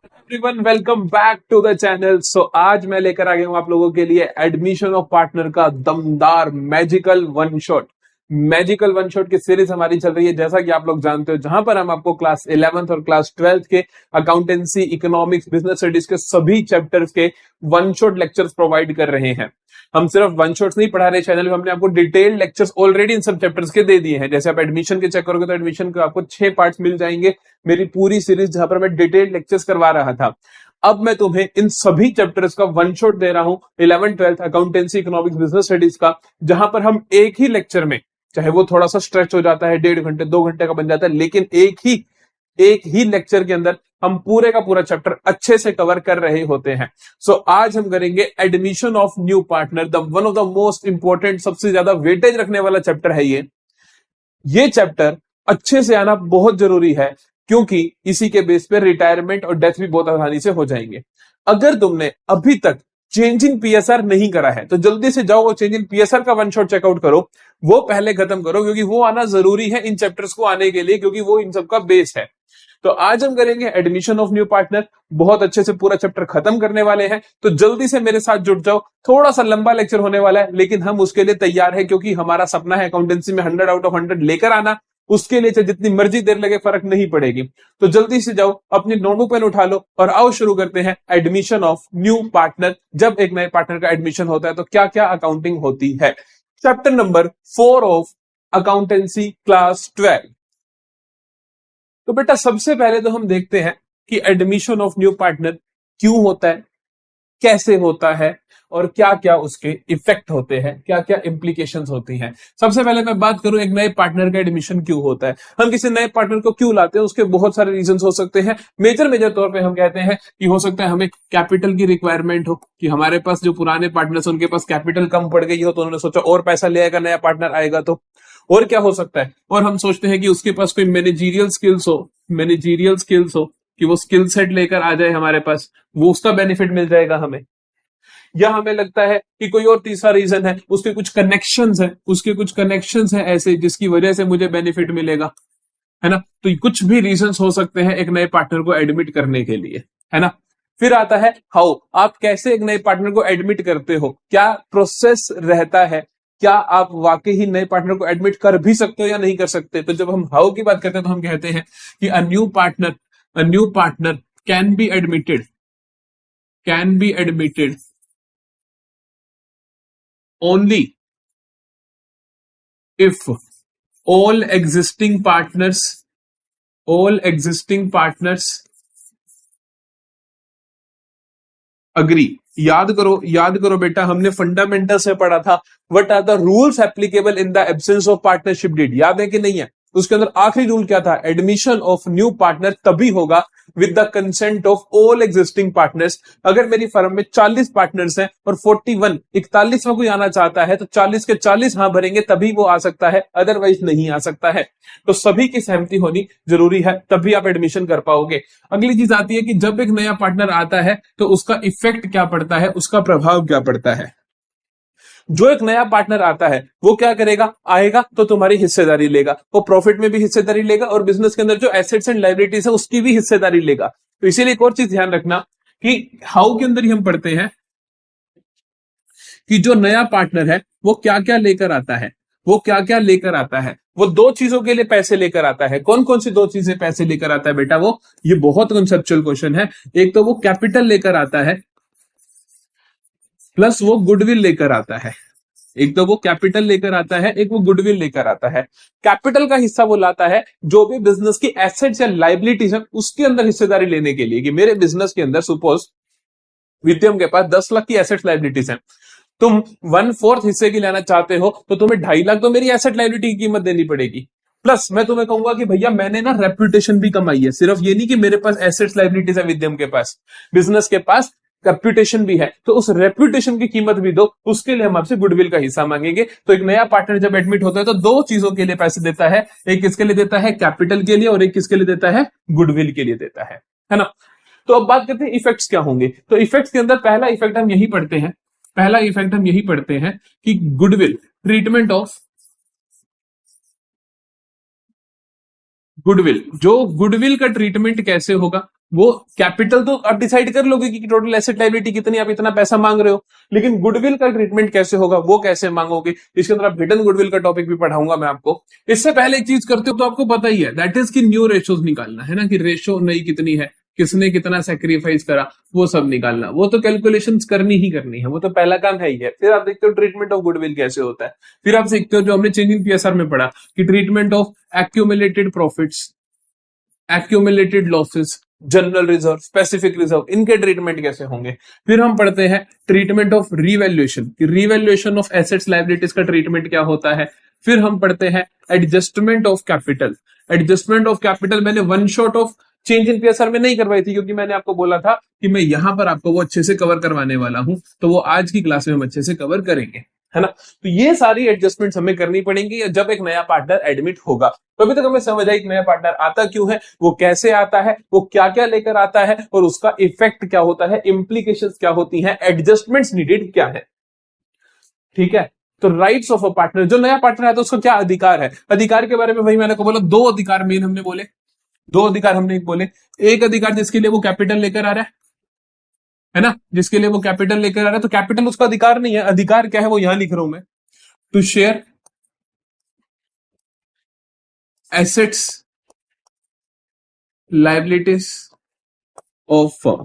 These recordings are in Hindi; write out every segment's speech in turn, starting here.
Everyone welcome back to the channel. आज मैं लेकर आ गया हूं आप लोगों के लिए एडमिशन ऑफ पार्टनर का दमदार मैजिकल वन शॉट की सीरीज हमारी चल रही है। जैसा कि आप लोग जानते हो, जहां पर हम आपको क्लास 11th और क्लास 12th के अकाउंटेंसी, इकोनॉमिक्स, बिजनेस स्टडीज के सभी चैप्टर्स के वन शॉट लेक्चर्स प्रोवाइड कर रहे हैं। हम सिर्फ वन शॉट्स नहीं पढ़ा रहे चैनल में, हमने आपको डिटेल्ड लेक्चर्स ऑलरेडी इन सब चैप्टर्स के दे दिए हैं। जैसे आप एडमिशन के चेक करोगे तो एडमिशन के आपको 6 पार्ट्स मिल जाएंगे, मेरी पूरी सीरीज जहां पर मैं डिटेल्ड लेक्चर्स करवा रहा था। अब मैं तुम्हें इन सभी चैप्टर्स का वन शॉट दे रहा हूं, 11th-12th accountancy, economics, business studies का, जहां पर हम एक ही लेक्चर में, चाहे वो थोड़ा सा स्ट्रेच हो जाता है, 1.5 घंटे 2 घंटे का बन जाता है, लेकिन एक ही लेक्चर के अंदर हम पूरे का पूरा चैप्टर अच्छे से कवर कर रहे होते हैं। आज हम करेंगे admission of new partner, the one of the most important, सबसे ज्यादा वेटेज रखने वाला चैप्टर है ये चैप्टर अच्छे से आना बहुत जरूरी है, क्योंकि इसी के बेस पे रिटायरमेंट और डेथ भी बहुत आसानी से हो जाएंगे। अगर तुमने अभी तक चेंज इन पीएसआर नहीं करा है तो जल्दी से जाओ, वो चेंज इन पीएसआर का वन शॉट चेकआउट करो, वो पहले खत्म करो, क्योंकि वो आना जरूरी है इन चैप्टर्स को आने के लिए, क्योंकि वो इन सब का बेस है। तो आज हम करेंगे एडमिशन ऑफ न्यू पार्टनर, बहुत अच्छे से पूरा चैप्टर खत्म करने वाले हैं। तो जल्दी से मेरे साथ जुड़ जाओ। थोड़ा सा लंबा लेक्चर होने वाला है, लेकिन हम उसके लिए तैयार है, क्योंकि हमारा सपना है अकाउंटेंसी में 100 आउट ऑफ 100 लेकर आना। उसके लिए चाहे जितनी मर्जी देर लगे, फर्क नहीं पड़ेगी। तो जल्दी से जाओ, अपनी नोटबुक पेन उठा लो और आओ शुरू करते हैं एडमिशन ऑफ न्यू पार्टनर। जब एक नए पार्टनर का एडमिशन होता है तो क्या क्या अकाउंटिंग होती है। Chapter number 4 of accountancy class 12। तो बेटा सबसे पहले तो हम देखते हैं कि एडमिशन ऑफ न्यू पार्टनर क्यों होता है, कैसे होता है, और क्या क्या उसके इफेक्ट होते हैं, क्या क्या इंप्लीकेशंस होती हैं। सबसे पहले मैं बात करूं एक नए पार्टनर का एडमिशन क्यों होता है, हम किसी नए पार्टनर को क्यों लाते हैं, उसके बहुत सारे रीजंस हो सकते हैं। मेजर तौर पे हम कहते हैं कि हो सकता है हमें कैपिटल की रिक्वायरमेंट हो, कि हमारे पास जो पुराने पार्टनर्स उनके पास कैपिटल कम पड़ गई हो, तो उन्होंने सोचा और पैसा ले आएगा, नया पार्टनर आएगा तो। और क्या हो सकता है, और हम सोचते हैं कि उसके पास कोई मैनेजीरियल स्किल्स हो, कि वो स्किल सेट लेकर आ जाए हमारे पास, वो उसका बेनिफिट मिल जाएगा हमें। या हमें लगता है कि कोई और तीसरा रीजन है, उसके कुछ कनेक्शंस हैं ऐसे, जिसकी वजह से मुझे बेनिफिट मिलेगा, है ना। तो कुछ भी रीजंस हो सकते हैं एक नए पार्टनर को एडमिट करने के लिए, है ना। फिर आता है हाउ, आप कैसे एक नए पार्टनर को एडमिट करते हो, क्या प्रोसेस रहता है, क्या आप वाकई ही नए पार्टनर को एडमिट कर भी सकते हो या नहीं कर सकते। तो जब हम हाउ की बात करते हैं तो हम कहते हैं कि a new partner can be admitted only if all existing partners all existing partners agree. याद करो बेटा, हमने फंडामेंटल से पढ़ा था what are the rules applicable in the absence of partnership deed, याद है कि नहीं है। उसके अंदर आखिरी रूल क्या था, एडमिशन ऑफ न्यू पार्टनर तभी होगा with the consent of all existing partners. अगर मेरी फर्म में 40 पार्टनर्स हैं और 41 में कोई आना चाहता है, तो 40 के 40 हाँ भरेंगे तभी वो आ सकता है, अदरवाइज नहीं आ सकता है। तो सभी की सहमति होनी जरूरी है, तभी आप एडमिशन कर पाओगे। अगली चीज आती है कि जब एक नया पार्टनर आता है तो उसका इफेक्ट क्या पड़ता है, उसका प्रभाव क्या पड़ता है। जो एक नया पार्टनर आता है वो क्या करेगा, आएगा तो तुम्हारी हिस्सेदारी लेगा, वो प्रॉफिट में भी हिस्सेदारी लेगा और बिजनेस के अंदर जो एसेट्स एंड लायबिलिटीज है उसकी भी हिस्सेदारी लेगा। तो इसीलिए एक और चीज ध्यान रखना कि हाउ के अंदर ही हम पढ़ते हैं कि जो नया पार्टनर है वो क्या क्या लेकर आता है, वो दो चीजों के लिए पैसे लेकर आता है। कौन कौन सी दो चीजें पैसे लेकर आता है बेटा, वो ये बहुत कंसेप्चुअल क्वेश्चन है। एक तो वो कैपिटल लेकर आता है, प्लस वो गुडविल लेकर आता है। एक तो वो कैपिटल लेकर आता है, एक वो गुडविल लेकर आता है। कैपिटल का हिस्सा वो लाता है जो भी बिजनेस की एसेट्स या लाइबिलिटीज है उसके अंदर हिस्सेदारी लेने के लिए, कि मेरे बिजनेस के अंदर सपोज विद्यम के पास 10 लाख की एसेट्स लाइबिलिटीज है, तुम 1/4 हिस्से की लेना चाहते हो तो तुम्हें 2.5 लाख तो मेरी एसेट लाइबिलिटी की कीमत देनी पड़ेगी। प्लस मैं तुम्हें कहूंगा कि भैया मैंने ना रेपुटेशन भी कमाई है, सिर्फ ये नहीं कि मेरे पास एसेट्स लाइबिलिटीज है विद्यम के पास, बिजनेस के पास रेप्यूटेशन भी है, तो उस रेप्यूटेशन की कीमत भी दो, उसके लिए हम आपसे गुडविल का हिस्सा मांगेंगे। तो एक नया पार्टनर जब एडमिट होता है तो दो चीजों के लिए पैसे देता है, एक किसके लिए देता है, कैपिटल के लिए, और एक किसके लिए देता है, गुडविल के लिए देता है ना। तो अब बात करते हैं इफेक्ट्स क्या होंगे। तो इफेक्ट्स के अंदर पहला इफेक्ट हम यही पढ़ते हैं कि गुडविल, ट्रीटमेंट ऑफ गुडविल, जो गुडविल का ट्रीटमेंट कैसे होगा, वो कैपिटल तो आप डिसाइड कर लोगे कि टोटल एसेट लायबिलिटी कितनी, आप इतना पैसा मांग रहे हो, लेकिन गुडविल का ट्रीटमेंट कैसे होगा, वो कैसे मांगोगे, इसके अंदर आप हिडन गुडविल का टॉपिक भी पढ़ाऊंगा मैं आपको। इससे पहले एक चीज करते हो तो आपको पता ही है, दैट इज कि न्यू रेशोज निकालना है ना, कि रेशो नई कितनी है, किसने कितना सेक्रीफाइस करा, वो सब निकालना, वो तो कैलकुलेशंस करनी ही करनी है, वो तो पहला काम है ही है। फिर आप देखते हो ट्रीटमेंट ऑफ गुडविल कैसे होता है, फिर आप सीखते हो जो हमने चेंज इन पीएसआर में पढ़ा कि treatment of accumulated profits, accumulated losses, general reserve, specific reserve, इनके ट्रीटमेंट कैसे होंगे। फिर हम पढ़ते हैं ट्रीटमेंट ऑफ रीवैल्यूएशन, कि रीवैल्यूएशन ऑफ एसेट्स लायबिलिटीज का ट्रीटमेंट क्या होता है। फिर हम पढ़ते हैं adjustment of capital. Adjustment of capital मैंने one shot of change in PSR में नहीं करवाई थी, क्योंकि मैंने आपको बोला था कि मैं यहां पर आपको वो अच्छे से कवर करवाने वाला हूं, तो वो आज की क्लास में हम अच्छे से कवर करेंगे, है ना। तो ये सारी एडजस्टमेंट्स हमें करनी पड़ेंगी जब एक नया पार्टनर एडमिट होगा। तो अभी तक हमें समझ आई कि नया पार्टनर आता क्यों है, वो कैसे आता है, वो क्या क्या लेकर आता है, और उसका इफेक्ट क्या होता है, इंप्लीकेशंस क्या होती हैं, एडजस्टमेंट्स नीडेड क्या है। ठीक है, तो राइट्स ऑफ अ पार्टनर, जो नया पार्टनर आता है उसका क्या अधिकार है। अधिकार के बारे में वही मैंने को बोला, दो अधिकार मेन हमने बोले, दो अधिकार हमने बोले। एक अधिकार जिसके लिए वो कैपिटल लेकर आ रहा है ना, जिसके लिए वो कैपिटल लेकर आ रहा है, तो कैपिटल उसका अधिकार नहीं है, अधिकार क्या है वो यहां लिख रहा हूं मैं, to share assets liabilities of firm,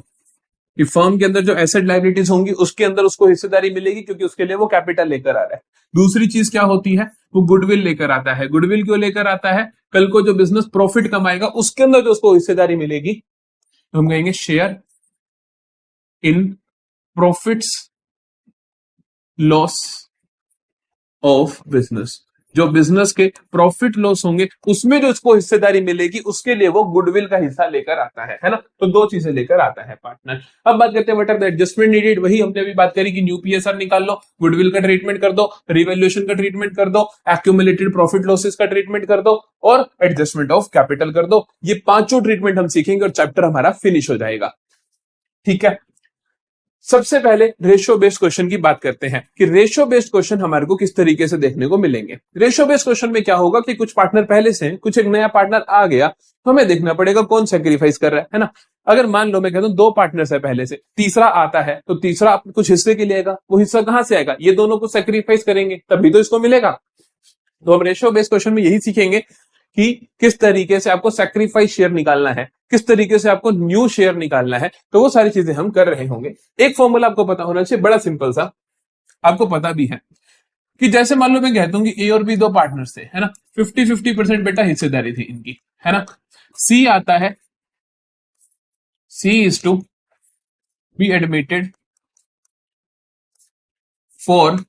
कि फर्म के अंदर जो एसेट लाइबिलिटीज होंगी उसके अंदर उसको हिस्सेदारी मिलेगी, क्योंकि उसके लिए वो कैपिटल लेकर आ रहा है। दूसरी चीज क्या होती है, वो गुडविल लेकर आता है। गुडविल क्यों लेकर आता है, कल को जो बिजनेस प्रॉफिट कमाएगा उसके अंदर जो उसको हिस्सेदारी मिलेगी, तो हम कहेंगे share in profits loss of business. जो बिजनेस के प्रॉफिट लॉस होंगे उसमें जो इसको हिस्सेदारी मिलेगी, उसके लिए वो गुडविल का हिस्सा लेकर आता है ना। तो दो चीजें लेकर आता है पार्टनर। अब बात करते हैं what are the adjustment needed, वही हमने अभी बात करी कि न्यू पीएसआर निकाल लो, गुडविल का ट्रीटमेंट कर दो, रिवैल्यूएशन का ट्रीटमेंट कर दो, एक्यूमुलेटेड प्रॉफिट लॉसेस का ट्रीटमेंट कर दो, और एडजस्टमेंट ऑफ कैपिटल कर दो। ये पांचों ट्रीटमेंट हम सीखेंगे और चैप्टर हमारा फिनिश हो जाएगा। ठीक है, सबसे पहले रेशियो बेस्ड क्वेश्चन की बात करते हैं कि रेशियो बेस्ड क्वेश्चन हमारे को किस तरीके से देखने को मिलेंगे। रेशियो बेस्ड क्वेश्चन में क्या होगा कि कुछ पार्टनर पहले से हैं, कुछ एक नया पार्टनर आ गया, तो हमें देखना पड़ेगा कौन सेक्रीफाइस कर रहा है ना। अगर मान लो मैं कहता हूं दो पार्टनर्स है पहले से, तीसरा आता है, तो तीसरा कुछ हिस्से के लिए आएगा, वो हिस्सा कहां से आएगा, ये दोनों को सेक्रीफाइस करेंगे तभी तो इसको मिलेगा। तो हम रेशियो बेस्ड क्वेश्चन में यही सीखेंगे कि किस तरीके से आपको सैक्रिफाइस शेयर निकालना है, किस तरीके से आपको न्यू शेयर निकालना है, तो वो सारी चीजें हम कर रहे होंगे। एक फॉर्मूला आपको पता होना चाहिए, बड़ा सिंपल सा, आपको पता भी है कि जैसे मान लो मैं कहता हूं कि ए और बी दो पार्टनर्स थे, है ना, 50-50% बेटा हिस्सेदारी थी इनकी, है ना। सी आता है, C is to be admitted for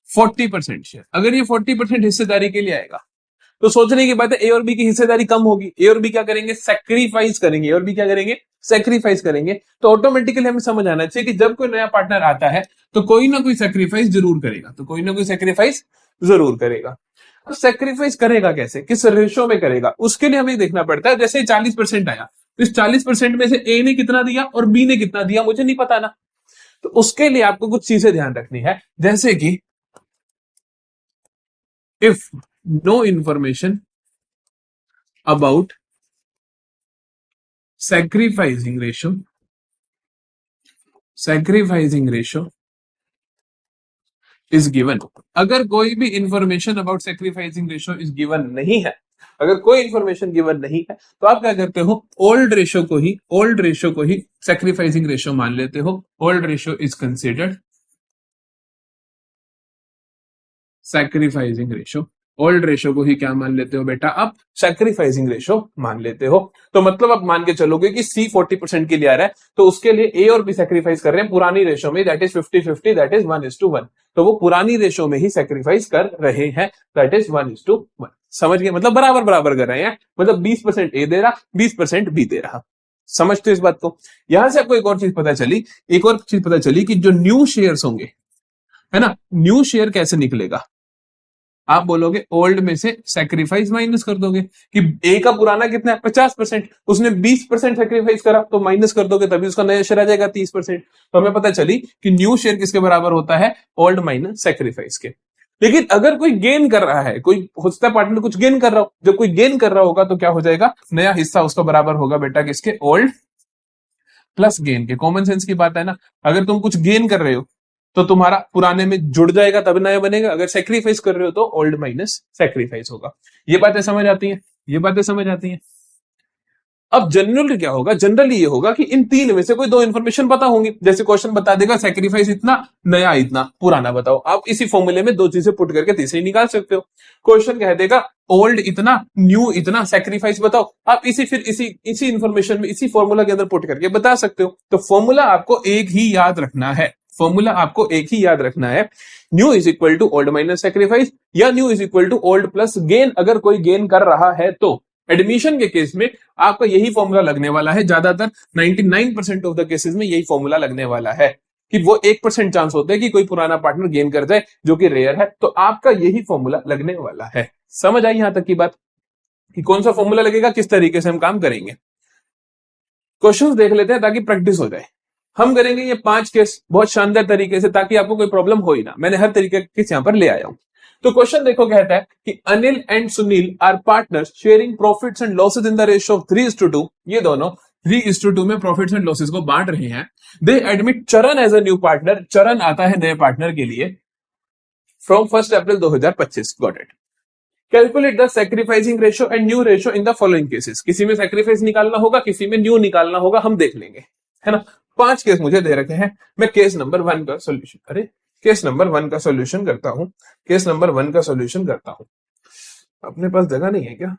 40% share. अगर ये 40% हिस्सेदारी के लिए आएगा, तो सोचने की बात है ए और बी की हिस्सेदारी कम होगी, ए और बी क्या करेंगे, सेक्रीफाइस करेंगे, ए और बी क्या करेंगे, सेक्रीफाइस करेंगे। तो ऑटोमेटिकली हमें समझ आना चाहिए कि जब कोई नया पार्टनर आता है तो कोई ना कोई सेक्रीफाइस जरूर करेगा, तो कोई ना कोई सेक्रीफाइस जरूर करेगा। अब सेक्रीफाइस करेगा कैसे, किस रेशो में करेगा, उसके लिए हमें देखना पड़ता है। जैसे 40% आया, तो इस 40% में से ए ने कितना दिया और बी ने कितना दिया मुझे नहीं पता ना, तो उसके लिए आपको कुछ चीजें ध्यान रखनी है, जैसे कि if no information about sacrificing ratio is given। अगर कोई भी information about sacrificing ratio is given नहीं है, अगर कोई इंफॉर्मेशन गिवन नहीं है, तो आप क्या करते हो, ओल्ड रेशियो को ही सेक्रीफाइसिंग रेशियो मान लेते हो। Old ratio is considered sacrificing ratio. Old ratio को ही क्या मान लेते हो बेटा, आप सैक्रिफाइसिंग रेशियो मान लेते हो। तो मतलब आप मान के चलोगे कि सी 40% के लिए आ रहा है, तो उसके लिए ए और बी सैक्रिफाइस कर रहे हैं पुरानी रेशियो में, दैट इज 50-50, दैट इज 1:1। तो वो पुरानी रेशियो में ही सैक्रिफाइस कर रहे हैं, दैट इज 1:1। समझ गए, मतलब बराबर बराबर कर रहे हैं, मतलब 20% ए दे रहा, 20% बी दे रहा। समझते इस बात को। यहां से आपको एक और चीज पता चली, कि जो न्यू शेयर्स होंगे, है ना, न्यू शेयर कैसे निकलेगा। आप बोलोगे ओल्ड में से सेक्रीफाइस माइनस कर दोगे, कि ए का पुराना कितना है 50%, उसने 20% सेक्रीफाइस करा, तो माइनस कर दोगे तभी उसका नया शेयर आ जाएगा 30%। तो हमें पता चली कि न्यू शेयर किसके बराबर होता है, ओल्ड माइनस सेक्रीफाइस के। लेकिन अगर कोई गेन कर रहा है, कोई हो सकता है पार्टनर कुछ गेन कर रहा हो, जब कोई गेन कर रहा होगा तो क्या हो जाएगा, नया हिस्सा उसका बराबर होगा बेटा किसके, ओल्ड प्लस गेन के। कॉमन सेंस की बात है ना, अगर तुम कुछ गेन कर रहे हो तो तुम्हारा पुराने में जुड़ जाएगा तब नया बनेगा, अगर सेक्रीफाइस कर रहे हो तो ओल्ड माइनस सेक्रीफाइस होगा। ये बातें समझ आती हैं, ये बातें समझ आती हैं। अब जनरली क्या होगा, जनरली ये होगा कि इन तीन में से कोई दो इन्फॉर्मेशन पता होंगी, जैसे क्वेश्चन बता देगा सेक्रीफाइस इतना, नया इतना, पुराना बताओ, आप इसी फॉर्मूले में दो चीजें पुट करके तीसरी निकाल सकते हो। क्वेश्चन कह देगा ओल्ड इतना, न्यू इतना, सेक्रीफाइस बताओ, आप इसी इन्फॉर्मेशन में इसी फॉर्मूला के अंदर पुट करके बता सकते हो। तो फॉर्मूला आपको एक ही याद रखना है, फॉर्मूला आपको एक ही याद रखना है, new is equal to old minus sacrifice, या new is equal to old plus gain, अगर कोई गेन कर रहा है तो। एडमिशन के केस में आपका यही फॉर्मूला लगने वाला है, ज्यादातर 99% ऑफ द केसेस में यही फॉर्मूला लगने वाला है, कि वो 1% चांस होता है कि कोई पुराना पार्टनर गेन कर जाए, जो कि रेयर है, तो आपका यही फॉर्मूला लगने वाला है। समझ आई यहां तक की बात, कि कौन सा फॉर्मूला लगेगा, किस तरीके से हम काम करेंगे। क्वेश्चंस देख लेते हैं ताकि प्रैक्टिस हो जाए। हम करेंगे ये 5 केस बहुत शानदार तरीके से, ताकि आपको कोई प्रॉब्लम हो ही ना, मैंने हर तरीके के केस यहां पर ले आया हूं। तो क्वेश्चन देखो, कहता है कि Anil and Sunil are partners sharing profits and losses in the ratio of 3:2। ये दोनों 3:2 में प्रॉफिट्स एंड लॉसेस को बांट रहे हैं। दे एडमिट चरण एज अ न्यू पार्टनर, चरण आता है नए पार्टनर के लिए, from 1 April 2025। Got it. Calculate the sacrificing ratio and new ratio in the following cases. किसी में सैक्रिफाइस निकालना होगा, किसी में न्यू निकालना होगा, हम देख लेंगे, है ना। 5 केस मुझे दे रखे हैं, मैं केस नंबर 1 का सोल्यूशन, केस नंबर 1 का सोल्यूशन करता हूं, केस नंबर 1 का सोल्यूशन करता हूं। अपने पास जगह नहीं है क्या,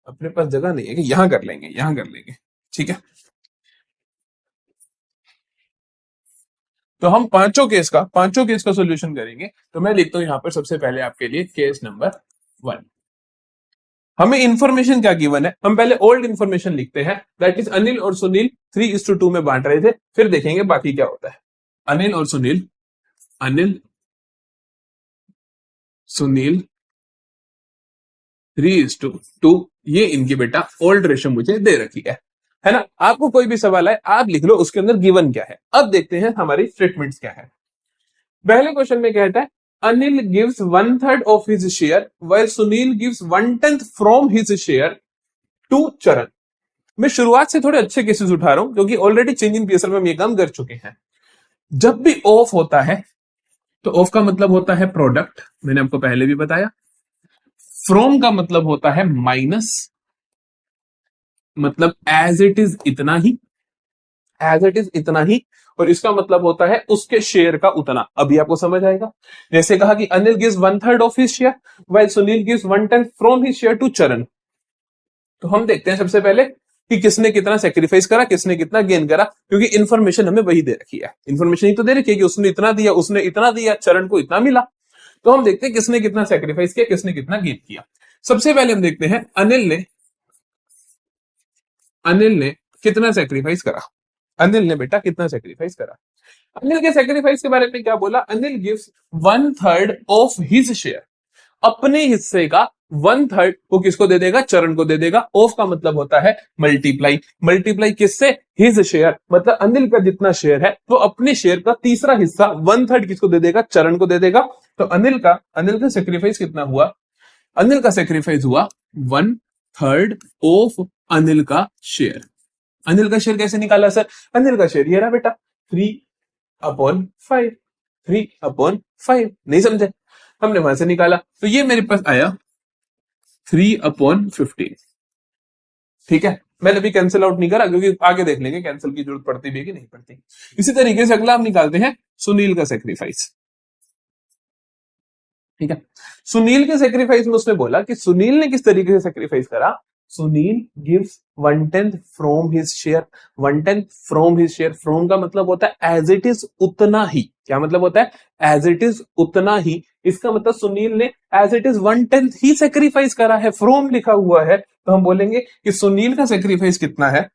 अपने पास जगह नहीं है कि यहां कर लेंगे, यहां कर लेंगे, ठीक है। तो हम पांचों केस का सोल्यूशन करेंगे। तो मैं लिखता हूं यहां पर सबसे पहले आपके लिए केस नंबर 1। हमें इंफॉर्मेशन क्या गिवन है, हम पहले ओल्ड इंफॉर्मेशन लिखते हैं, दैट इज अनिल और सुनील 3:2 में बांट रहे थे, फिर देखेंगे बाकी क्या होता है। अनिल और सुनील, अनिल सुनील 3:2, ये इनकी बेटा ओल्ड रेशो मुझे दे रखी है ना। आपको कोई भी सवाल है आप लिख लो उसके अंदर गिवन क्या है। अब देखते हैं हमारी स्टेटमेंट्स क्या है। पहले क्वेश्चन में कहता है Anil gives 1/3 of his share while Sunil gives 1/10 from his share to Charan. मैं शुरुआत से थोड़े अच्छे केसेस उठा रहा हूं, क्योंकि ऑलरेडी चेंज इन पीएसएल में हम ये काम कर चुके हैं। जब भी ऑफ होता है तो ऑफ का मतलब होता है प्रोडक्ट, मैंने आपको पहले भी बताया। फ्रॉम का मतलब होता है माइनस, मतलब एज इट इज इतना ही, एज इट इज इतना ही, और इसका मतलब होता है उसके शेयर का उतना। अभी आपको समझ आएगा। जैसे कहा कि Anil gives 1/3 of his share while Sunil gives 1/10 from his share to Charan. तो हम देखते हैं सबसे पहले कि किसने कितना सेक्रीफाइस करा, किसने कितना गेन करा, क्योंकि इन्फॉर्मेशन हमें वही दे रखी है। इन्फॉर्मेशन ही तो दे रखी है कि उसने इतना दिया, उसने इतना दिया, चरण को इतना मिला। तो हम देखते हैं किसने कितना सेक्रीफाइस किया, किसने कितना गेन किया। सबसे पहले हम देखते हैं अनिल ने कितना सेक्रीफाइस करा। अनिल ने बेटा कितना सेक्रीफाइस करा। अनिल के सेक्रीफाइस के बारे में क्या बोला, Anil gives 1/3 of his share, अपने हिस्से का 1/3 वो किसको दे देगा, चरण को दे देगा। ऑफ का मतलब होता है मल्टीप्लाई, मल्टीप्लाई किससे, हिज शेयर, मतलब अनिल का जितना शेयर है तो अपने शेयर का तीसरा हिस्सा 1/3 किसको दे देगा, चरण को दे देगा। तो अनिल का सेक्रीफाइस कितना हुआ, अनिल का सेक्रीफाइस हुआ 1/3 ऑफ अनिल का शेयर। अनिल का शेयर कैसे निकाला सर, अनिल का शेयर ये रहा बेटा 3/5, 3/5, नहीं समझे, हमने वहां से निकाला। तो ये मेरे पास आया 3/15। ठीक है, मैंने अभी कैंसिल आउट नहीं करा, क्योंकि आगे देख लेंगे कैंसिल की जरूरत पड़ती भी है कि नहीं पड़ती। इसी तरीके से अगला हम निकालते हैं सुनील का सेक्रीफाइस। ठीक है, सुनील के सेक्रीफाइस में उसने बोला कि सुनील ने किस तरीके से सेक्रीफाइस करा। Sunil gives 1/10 from his share, 1/10 from his share. From का मतलब होता है एज इट इज उतना ही। क्या मतलब होता है, एज इट इज उतना ही। इसका मतलब सुनील ने एज इट इज 1/10 ही सेक्रीफाइस करा है, फ्रॉम लिखा हुआ है, तो हम बोलेंगे कि सुनील का सेक्रीफाइस कितना है,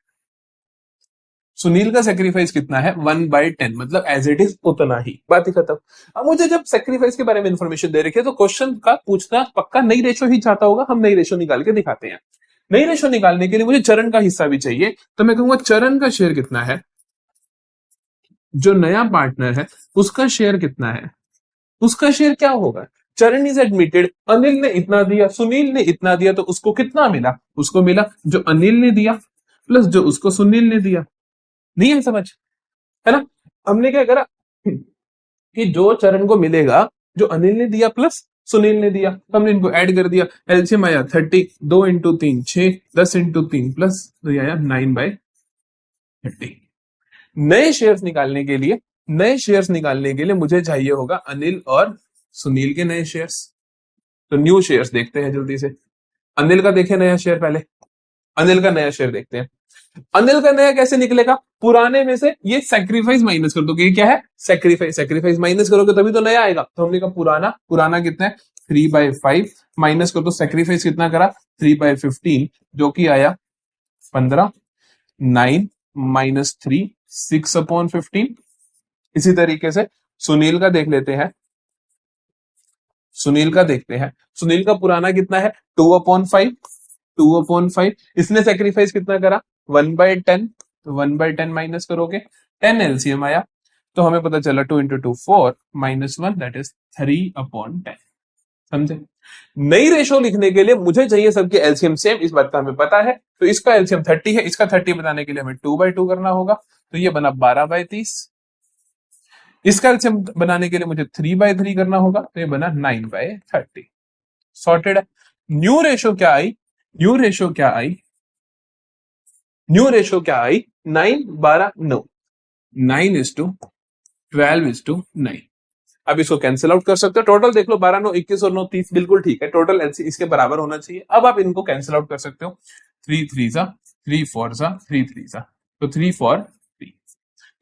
सुनील का सेक्रीफाइस कितना है 1/10, मतलब एज इट इज उतना ही, बात ही खत्म। अब मुझे जब सेक्रीफाइस के बारे में इंफॉर्मेशन दे रखी है तो क्वेश्चन का पूछना पक्का नई रेशो ही चाहता होगा। हम नई रेशो निकाल के दिखाते हैं। नई रेशो निकालने के लिए मुझे चरण का हिस्सा भी चाहिए, तो मैं कहूंगा चरण का शेयर कितना है, जो नया पार्टनर है उसका शेयर कितना है। उसका शेयर क्या होगा, चरण इज एडमिटेड, अनिल ने इतना दिया, सुनील ने इतना दिया, तो उसको कितना मिला? उसको मिला जो अनिल ने दिया प्लस जो उसको सुनील ने दिया। नहीं है समझ, है ना? हमने क्या करा कि जो चरण को मिलेगा जो अनिल ने दिया प्लस सुनील ने दिया, तो हमने इनको ऐड कर दिया। एलसीएम आया 30, 2 इंटू 3 6, 10 इंटू 3 प्लस तो ये आया 9/30। नए शेयर्स निकालने के लिए, नए शेयर्स निकालने के लिए मुझे चाहिए होगा अनिल और सुनील के नए शेयर्स। तो न्यू शेयर्स देखते हैं जल्दी से। अनिल का देखें नया शेयर पहले, अनिल का नया शेयर देखते हैं। अनिल का नया कैसे निकलेगा? पुराने में से ये सैक्रिफाइस माइनस कर दो, ये क्या है? सैक्रिफाइस, सैक्रिफाइस माइनस करोगे तभी तो नया आएगा। तो हमने कहा पुराना, पुराना कितना है? 3/5 माइनस कर दो, सैक्रिफाइस कितना करा? 3/15 जो कि आया 15, 9 माइनस 3 6/15। इसी तरीके से सुनील का देख लेते हैं, सुनील का देखते हैं। सुनील का पुराना कितना है? 2/5, 2/5। इसने सैक्रिफाइस कितना करा? 1/10, 1/10 माइनस करोगे 10, एलसीएम आया तो हमें पता चला 2 इंटू 2 4 माइनस 1 दैट इज 3/10। समझे? नई रेशो लिखने के लिए मुझे चाहिए सबके एलसीएम सेम, इस बात का हमें पता है। तो इसका एलसीएम 30 है, इसका 30 बताने के लिए हमें 2/2 करना होगा, तो ये बना 12/30। इसका एलसीएम बनाने के लिए मुझे 3/3 करना होगा, तो ये बना 9/30। सॉर्टेड है। न्यू रेशो क्या आई? न्यू रेशो क्या आई? न्यू रेशो क्या आई? 9 12 9, 9:12:9। अब इसको कैंसिल आउट कर सकते हो। टोटल देख लो 12 9 21 और 9 30, बिल्कुल ठीक है। टोटल एलसी इसके बराबर होना चाहिए। अब आप इनको कैंसिल आउट कर सकते हो। 3 3 जा 3 4 जा 3 3 जा, तो 3 4 3।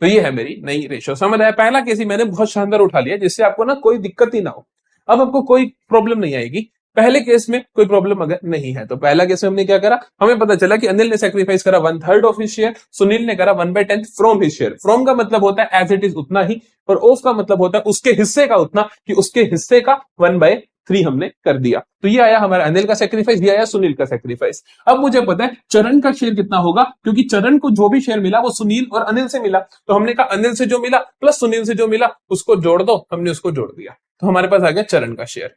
तो ये है मेरी नई रेशो। समझ आया? पहला केस ही मैंने बहुत शानदार उठा लिया, जिससे आपको ना कोई दिक्कत ही ना हो। अब आपको कोई प्रॉब्लम नहीं आएगी। पहले केस में कोई प्रॉब्लम अगर नहीं है, तो पहला केस में हमने क्या करा? हमें पता चला कि अनिल ने सेक्रीफाइस करा 1/3 ऑफ हिज शेयर, सुनील ने करा 1/10 फ्रॉम हिज शेयर। फ्रॉम का मतलब होता है एज इट इज उतना ही, और ऑफ का मतलब होता है उसके हिस्से का उतना, कि उसके हिस्से का 1/3 हमने कर दिया। तो ये आया हमारा अनिल का सेक्रीफाइस, ये आया सुनील का सेक्रीफाइस। अब मुझे पता है चरण का शेयर कितना होगा, क्योंकि चरण को जो भी शेयर मिला वो सुनील और अनिल से मिला। तो हमने कहा अनिल से जो मिला प्लस सुनील से जो मिला उसको जोड़ दो, हमने उसको जोड़ दिया, तो हमारे पास आ गया चरण का शेयर।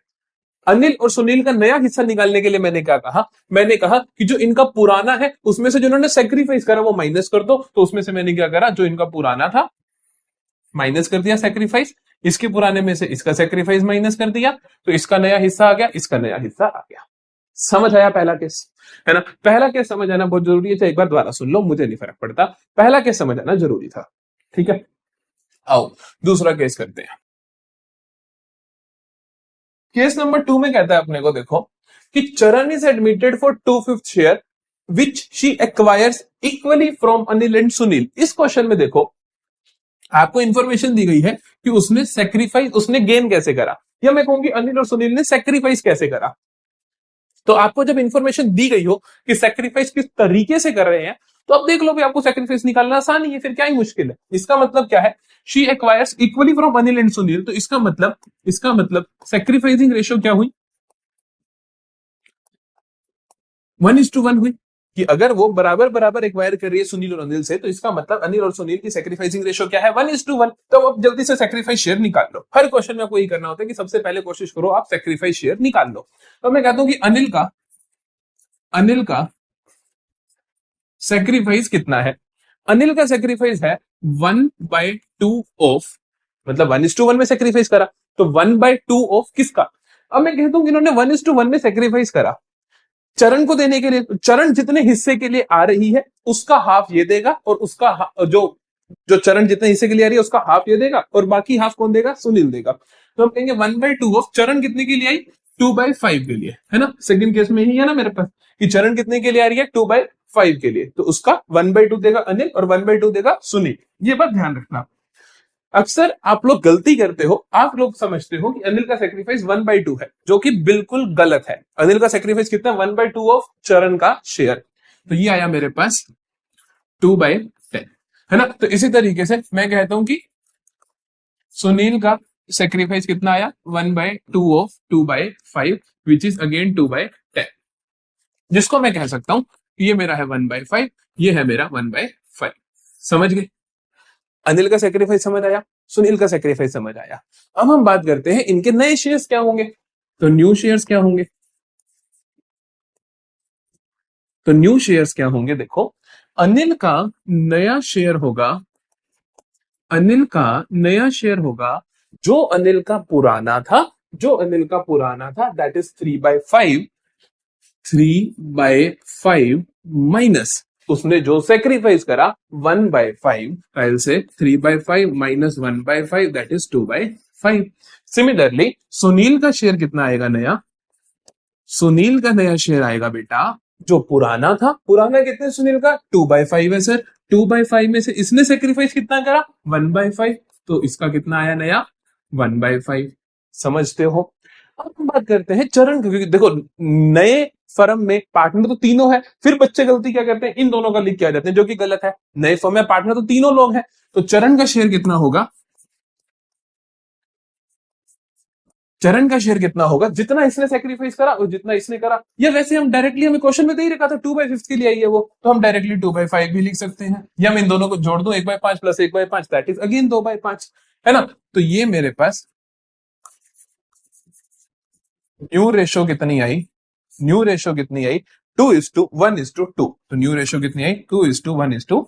अनिल और सुनील का नया हिस्सा निकालने के लिए मैंने क्या कहा? मैंने कहा कि जो इनका पुराना है उसमें से जो इन्होंने सेक्रीफाइस करा वो माइनस कर दो। तो उसमें से मैंने क्या करा? जो इनका पुराना था माइनस कर दिया सेक्रीफाइस, इसके पुराने में से इसका सेक्रीफाइस माइनस कर दिया, तो इसका नया हिस्सा आ गया, इसका नया हिस्सा आ गया। समझ आया पहला केस? है ना? पहला केस समझ आना बहुत जरूरी है, चाहे एक बार दोबारा सुन लो, मुझे नहीं फर्क पड़ता। पहला केस समझ आना जरूरी था। ठीक है, आओ दूसरा केस करते हैं। केस नंबर 2 में कहता है अपने को, देखो कि चरण is admitted for 2/5 share which she acquires equally from Anil and Sunil. इस क्वेश्चन में देखो आपको इंफॉर्मेशन दी गई है कि उसने सेक्रीफाइस, उसने गेन कैसे करा, या मैं कहूंगी अनिल और सुनील ने सेक्रीफाइस कैसे करा। तो आपको जब इंफॉर्मेशन दी गई हो कि सेक्रीफाइस किस तरीके से कर रहे हैं, तो अब देख लो भी आपको सेक्रीफाइस निकालना आसान ही है, फिर क्या ही मुश्किल है। इसका मतलब क्या है? She acquires equally from Anil and Sunil, तो इसका मतलब सेक्रीफाइसिंग रेशियो क्या हुई? 1:1 हुई। कि अगर वो बराबर बराबर एक्वायर कर रही है सुनील और अनिल से, तो इसका मतलब अनिल और सुनील की सेक्रीफाइसिंग रेशियो क्या है? 1:1। तो अब जल्दी से सेक्रीफाइस शेयर निकाल लो। हर क्वेश्चन में आपको यही करना होता है कि सबसे पहले कोशिश करो आप सेक्रीफाइस शेयर निकाल लो। तो मैं कहता हूं कि अनिल का सेक्रीफाइस कितना है? अनिल का सेक्रीफाइस है 1/2 ऑफ, मतलब 1:1 में सेक्रीफाइस करा, तो 1/2 ऑफ किसका? अब मैं कहता हूं कि इन्होंने 1:1 में सेक्रीफाइस करा चरण को देने के लिए। चरण जितने हिस्से के लिए आ रही है उसका हाफ ये देगा, और उसका जो जो चरण जितने हिस्से के लिए आ रही है उसका हाफ ये देगा, और बाकी हाफ कौन देगा? सुनील देगा। तो हम कहेंगे 1/2 ऑफ चरण कितने के लिए आई? 2/5 के लिए, है ना? सेकंड केस में ही है ना मेरे पास कि चरण कितने के लिए आ रही है? 2/5 के लिए, तो उसका 1/2 देगा अनिल और 1/2 देगा सुनील। ये बात ध्यान रखना। अक्सर आप लोग गलती करते हो, आप लोग समझते हो कि अनिल का सेक्रीफाइस 1/2 है, जो कि बिल्कुल गलत है। अनिल का सेक्रीफाइस कितना? 1/2 ऑफ चरण का शेयर। तो ये आया मेरे पास 2/10, है ना? तो इसी तरीके से मैं कहता हूं कि सुनील का सेक्रीफाइस कितना आया? 1/2 ऑफ 2/5 विच इज अगेन 2/10, जिसको मैं कह सकता हूं ये मेरा है 1/5, ये है मेरा 1/5। समझ गए? अनिल का सेक्रीफाइस समझ आया, सुनील का सेक्रीफाइस समझ आया। अब हम बात करते हैं इनके नए शेयर्स क्या होंगे। तो न्यू शेयर्स क्या होंगे? तो न्यू शेयर्स क्या होंगे? देखो, अनिल का नया शेयर होगा, अनिल का नया शेयर होगा जो अनिल का पुराना था, जो अनिल का पुराना था, दैट इज 3/5, 3/5 माइनस उसने जो सेक्रीफाइस करा 1/5, फाइल से 3/5 minus 1/5, that is 2/5। Similarly Sunil का शेयर कितना आएगा नया? सुनील का नया शेयर आएगा बेटा जो पुराना था, पुराना कितने सुनील का? 2/5 है सर, 2/5 में से इसने सेक्रीफाइस कितना करा? 1/5, तो इसका कितना आया नया? 1/5। समझते हो? अब हम बात करते हैं चरण की, क्योंकि देखो नए फर्म में पार्टनर तो तीनों है, फिर बच्चे गलती क्या करते हैं, इन दोनों का लिख के आ जाते हैं, जो कि गलत है। नए फर्म में पार्टनर तो तीनों लोग हैं, तो चरण का शेयर कितना होगा? चरण का शेयर कितना होगा? जितना इसने सेक्रीफाइस करा और जितना इसने करा। या वैसे हम डायरेक्टली, हमें क्वेश्चन में दे ही रखा था 2/5 के लिए आई है वो, तो हम डायरेक्टली 2/5 भी लिख सकते हैं, या मैं इन दोनों को जोड़ दूं, 1/5 प्लस 1/5, दैट इज अगेन 2/5, है ना? तो ये मेरे पास न्यू रेशो कितनी आई? न्यू रेशो कितनी आई? 2:1:2। तो न्यू रेशो कितनी आई? 2:1:2।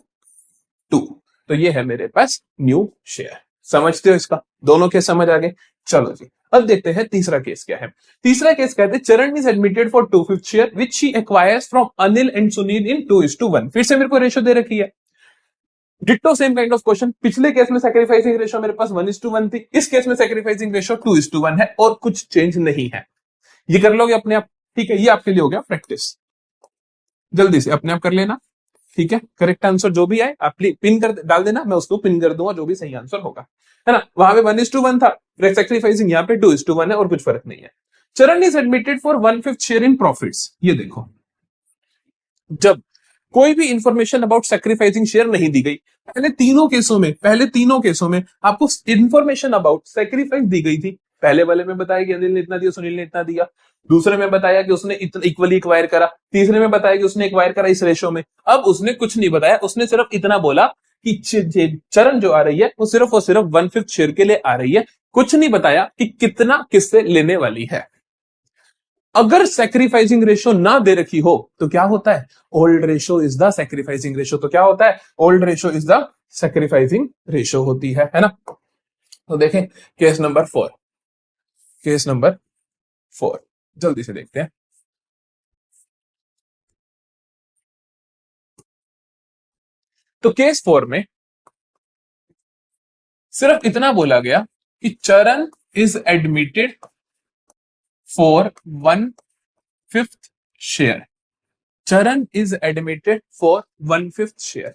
तो ये है मेरे पास न्यू शेयर। समझते हो इसका? दोनों के समझ आ गए? चलो जी, अब देखते हैं तीसरा केस क्या है। तीसरा केस कहते हैं Charan is admitted for 2/5 share which he acquires from Anil and Sunil in 2:1। फिर से मेरे को रेशो दे रखी है, ditto same kind of question. पिछले केस में सैक्रिफाइसिंग रेशो मेरे पास 1:1 थी, इस केस में सैक्रिफाइसिंग रेशो 2:1 है और कुछ चेंज नहीं है। ये कर लोगे अपने आप, ठीक है? ये आपके लिए हो गया प्रैक्टिस, जल्दी से अपने आप कर लेना, ठीक है? करेक्ट आंसर जो भी आए आप पिन कर डाल देना, मैं उसको पिन कर दूंगा जो भी सही आंसर होगा, है ना? वहां पे 1:1 था, सैक्रिफाइसिंग यहाँ पे 2:1 है और कुछ फर्क नहीं है। चरण is admitted for 1/5 share in profits. ये देखो, जब कोई भी इंफॉर्मेशन अबाउट सैक्रिफाइसिंग शेयर नहीं दी गई, पहले तीनों केसों में आपको इंफॉर्मेशन अबाउट सैक्रिफाइस दी गई थी। पहले वाले में बताया कि अनिल ने इतना दिया, सुनील ने इतना दिया। दूसरे में बताया कि उसने इक्वली एक्वायर करा। तीसरे में बताया कि उसने एक्वायर करा इस रेशो में। अब उसने कुछ नहीं बताया, उसने सिर्फ इतना बोला कि चरण जो आ रही है वो सिर्फ और सिर्फ 1/5 शेयर के लिए आ रही है। कुछ नहीं बताया कि कितना किससे लेने वाली है। अगर सैक्रिफाइसिंग रेशो ना दे रखी हो तो क्या होता है? Old ratio is the sacrificing ratio. तो क्या होता है? Old ratio is the sacrificing ratio होती है ना? तो देखें केस नंबर 4, केस नंबर 4 जल्दी से देखते हैं। तो केस 4 में सिर्फ इतना बोला गया कि चरण इज एडमिटेड फॉर 1/5 शेयर। चरण इज एडमिटेड फॉर 1/5 शेयर।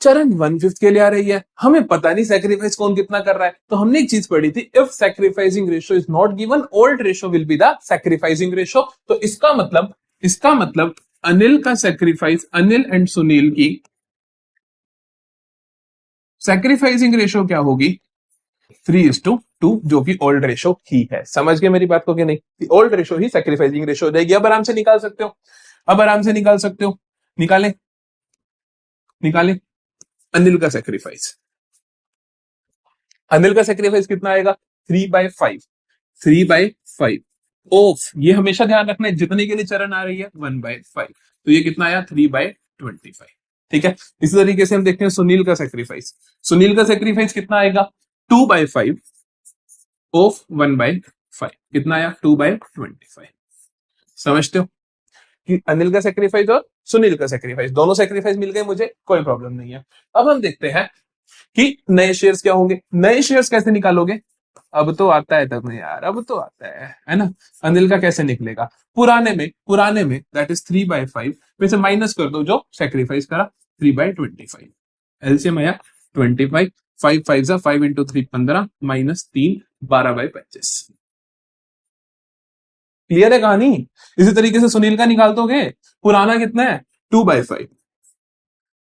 चरण 1/5 के लिए आ रही है, हमें पता नहीं सैक्रिफाइस कौन कितना कर रहा है। तो हमने एक चीज पढ़ी थी, if sacrificing ratio is not given, old ratio will be the sacrificing ratio. तो इसका मतलब अनिल का सैक्रिफाइस, अनिल एंड सुनील की सैक्रिफाइसिंग रेशो क्या होगी? 3:2, जो कि ओल्ड रेशो ही है। समझ गए मेरी बात को कि नहीं? ओल्ड रेशो ही सैक्रिफाइसिंग रेशो हो जाएगी। अब आराम से निकाल सकते हो, अब आराम से निकाल सकते हो। निकालें, निकालें। अनिल का सैक्रिफाइस, अनिल का सेक्रीफाइस कितना आएगा? 3/5, 3/5 ऑफ, ये हमेशा ध्यान रखना है जितने के लिए चरण आ रही है 1/5, तो ये कितना आया? 3/25। ठीक है, इसी तरीके से हम देखते हैं सुनील का सेक्रीफाइस। सुनील का सेक्रीफाइस कितना आएगा? 2/5 ऑफ 1/5, कितना आया? 2/25। समझते हो कि अनिल का सेक्रीफाइस और सुनील का सेक्रीफाइस, दोनों सेक्रीफाइस मिल गए मुझे, कोई प्रॉब्लम नहीं है। अब हम देखते हैं कि नए शेयर्स क्या होंगे। नए शेयर्स कैसे निकालोगे? अब तो आता है तब यार, अब तो आता है ना? अनिल का कैसे निकलेगा? पुराने में दैट इज 3/5 में से माइनस कर दो जो सेक्रीफाइस करा, 3/25। एलसीएम आया 25, 5 5 जा 5 इंटू 3 15 माइनस 3 12/25। क्लियर है कहानी? इसी तरीके से सुनील का निकाल दोगे। पुराना कितना है? 2/5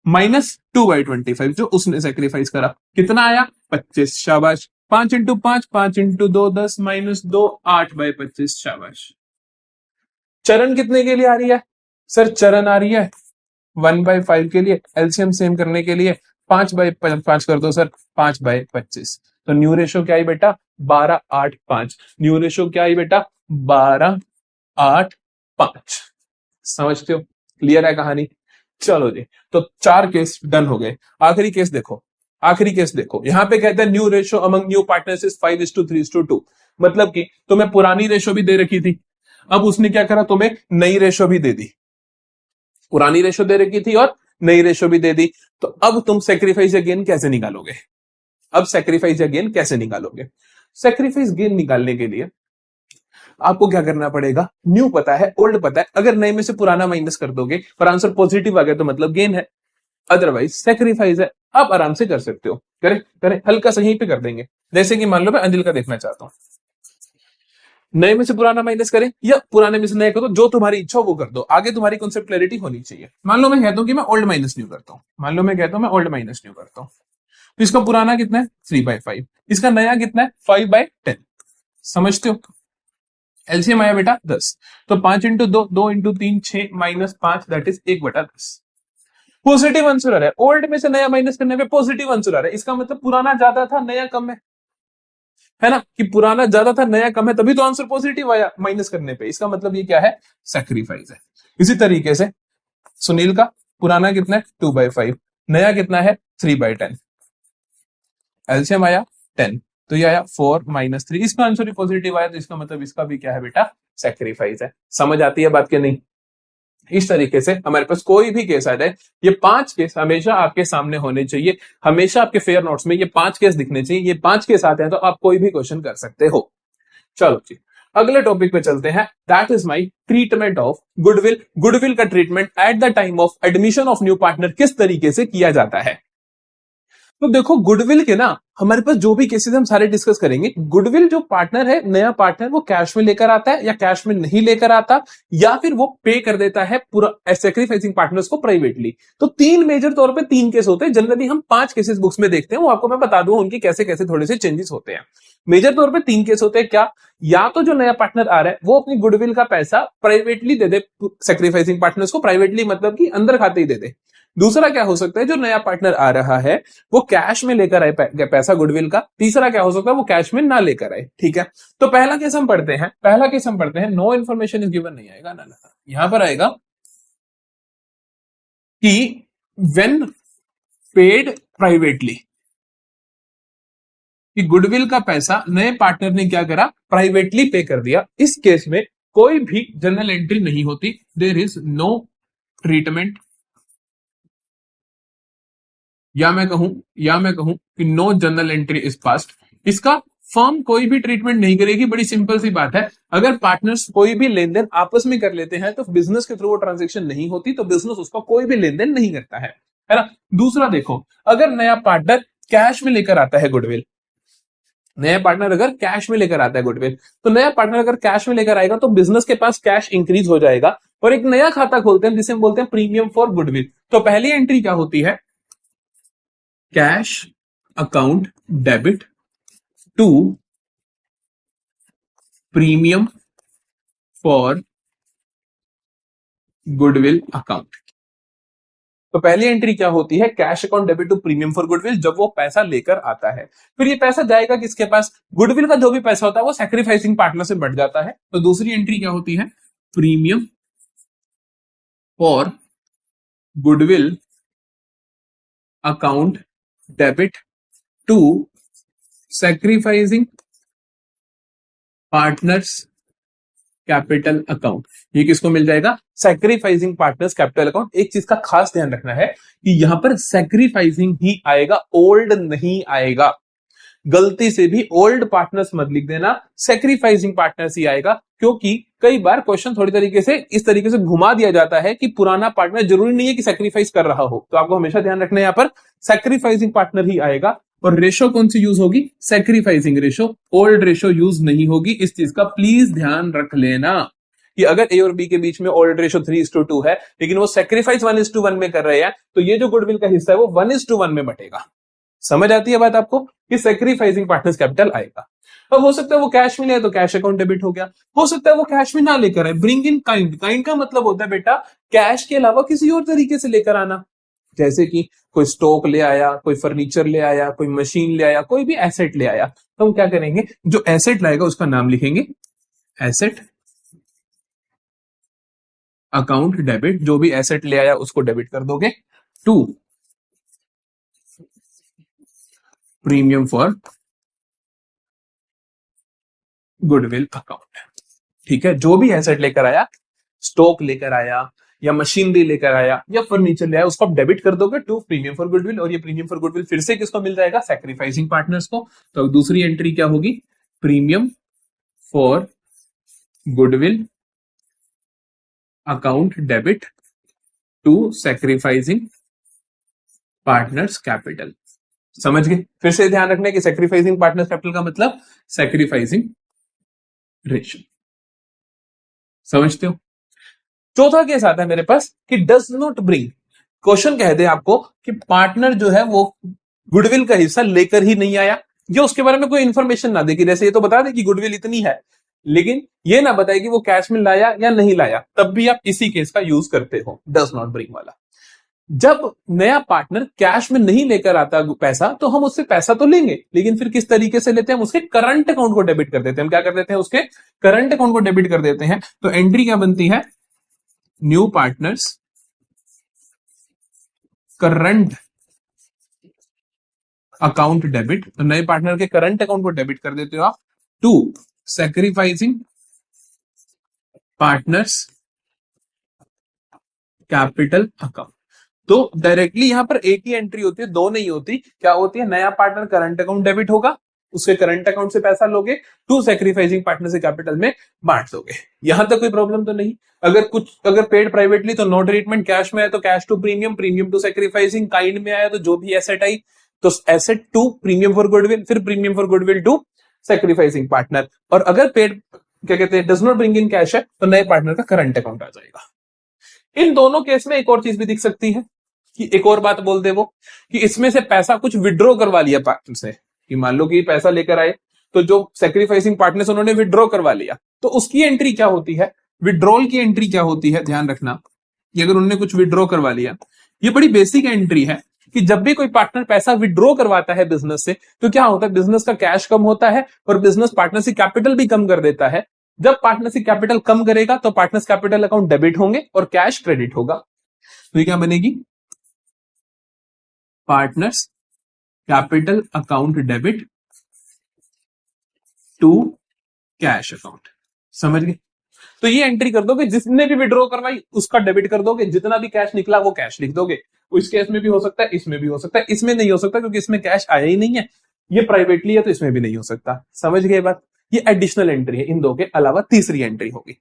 माइनस 2/25 जो उसने सेक्रीफाइस करा, कितना आया? 25। शाबाश। 5 इंटू 5, 5 इंटू 2 10 माइनस 2 8/25। शाबाश। चरण कितने के लिए आ रही है? सर चरण आ रही है 1/5 के लिए। एलसीएम सेम करने के लिए 5/5 कर दो सर, 5/25। तो न्यू रेशो क्या आई बेटा? 12:8:5। न्यू रेशो क्या आई बेटा? 12:8:5। समझते हो? क्लियर है कहानी? चलो जी, तो 4 केस डन हो गए। आखिरी केस देखो, आखिरी केस देखो। यहां पे कहते हैं new ratio among new partners is 5:3:2। मतलब कि तुम्हें पुरानी रेशो भी दे रखी थी, अब उसने क्या करा, तुम्हें नई रेशो भी दे दी। पुरानी रेशो दे रखी थी और नई रेशो भी दे दी। तो अब तुम सेक्रीफाइस गेन कैसे निकालोगे? अब सेक्रीफाइस गेन कैसे निकालोगे? सेक्रीफाइस गेन निकालने के लिए आपको क्या करना पड़ेगा? न्यू पता है, ओल्ड पता है, अगर नए में से पुराना माइनस कर दोगे और आंसर पॉजिटिव आ गया तो मतलब गेन है, अदरवाइज सेक्रीफाइस है। आप आराम से कर सकते हो। करें करें, हल्का सा यहीं पे कर देंगे। जैसे कि मान लो मैं अनिल का देखना चाहता हूं, नए में से पुराना माइनस करें या पुराने में से नए करो, जो तुम्हारी इच्छा हो वो कर दो। आगे तुम्हारी कॉन्सेप्ट क्लैरिटी होनी चाहिए। मान लो मैं कहता हूं कि मैं ओल्ड माइनस न्यू करता हूं, मान लो मैं कहता हूं मैं ओल्ड माइनस न्यू करता हूं, तो इसका पुराना कितना है? 3/5। इसका नया कितना है? 5/10। समझते हो? एलसीएम आया बेटा 10। तो 5 × 2, 2 × 3, 6 -5 दैट इज 1/10। पॉजिटिव आंसर आ रहा है। ओल्ड में से नया माइनस करने पे पॉजिटिव आंसर आ रहा है। इसका मतलब पुराना ज्यादा था, नया कम है ना? कि पुराना ज्यादा था, नया कम है, तभी तो आंसर पॉजिटिव आया माइनस करने पे। इसका मतलब ये क्या है? सैक्रिफाइस है। इसी तरीके से सुनील का पुराना कितना है? 2/5, नया कितना है? 3/10। एलसीएम आया 10, तो ये आया 4 - 3। इसका आंसर भी पॉजिटिव आया, तो इसका मतलब इसका भी क्या है बेटा? सैक्रिफाइस है। समझ आती है बात के नहीं? इस तरीके से हमारे पास कोई भी केस आ जाए, ये 5 केस हमेशा आपके सामने होने चाहिए। हमेशा आपके फेयर नोट्स में ये 5 केस दिखने चाहिए। ये 5 केस आते हैं तो आप कोई भी क्वेश्चन कर सकते हो। चलो जी, अगले टॉपिक पे चलते हैं। That is my treatment of goodwill. Goodwill का treatment at the time of admission of new partner किस तरीके से किया जाता है? तो देखो, गुडविल के ना हमारे पास जो भी केसेस हम सारे डिस्कस करेंगे। गुडविल जो पार्टनर है, नया पार्टनर, वो कैश में लेकर आता है या कैश में नहीं लेकर आता, या फिर वो पे कर देता है पूरा सैक्रिफाइसिंग पार्टनर्स को प्राइवेटली। तो 3 मेजर तौर पे 3 केस होते हैं। जनरली हम 5 केसेस बुक्स में देखते हैं, वो आपको मैं बता दूं उनकी कैसे कैसे थोड़े से चेंजेस होते हैं। मेजर तौर पे 3 केस होते हैं। क्या? या तो जो नया पार्टनर आ रहा है वो अपनी गुडविल का पैसा प्राइवेटली दे दे सैक्रिफाइसिंग पार्टनर्स को, प्राइवेटली मतलब कि अंदर खाते ही दे दे। दूसरा क्या हो सकता है, जो नया पार्टनर आ रहा है वो कैश में लेकर आए पैसा गुडविल का। तीसरा क्या हो सकता है, वो कैश में ना लेकर आए। ठीक है, तो पहला केस हम पढ़ते हैं। पहला केस हम पढ़ते हैं, नो इन्फॉर्मेशन इज गिवन नहीं आएगा ना, यहां पर आएगा कि व्हेन पेड प्राइवेटली, कि गुडविल का पैसा नए पार्टनर ने क्या करा? प्राइवेटली पे कर दिया। इस केस में कोई भी जर्नल एंट्री नहीं होती। देयर इज नो ट्रीटमेंट, या मैं कहूं कि no journal entry is passed. इसका फर्म कोई भी ट्रीटमेंट नहीं करेगी। बड़ी सिंपल सी बात है, अगर पार्टनर्स कोई भी लेन देन आपस में कर लेते हैं तो बिजनेस के थ्रू वो ट्रांजेक्शन नहीं होती, तो बिजनेस उसका कोई भी लेन देन नहीं करता है ना? दूसरा देखो, अगर नया पार्टनर कैश में लेकर आता है गुडविल, नया पार्टनर अगर कैश में लेकर आता है गुडविल, तो नया पार्टनर अगर कैश में लेकर आएगा तो बिजनेस के पास कैश इंक्रीज हो जाएगा और एक नया खाता खोलते हैं जिसे हम बोलते हैं प्रीमियम फॉर गुडविल। तो पहली एंट्री क्या होती है? Cash account debit to premium for goodwill account. तो पहली एंट्री क्या होती है? Cash account debit to premium for goodwill, जब वो पैसा लेकर आता है। फिर ये पैसा जाएगा किसके पास? गुडविल का जो भी पैसा होता है वो सैक्रिफाइसिंग पार्टनर से बढ़ जाता है। तो दूसरी एंट्री क्या होती है? Premium for goodwill account debit to sacrificing partners capital account. ये किसको मिल जाएगा? Sacrificing partners capital account. एक चीज का खास ध्यान रखना है कि यहां पर सैक्रिफाइसिंग ही आएगा, ओल्ड नहीं आएगा। गलती से भी ओल्ड पार्टनर्स मत लिख देना, सैक्रिफाइसिंग पार्टनर्स ही आएगा। क्योंकि कई बार क्वेश्चन थोड़ी तरीके से इस तरीके से घुमा दिया जाता है कि पुराना पार्टनर जरूरी नहीं है कि सैक्रिफाइस कर रहा हो। तो आपको हमेशा ध्यान रखना है, यहां पर सैक्रिफाइसिंग पार्टनर ही आएगा। और रेशो कौन सी यूज होगी? Sacrificing ratio, old ratio use नहीं होगी। इस चीज का प्लीज ध्यान रख लेना कि अगर ए और बी के बीच में ओल्ड रेशो 3:2 है, लेकिन वो सैक्रिफाइस 1:1 में कर रहे हैं, तो ये जो गुडविल का हिस्सा है वो 1:1 में बटेगा। समझ आती है बात आपको कि सैक्रिफाइसिंग पार्टनर्स कैपिटल आएगा। अब हो सकता है वो कैश में ले तो कैश अकाउंट डेबिट हो गया, हो सकता है वो कैश में ना लेकर आए। ब्रिंग इन काइंड, काइंड का मतलब होता है बेटा कैश के अलावा किसी और तरीके से लेकर आना। जैसे कि कोई स्टॉक ले आया, कोई फर्नीचर ले आया, कोई मशीन ले आया, कोई भी एसेट ले आया, तो हम क्या करेंगे, जो एसेट लाएगा उसका नाम लिखेंगे एसेट अकाउंट डेबिट, जो भी एसेट ले आया उसको डेबिट कर दोगे। To premium for goodwill account. ठीक है, जो भी एसेट लेकर आया, स्टॉक लेकर आया या मशीनरी लेकर आया या फर्नीचर ले आया, उसको आप डेबिट कर दोगे टू प्रीमियम फॉर गुडविल। और ये प्रीमियम फॉर गुडविल फिर से किसको मिल जाएगा, सैक्रिफाइसिंग पार्टनर्स को। तो दूसरी एंट्री क्या होगी, premium for goodwill account debit to sacrificing partners capital. समझ गए। फिर से ध्यान रखना है कि सैक्रिफाइसिंग पार्टनर्स कैपिटल का मतलब सैक्रिफाइसिंग रेशियो। समझते हो। चौथा केस आता है मेरे पास कि डज नॉट ब्रिंग, क्वेश्चन कह दे आपको कि पार्टनर जो है वो गुडविल का हिस्सा लेकर ही नहीं आया, या उसके बारे में कोई इंफॉर्मेशन ना दे, कि जैसे ये तो बता दे कि गुडविल इतनी है, लेकिन ये ना बताए कि वो कैश में लाया या नहीं लाया, तब भी आप इसी केस का यूज करते हो, डज नॉट ब्रिंग वाला। जब नया पार्टनर कैश में नहीं लेकर आता पैसा, तो हम उससे पैसा तो लेंगे, लेकिन फिर किस तरीके से लेते हैं, हम उसके करंट अकाउंट को डेबिट कर देते हैं। हम क्या कर देते हैं, उसके करंट अकाउंट को डेबिट कर देते हैं। तो एंट्री क्या बनती है, new partners current account debit. तो नए पार्टनर के करंट अकाउंट को डेबिट कर देते हो आप to sacrificing partners capital account. तो डायरेक्टली यहां पर एक ही एंट्री होती है, दो नहीं होती। क्या होती है, नया पार्टनर करंट अकाउंट डेबिट होगा, उसके करंट अकाउंट से पैसा लोगे, टू सैक्रिफाइसिंग पार्टनर से कैपिटल में बांट दोगे। यहां तक कोई प्रॉब्लम तो नहीं। अगर पेड प्राइवेटली तो नो ट्रीटमेंट, कैश में आया तो cash to premium, premium to sacrificing, kind में आया तो जो भी एसेट आई तो asset to premium for goodwill, फिर premium for goodwill to sacrificing partner. और अगर पेड क्या कहते हैं, does not bring in cash है, तो नए पार्टनर का करंट अकाउंट आ जाएगा। इन दोनों केस में एक और चीज भी दिख सकती है, कि एक और बात बोल दे वो, कि इसमें से पैसा कुछ विड्रॉ करवा लिया पार्टनर से, कि मान लो कि पैसा लेकर आए, तो जो सैक्रिफाइसिंग पार्टनर उन्होंने विड्रॉ करवा लिया, तो उसकी एंट्री क्या होती है, विड्रॉल की एंट्री क्या होती है, ध्यान रखना कि अगर उन्होंने कुछ विड्रॉ करवा लिया, ये बड़ी बेसिक एंट्री है कि जब भी कोई पार्टनर पैसा विड्रॉ करवाता है बिजनेस से, तो क्या होता है, बिजनेस का कैश कम होता है और बिजनेस पार्टनरशिप कैपिटल भी कम कर देता है। जब पार्टनरशिप कैपिटल कम करेगा तो पार्टनर्स कैपिटल अकाउंट डेबिट होंगे और कैश क्रेडिट होगा। तो ये क्या बनेगी, partners capital account debit to cash account. समझ गए। तो ये एंट्री कर दोगे, जिसने भी विड्रॉ करवाई उसका डेबिट कर दोगे, जितना भी कैश निकला वो कैश लिख दोगे। इस केस में भी हो सकता है, इसमें भी हो सकता है, इसमें नहीं हो सकता क्योंकि इसमें कैश आया ही नहीं है, ये प्राइवेटली है तो इसमें भी नहीं हो सकता। समझ गए बात। ये एडिशनल एंट्री है, इन दो के अलावा तीसरी एंट्री होगी।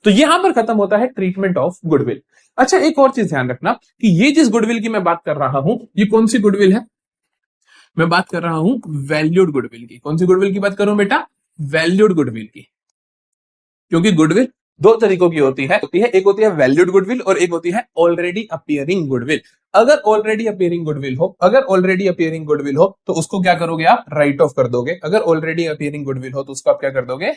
तो यहां पर खत्म होता है ट्रीटमेंट ऑफ गुडविल। अच्छा, एक और चीज ध्यान रखना कि ये जिस गुडविल की मैं बात कर रहा हूं, ये कौन सी गुडविल है, मैं बात कर रहा हूं वैल्यूड गुडविल की। कौन सी गुडविल की बात करूं बेटा, वैल्यूड गुडविल की। क्योंकि गुडविल दो तरीकों की होती है, एक होती है वैल्यूड गुडविल और एक होती है ऑलरेडी अपीयरिंग गुडविल। अगर ऑलरेडी अपीयरिंग गुडविल हो, तो उसको क्या करोगे आप, राइट ऑफ कर दोगे। अगर ऑलरेडी अपीयरिंग गुडविल हो तो उसको आप क्या कर दोगे,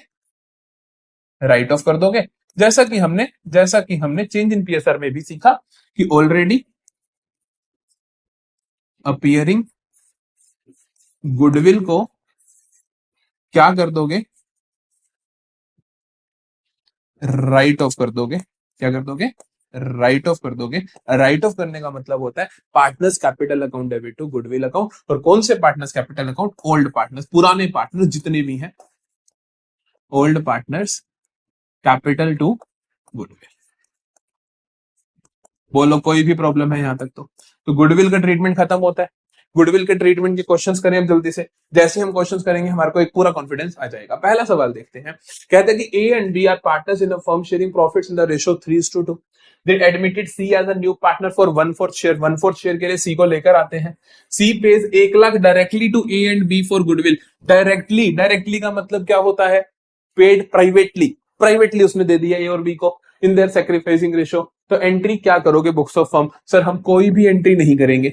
राइट ऑफ कर दोगे। जैसा कि हमने चेंज इन पीएसआर में भी सीखा कि ऑलरेडी अपीयरिंग गुडविल को क्या कर दोगे, राइट ऑफ कर दोगे। क्या कर दोगे, राइट ऑफ कर दोगे। राइट ऑफ करने का मतलब होता है partners capital account debit to goodwill account. और कौन से partners capital account, old partners, पुराने पार्टनर्स जितने भी हैं, old partners capital to goodwill. बोलो कोई भी प्रॉब्लम है यहां तक तो गुडविल का ट्रीटमेंट खत्म होता है। गुडविल के ट्रीटमेंट के क्वेश्चंस करें हम जल्दी से। जैसे हम क्वेश्चंस करेंगे हमारे को एक पूरा कॉन्फिडेंस आ जाएगा। पहला सवाल देखते हैं। कहते हैं कि A and B are partners in a firm sharing profits in the ratio 3:2। They admitted C as a new partner for 1/4 share. 1/4 share के लिए सी को लेकर आते हैं। C pays 1 lakh directly to A and B for goodwill. Directly का मतलब क्या होता है, पेड प्राइवेटली उसने दे दिया ए और बी को इन देयर सैक्रिफाइसिंग रेशियो। तो एंट्री क्या करोगे बुक्स ऑफ फर्म, सर हम कोई भी एंट्री नहीं करेंगे।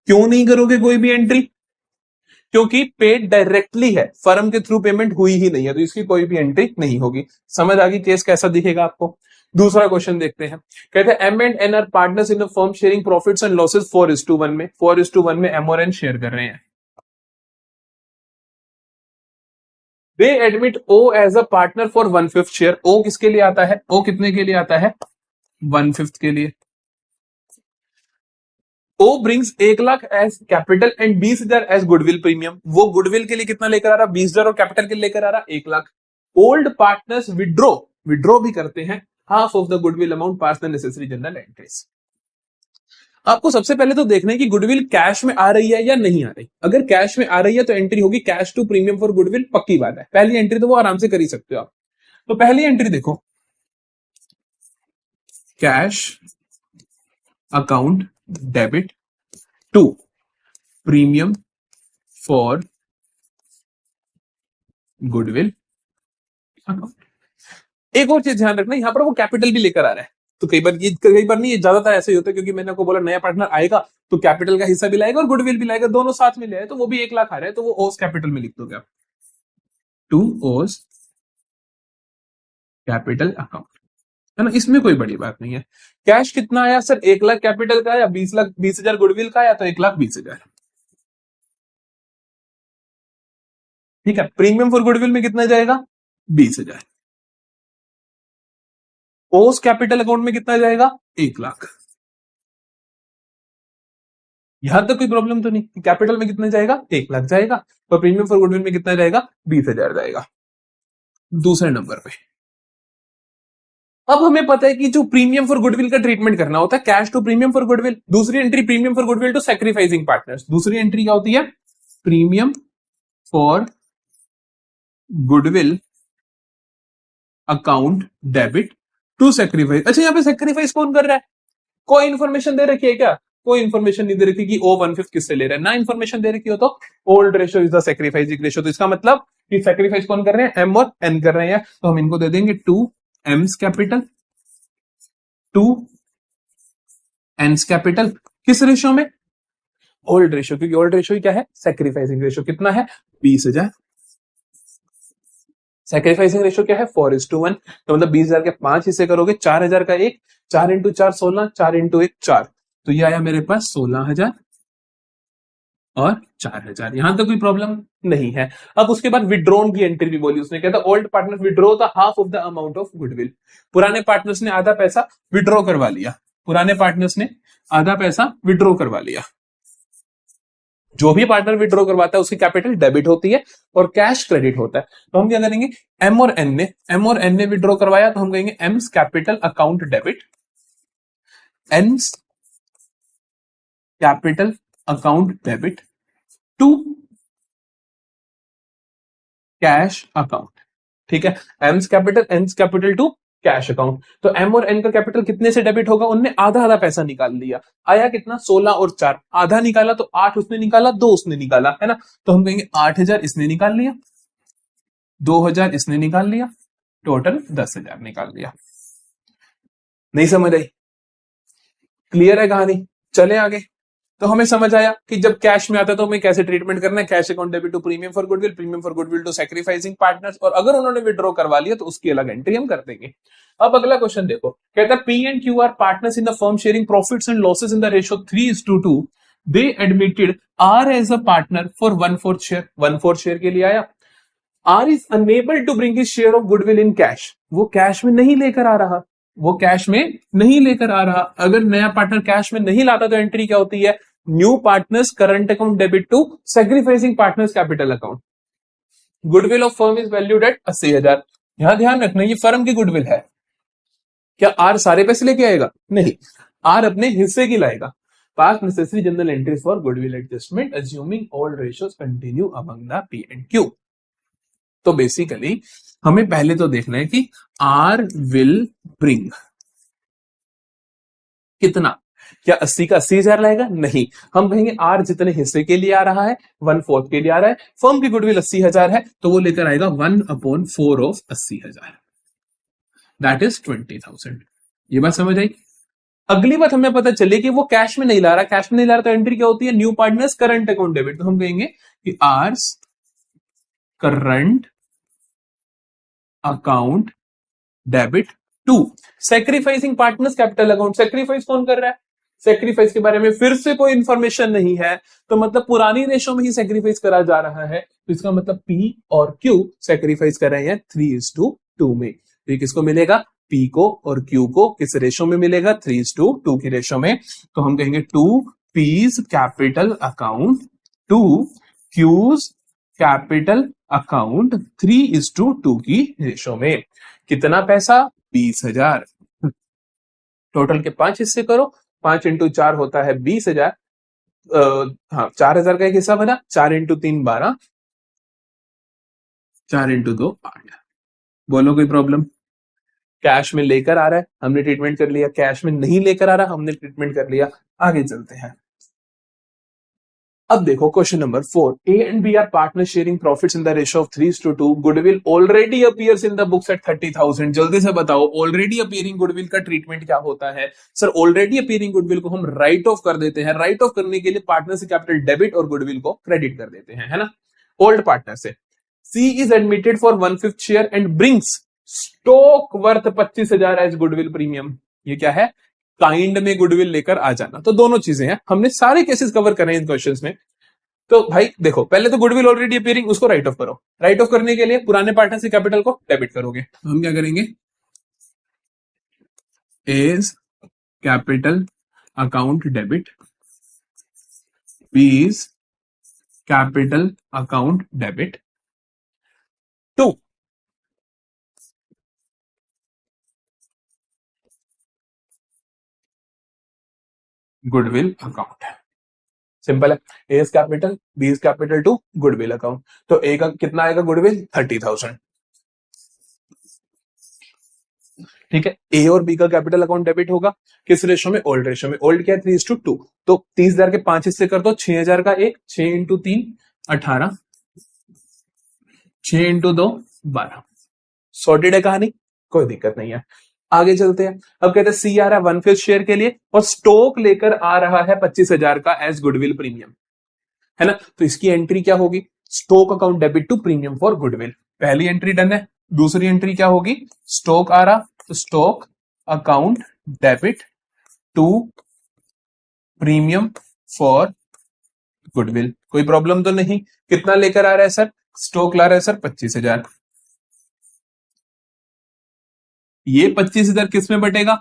क्यों नहीं करोगे कोई भी एंट्री, क्योंकि पेड डायरेक्टली है, फर्म के थ्रू पेमेंट हुई ही नहीं है, तो इसकी कोई भी एंट्री नहीं होगी। समझ आ गई केस कैसा दिखेगा आपको। दूसरा क्वेश्चन देखते हैं। कहते हैं M and N are partners in a firm sharing profits and losses 4:1 में। 4:1 में एम और एन शेयर कर रहे हैं। They admit O as a partner for 1/5 share. O किसके लिए आता है? ओ कितने के लिए आता है? 1/5 के लिए। O brings 1 lakh as capital and 20,000 as goodwill premium. वो गुडविल के लिए कितना लेकर आ रहा? 20,000 और कैपिटल के लिए लेकर आ रहा 1 lakh. Old partners withdraw, withdraw भी करते हैं half of the goodwill amount pass the necessary general entries. आपको सबसे पहले तो देखना है कि गुडविल कैश में आ रही है या नहीं आ रही। अगर कैश में आ रही है तो एंट्री होगी cash to premium for goodwill, पक्की बात है। पहली एंट्री तो वो आराम से कर ही सकते हो आप। तो पहली एंट्री देखो, cash account debit to premium for goodwill account. एक और चीज ध्यान रखना, यहां पर वो कैपिटल भी लेकर आ रहा है। तो कई बार नहीं, ये ज्यादातर ऐसे ही होता है, क्योंकि मैंने आपको बोला नया पार्टनर आएगा तो कैपिटल का हिस्सा भी लाएगा और गुडविल भी लाएगा, दोनों साथ में ले आए, तो वो भी 1 लाख आ रहा है, तो वो ओस कैपिटल में लिख दोगे आप, टू ओस कैपिटल अकाउंट, है ना। इसमें कोई बड़ी बात नहीं है। कैश कितना आया सर? 1 लाख कैपिटल का या 20,000 गुडविल का आया, तो 1,20,000। ठीक है। प्रीमियम फॉर गुडविल में कितना जाएगा? 20,000। ओस कैपिटल अकाउंट में कितना जाएगा? 1 लाख। यहां तक कोई प्रॉब्लम तो नहीं। कैपिटल में कितना जाएगा? 1 लाख जाएगा, और प्रीमियम फॉर गुडविल में कितना जाएगा? 20,000 जाएगा। दूसरे नंबर पे अब हमें पता है कि जो प्रीमियम फॉर गुडविल का ट्रीटमेंट करना होता है, cash to premium for goodwill. दूसरी entry premium for goodwill to sacrificing partners. दूसरी एंट्री क्या होती है? Premium for goodwill account debit to sacrifice. अच्छा, यहाँ पे सैक्रिफाइस कौन कर रहा है? कोई इन्फॉर्मेशन दे रखी है क्या? कोई इन्फॉर्मेशन नहीं दे रखी कि ओ 1/5 किससे ले रहा है। ना इन्फॉर्मेशन दे रखी हो तो old ratio is the sacrificing ratio. तो इसका मतलब कि सैक्रिफाइस कौन कर रहे हैं? एम और एन कर रहे हैं। तो हम इनको दे देंगे 2 एम्स कैपिटल 2 एन्स कैपिटल। किस रेशियो में? ओल्ड रेशियो, क्योंकि ओल्ड रेशियो क्या है? Sacrificing ratio. कितना है? 20,000। सैक्रिफाइसिंग रेशियो क्या है? 4:1। तो मतलब 20,000 के 5 हिस्से करोगे, 4,000 का एक, 4 इंटू 4 16, 4 इंटू 1 4। तो ये आया मेरे पास 16,000 और 4,000। यहां तक कोई प्रॉब्लम नहीं है। अब उसके बाद विड्रॉन की एंट्री भी बोली उसने। कहता old partner withdraw the half of the amount of goodwill. पुराने पार्टनर्स ने आधा पैसा विड्रॉ करवा लिया। पुराने पार्टनर्स ने आधा पैसा विड्रॉ करवा लिया। जो भी पार्टनर विड्रॉ करवाता है उसकी कैपिटल डेबिट होती है और कैश क्रेडिट होता है। तो हम क्या करेंगे? एम और एन ने विड्रॉ करवाया, तो हम कहेंगे M's capital account debit, N's capital account debit to cash account. ठीक है। M's capital N's capital to cash account. तो एम और एन का कैपिटल कितने से डेबिट होगा? उनने आधा आधा पैसा निकाल लिया। आया कितना? 16 और 4। आधा निकाला तो 8 उसने निकाला, 2 उसने निकाला, है ना। तो हम कहेंगे 8,000 इसने निकाल लिया, 2,000 इसने निकाल लिया, टोटल 10,000 निकाल लिया। नहीं समझ आई? क्लियर है कहानी? चले आगे। तो हमें समझ आया कि जब कैश में आता है तो हमें कैसे ट्रीटमेंट करना है। Cash account debit to premium for goodwill, premium for goodwill to sacrificing partners, और अगर उन्होंने विड्रॉ करवा लिया तो उसकी अलग एंट्री हम कर देंगे। अब अगला क्वेश्चन देखो। कहता है P and Q are partners in the firm sharing profits and losses in the ratio 3:2। They admitted R as a partner for 1/4 share. 1/4 share के लिए आया। R is unable to bring his share of goodwill in cash. वो कैश में नहीं लेकर आ रहा, वो कैश में नहीं लेकर आ रहा। अगर नया पार्टनर कैश में नहीं लाता तो एंट्री क्या होती है? New partners current account debit to sacrificing partners capital account. Goodwill of firm is valued at 80,000। यहां ध्यान रखना ये फर्म की गुडविल है। क्या आर सारे पैसे लेके आएगा? नहीं, आर अपने हिस्से की लाएगा। पास necessary general entries for goodwill adjustment assuming all ratios continue among the P and Q. तो बेसिकली हमें पहले तो देखना है कि आर विल ब्रिंग कितना। क्या 80 का 80,000 लाएगा? नहीं, हम कहेंगे आर जितने हिस्से के लिए आ रहा है 1/4 के लिए आ रहा है। फर्म की गुडविल 80,000 है तो वो लेकर आएगा 1/4 ऑफ 80,000, दैट इज 20,000। ये बात समझ आई? अगली बात हमें पता चली कि वो कैश में नहीं ला रहा। कैश में नहीं ला रहा तो एंट्री क्या होती है? New partners current account debit. तो हम कहेंगे कि R's current account debit to, sacrificing partners capital account, sacrifice कौन कर रहा है? सेक्रीफाइस के बारे में फिर से कोई इंफॉर्मेशन नहीं है, तो मतलब पुरानी रेशो में ही सेक्रीफाइस करा जा रहा है, तो इसका मतलब पी और क्यू सेक्रीफाइस कर रहे हैं 3:2 में। तो ये किसको मिलेगा? पी को और क्यू को किस रेशो में मिलेगा? 3:2 की रेशो में। तो हम कहेंगे to P's capital account to Q's capital account 3:2 की रेशो में। कितना पैसा? 20,000। टोटल के 5 हिस्से करो, 5 × 4 होता है 20,000। हाँ, 4,000 का एक हिस्सा बना, 4 × 3 12, 4 × 2 8। बोलो कोई प्रॉब्लम? कैश में लेकर आ रहा है, हमने ट्रीटमेंट कर लिया। कैश में नहीं लेकर आ रहा, हमने ट्रीटमेंट कर लिया। आगे चलते हैं। अब देखो question number 4, A and B are partner sharing profits in the ratio of 3:2। Goodwill already appears in the books at 30,000। जल्दी से बताओ ऑलरेडी अपीयरिंग गुडविल का ट्रीटमेंट क्या होता है? सर ऑलरेडी अपीयरिंग गुडविल को हम राइट ऑफ कर देते हैं। राइट ऑफ करने के लिए पार्टनर से कैपिटल डेबिट और गुडविल को क्रेडिट कर देते हैं, है ना, ओल्ड पार्टनर से। C is admitted for 1/5 share and brings stock worth 25,000 as goodwill premium. ये क्या है? काइंड में गुडविल लेकर आ जाना। तो दोनों चीजें हैं, हमने सारे केसेस कवर कर रहे हैं इन क्वेश्चंस में। तो भाई देखो, पहले तो गुडविल ऑलरेडी अपीयरिंग, उसको राइट ऑफ करो। राइट ऑफ करने के लिए पुराने पार्टनर से कैपिटल को डेबिट करोगे। तो हम क्या करेंगे? A's capital account debit, B's capital account debit to goodwill account. Simple है, A is capital, B is capital to goodwill account. तो ए का कितना आएगा? गुडविल 30,000। ठीक है, ए और बी का कैपिटल अकाउंट डेबिट होगा किस रेशो में? ओल्ड रेशो में। ओल्ड क्या है? 3:2। तो 30,000 के 5 हिस्से कर दो, 6,000 का एक, 6 × 3 18, 6 × 2 12। सॉर्टेड है कहानी, कोई दिक्कत नहीं है। आगे चलते हैं। अब कहते हैं सी आ रहा है 1/5 शेयर के लिए और स्टॉक लेकर आ रहा है 25,000 का एज गुडविल प्रीमियम, है ना। तो इसकी एंट्री क्या होगी? Stock account debit to premium for goodwill. पहली एंट्री डन है। दूसरी एंट्री क्या होगी? स्टॉक आ रहा, तो stock account debit to premium for goodwill. कोई प्रॉब्लम तो नहीं? कितना लेकर आ रहा है सर? स्टॉक ला रहा है सर 25,000। ये 25,000 किस में बटेगा?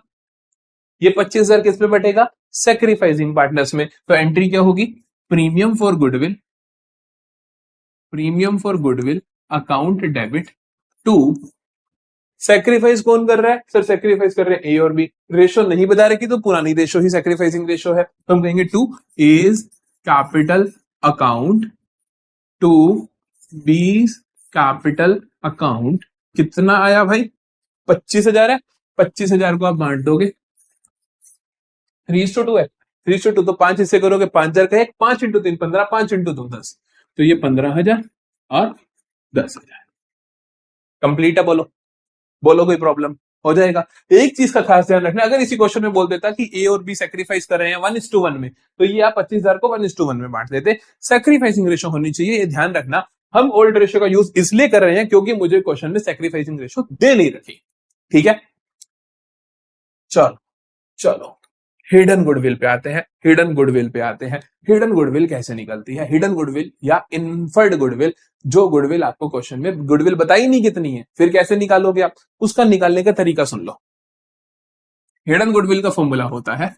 ये 25,000 किस में बटेगा? सेक्रीफाइसिंग पार्टनर्स में। तो एंट्री क्या होगी? Premium for goodwill, premium for goodwill account debit to. Sacrifice कौन कर रहा है? सर सेक्रीफाइस कर रहे हैं ए और बी। रेशो नहीं बता रहे कि तो पुरानी रेशो ही सेक्रीफाइसिंग रेशो है, तो हम कहेंगे to A's capital account to B's capital account. कितना आया भाई? 25,000 है। 25,000 को आप बांट दोगे, 3:2 है। 3:2 तो 5 हिस्से करोगे, 5,000 का एक, 5 × 3 15, 5 × 2 10। तो ये 15,000 और 10,000 कंप्लीट है। बोलो, बोलो कोई प्रॉब्लम? हो जाएगा। एक चीज का खास ध्यान रखना, अगर इसी क्वेश्चन में बोल देता कि ए और बी सेक्रीफाइस कर रहे हैं 1:1 में, तो ये आप 25,000 को 1:1 में बांट देते। सेक्रीफाइसिंग रेशो होनी चाहिए, ये ध्यान रखना। हम ओल्ड रेशो का यूज इसलिए कर रहे हैं क्योंकि मुझे क्वेश्चन में सेक्रीफाइसिंग रेशो दे नहीं रखी। ठीक है, चलो चलो हिडन गुडविल पे आते हैं। हिडन गुडविल पे आते हैं। हिडन गुडविल कैसे निकलती है? हिडन गुडविल या इन्फर्ड गुडविल, जो गुडविल आपको क्वेश्चन में गुडविल बताई नहीं कितनी है, फिर कैसे निकालोगे आप? उसका निकालने का तरीका सुन लो। हिडन गुडविल का फॉर्मूला होता है,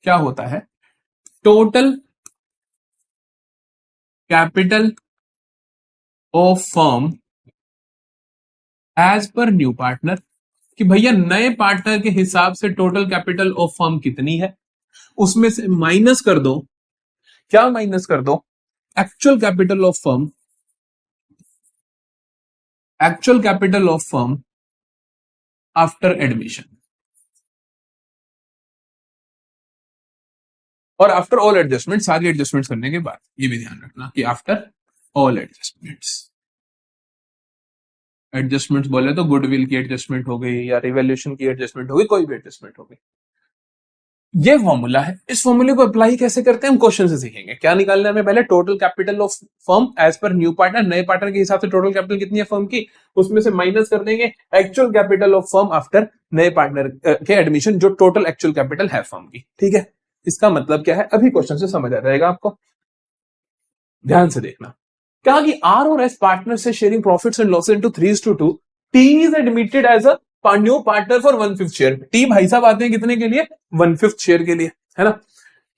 क्या होता है? Total capital of firm as per new partner. कि भैया नए पार्टनर के हिसाब से टोटल कैपिटल ऑफ फर्म कितनी है, उसमें से माइनस कर दो। क्या माइनस कर दो? Actual capital of firm, actual capital of firm after admission. और आफ्टर ऑल एडजस्टमेंट, सारी एडजस्टमेंट करने के बाद, ये भी ध्यान रखना कि आफ्टर ऑल एडजस्टमेंट्स। एडजस्टमेंट्स बोले तो गुडविल की एडजस्टमेंट हो गई या रिवैल्यूएशन की एडजस्टमेंट हो गई, कोई भी एडजस्टमेंट हो गई। ये फॉर्मूला है, इस फॉर्मूले को अप्लाई कैसे करते हैं हम क्वेश्चन से सीखेंगे। क्या निकालना है हमें पहले, total capital of firm as per new partner, नए पार्टनर के हिसाब से टोटल कैपिटल कितनी है फर्म की, उसमें से माइनस कर देंगे actual capital of firm after नए पार्टनर के एडमिशन, जो टोटल एक्चुअल कैपिटल है फर्म की। ठीक है, इसका मतलब क्या है अभी क्वेश्चन से समझ आ जाएगा आपको, ध्यान से देखना। कहा कि आर और एस पार्टनर से sharing profits and losses into 3:2, T is admitted as a new partner for 1/5 share. T भाई साहब आते हैं कितने के लिए, 1/5 शेयर के लिए, है ना।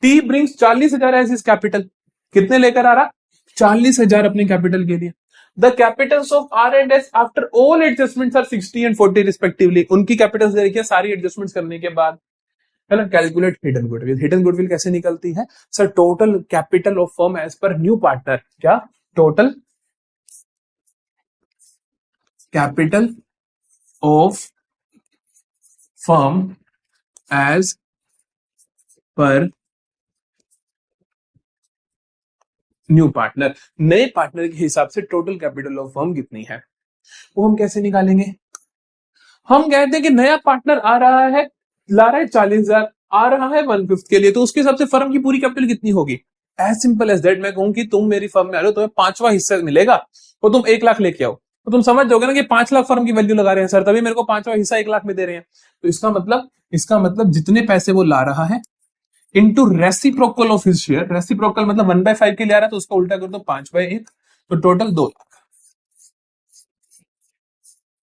T brings 40,000 as is capital, कितने लेकर आ रहा, 40,000 अपने कैपिटल के लिए। The capitals of R and S after all adjustments are 60 and 40 respectively, उनकी कैपिटल्स देखिए सारी एडजस्टमेंट्स करने के बाद, है ना। Calculate hidden goodwill, hidden goodwill कैसे निकलती है sir, total capital of firm as per new partner, क्या, total capital of firm as per new partner, नए पार्टनर के हिसाब से टोटल कैपिटल ऑफ फर्म कितनी है, वो हम कैसे निकालेंगे। हम कहते हैं कि नया पार्टनर आ रहा है, ला रहा है 40,000, आ रहा है 1/5 के लिए, तो उसके हिसाब से फर्म की पूरी कैपिटल कितनी होगी। एज सिंपल एज दैट, मैं कहूं कि तुम मेरी फर्म में आ रहे हो, तुम्हें 5वां हिस्सा मिलेगा, तो तुम 1 लाख लेके आओ, तो तुम समझ जाओगे ना कि 5 लाख फर्म की वैल्यू लगा रहे हैं सर, तभी मेरे को 5वां हिस्सा 1 लाख में दे रहे हैं। तो इसका मतलब जितने पैसे वो ला रहा है into reciprocal of his share, reciprocal मतलब 1/5 के लिए आ रहा है, तो उसका उल्टा कर दो 5/1, तो टोटल 2 लाख,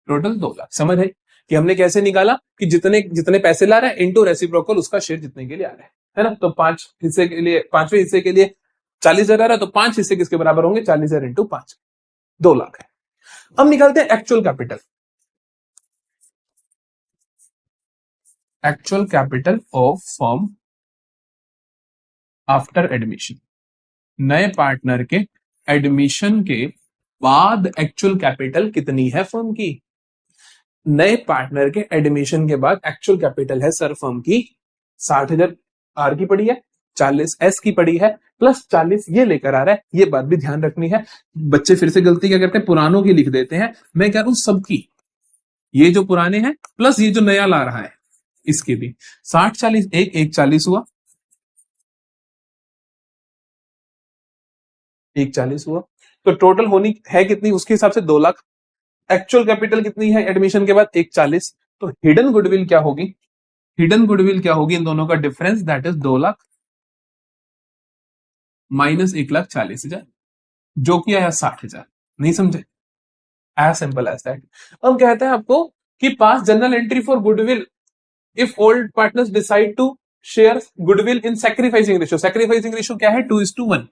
टोटल 2 लाख। समझ आई कि हमने कैसे निकाला कि जितने जितने पैसे ला रहा है इंटू रेसिप्रोकल उसका शेयर जितने के लिए आ रहा है ना। तो 5 हिस्से के लिए, 5वें हिस्से के लिए 40,000 आ रहा है, तो 5 हिस्से किसके बराबर होंगे, 40,000 इंटू 5, 2 लाख है। अब निकालते हैं actual capital, actual capital of firm after admission, नए पार्टनर के एडमिशन के बाद एक्चुअल कैपिटल कितनी है फर्म की। नए पार्टनर के एडमिशन के बाद एक्चुअल कैपिटल है सर फर्म की 60,000 आर की पड़ी है, 40 एस की पड़ी है, प्लस 40 ये लेकर आ रहा है। ये बात भी ध्यान रखनी है, बच्चे फिर से गलती क्या करते हैं, पुरानों की लिख देते हैं, मैं कह रहा हूं सबकी, ये जो पुराने हैं प्लस ये जो नया ला रहा है इसके भी 60-40, एक 40 हुआ, एक 40 हुआ, तो टोटल होनी है कितनी उसके हिसाब से 2 लाख। एक्चुअल कैपिटल कितनी है एडमिशन के बाद, 140, तो हिडन गुडविल क्या होगी, हिडन गुडविल क्या होगी इन दोनों का difference, that is 2 lakh minus 1,40,000, जो कि आया 60,000। नहीं समझे, एज सिंपल एज दैट। हम कहते हैं आपको कि pass general entry for goodwill if old partners decide to share goodwill in sacrificing ratio, sacrificing ratio क्या है, 2:1।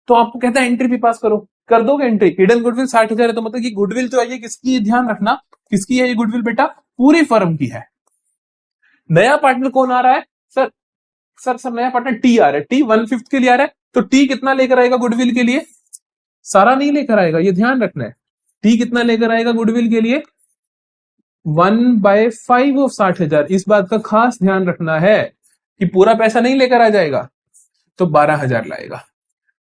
तो आपको कहता है एंट्री भी पास करो, कर दोगे एंट्री, हिडन गुडविल 60,000 है, तो मतलब कि गुडविल जो है ये किसकी है, ध्यान रखना किसकी है ये गुडविल बेटा, पूरी फर्म की है। नया पार्टनर कौन आ रहा है सर, सर नया पार्टनर टी आ रहा है, टी 1/5 के लिए आ रहा है, तो टी कितना लेकर आएगा गुडविल के लिए, सारा नहीं लेकर आएगा, ये ध्यान रखना है। टी कितना लेकर आएगा गुडविल के लिए, 1/5 ऑफ 60,000। इस बात का खास ध्यान रखना है कि पूरा पैसा नहीं लेकर आ जाएगा, तो 12,000 लाएगा।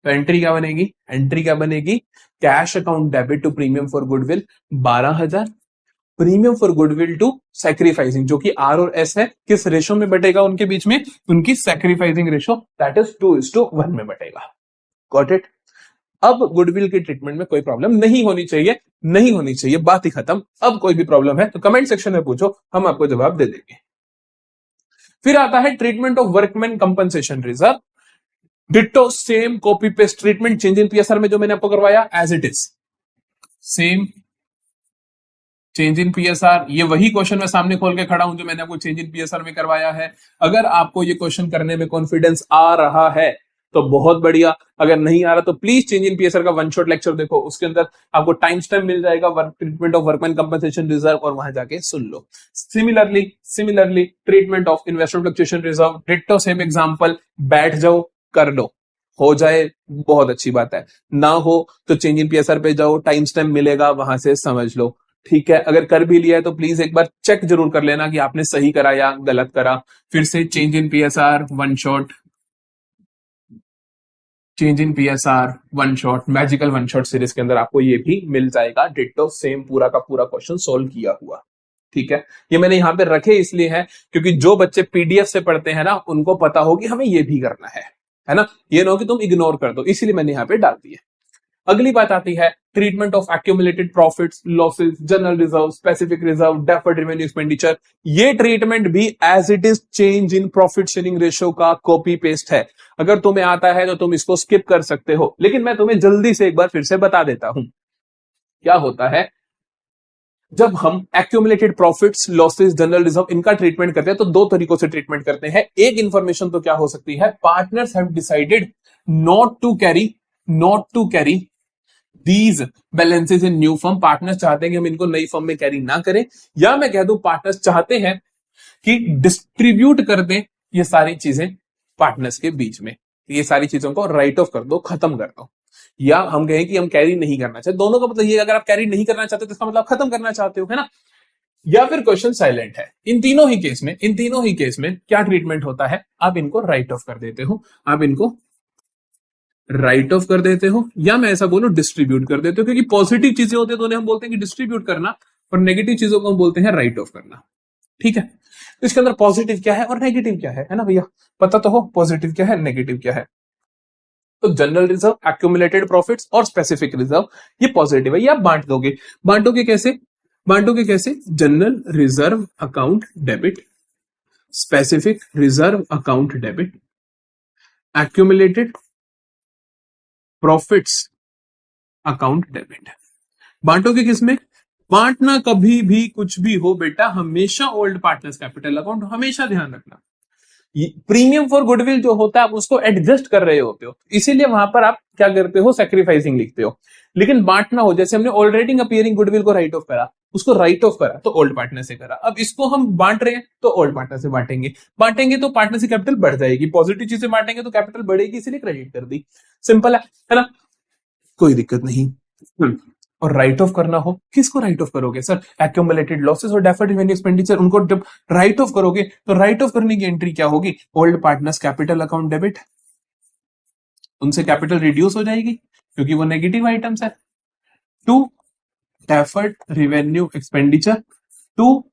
तो एंट्री क्या बनेगी, एंट्री क्या बनेगी, cash account debit to premium for goodwill 12,000, premium for goodwill to sacrificing, जो कि आर और एस है, किस रेशो में बटेगा उनके बीच में, उनकी सैक्रिफाइसिंग रेशो, दैट इज 2:1 में बटेगा। Got it. अब गुडविल की ट्रीटमेंट में कोई प्रॉब्लम नहीं होनी चाहिए, नहीं होनी चाहिए, बात ही खत्म। अब कोई भी प्रॉब्लम है तो कमेंट सेक्शन में पूछो, हम आपको जवाब दे देंगे। फिर आता है treatment of workman compensation reserve, ditto same copy paste treatment change in PSR में जो मैंने आपको करवाया as it is, same change in PSR. ये वही क्वेश्चन मैं सामने खोल के खड़ा हूं जो मैंने आपको चेंज इन पीएसआर में करवाया है। अगर आपको ये क्वेश्चन करने में कॉन्फिडेंस आ रहा है तो बहुत बढ़िया, अगर नहीं आ रहा तो प्लीज चेंज इन पीएसआर का वन शॉट लेक्चर देखो, उसके अंदर आपको टाइम स्टैम्प मिल जाएगा work treatment of workman compensation reserve, और वहां जाके सुन लो। Similarly treatment of investment fluctuation reserve, ditto same example, बैठ जाओ कर लो, हो जाए बहुत अच्छी बात है, ना हो तो चेंज इन पीएसआर पे जाओ, टाइम स्टैम्प मिलेगा वहां से समझ लो। ठीक है, अगर कर भी लिया है तो प्लीज एक बार चेक जरूर कर लेना कि आपने सही करा या गलत करा। फिर से change in PSR one shot, change in PSR one shot, magical one shot series के अंदर आपको ये भी मिल जाएगा, डिट्टो सेम पूरा का पूरा क्वेश्चन सोल्व किया हुआ। ठीक है, ये मैंने यहाँ पे रखे इसलिए है क्योंकि जो बच्चे पीडीएफ से पढ़ते हैं ना उनको पता हो कि हमें ये भी करना है ना, ये ना हो कि तुम इग्नोर कर दो, इसीलिए मैंने यहाँ पे डाल दिया। अगली बात आती है treatment of accumulated profits, losses, general reserve, specific reserve, deferred revenue expenditure. ये ट्रीटमेंट भी as it is change in profit sharing ratio का कॉपी पेस्ट है। अगर तुम्हें आता है तो तुम इसको स्किप कर सकते हो, लेकिन मैं तुम्हें जल्दी से एक बार फिर से बता देता हूं क्या होता है जब हम accumulated profits, losses, general reserve इनका ट्रीटमेंट करते हैं तो दो तरीकों से ट्रीटमेंट करते हैं। एक इंफॉर्मेशन तो क्या हो सकती है, partners have decided not to carry these balances in new firm. Partners चाहते हैं कि हम इनको नई फर्म में कैरी ना करें, या मैं कह दूं पार्टनर्स चाहते हैं कि डिस्ट्रीब्यूट कर दें ये सारी चीजें पार्टनर्स के बीच में, ये सारी चीजों को राइट ऑफ कर दो, खत्म कर दो, या हम कहें कि हम कैरी नहीं करना चाहते। दोनों का मतलब ये, अगर आप कैरी नहीं करना चाहते तो इसका मतलब खत्म करना चाहते हो, है ना। या फिर क्वेश्चन साइलेंट है। इन तीनों ही केस में क्या ट्रीटमेंट होता है, आप इनको राइट ऑफ कर देते हो, आप इनको राइट ऑफ कर देते हो, या मैं ऐसा बोलूं डिस्ट्रीब्यूट कर देते हो, क्योंकि पॉजिटिव चीजें होती है तो उन्हें हम बोलते हैं कि डिस्ट्रीब्यूट करना, और नेगेटिव चीजों को हम बोलते हैं राइट ऑफ करना। ठीक है, तो इसके अंदर पॉजिटिव क्या है और नेगेटिव क्या है ना भैया, पता तो हो पॉजिटिव क्या है नेगेटिव क्या है। तो जनरल रिजर्व, एक्यूमुलेटेड प्रॉफिट्स और स्पेसिफिक रिजर्व ये पॉजिटिव है, ये आप बांटोगे कैसे, general reserve account debit, specific reserve account debit, accumulated profits account debit. बांटोगे किसमें, बांटना कभी भी कुछ भी हो बेटा, हमेशा ओल्ड पार्टनर्स कैपिटल अकाउंट, हमेशा ध्यान रखना। प्रीमियम फॉर गुडविल जो होता है आप उसको एडजस्ट कर रहे होते हो, इसीलिए वहां पर आप क्या करते हो, सैक्रिफाइसिंग लिखते हो। लेकिन बांटना हो, जैसे हमने ऑलरेडी अपीयरिंग गुडविल को राइट ऑफ करा, उसको राइट ऑफ करा तो ओल्ड पार्टनर से करा, अब इसको हम बांट रहे हैं तो ओल्ड पार्टनर से बांटेंगे तो पार्टनर से कैपिटल बढ़ जाएगी, पॉजिटिव चीजें बांटेंगे तो कैपिटल बढ़ेगी, इसलिए क्रेडिट कर दी, सिंपल है ना, कोई दिक्कत नहीं। और राइट ऑफ करना हो, किसको राइट ऑफ करोगे सर, एक्यूमुलेटेड लॉसेस और डेफर्ड रेवेन्यू एक्सपेंडिचर, उनको जब राइट ऑफ करोगे तो राइट ऑफ करने की एंट्री क्या होगी, old partners capital account debit, उनसे कैपिटल रिड्यूस हो जाएगी क्योंकि वो नेगेटिव आइटम्स है, to deferred revenue expenditure, to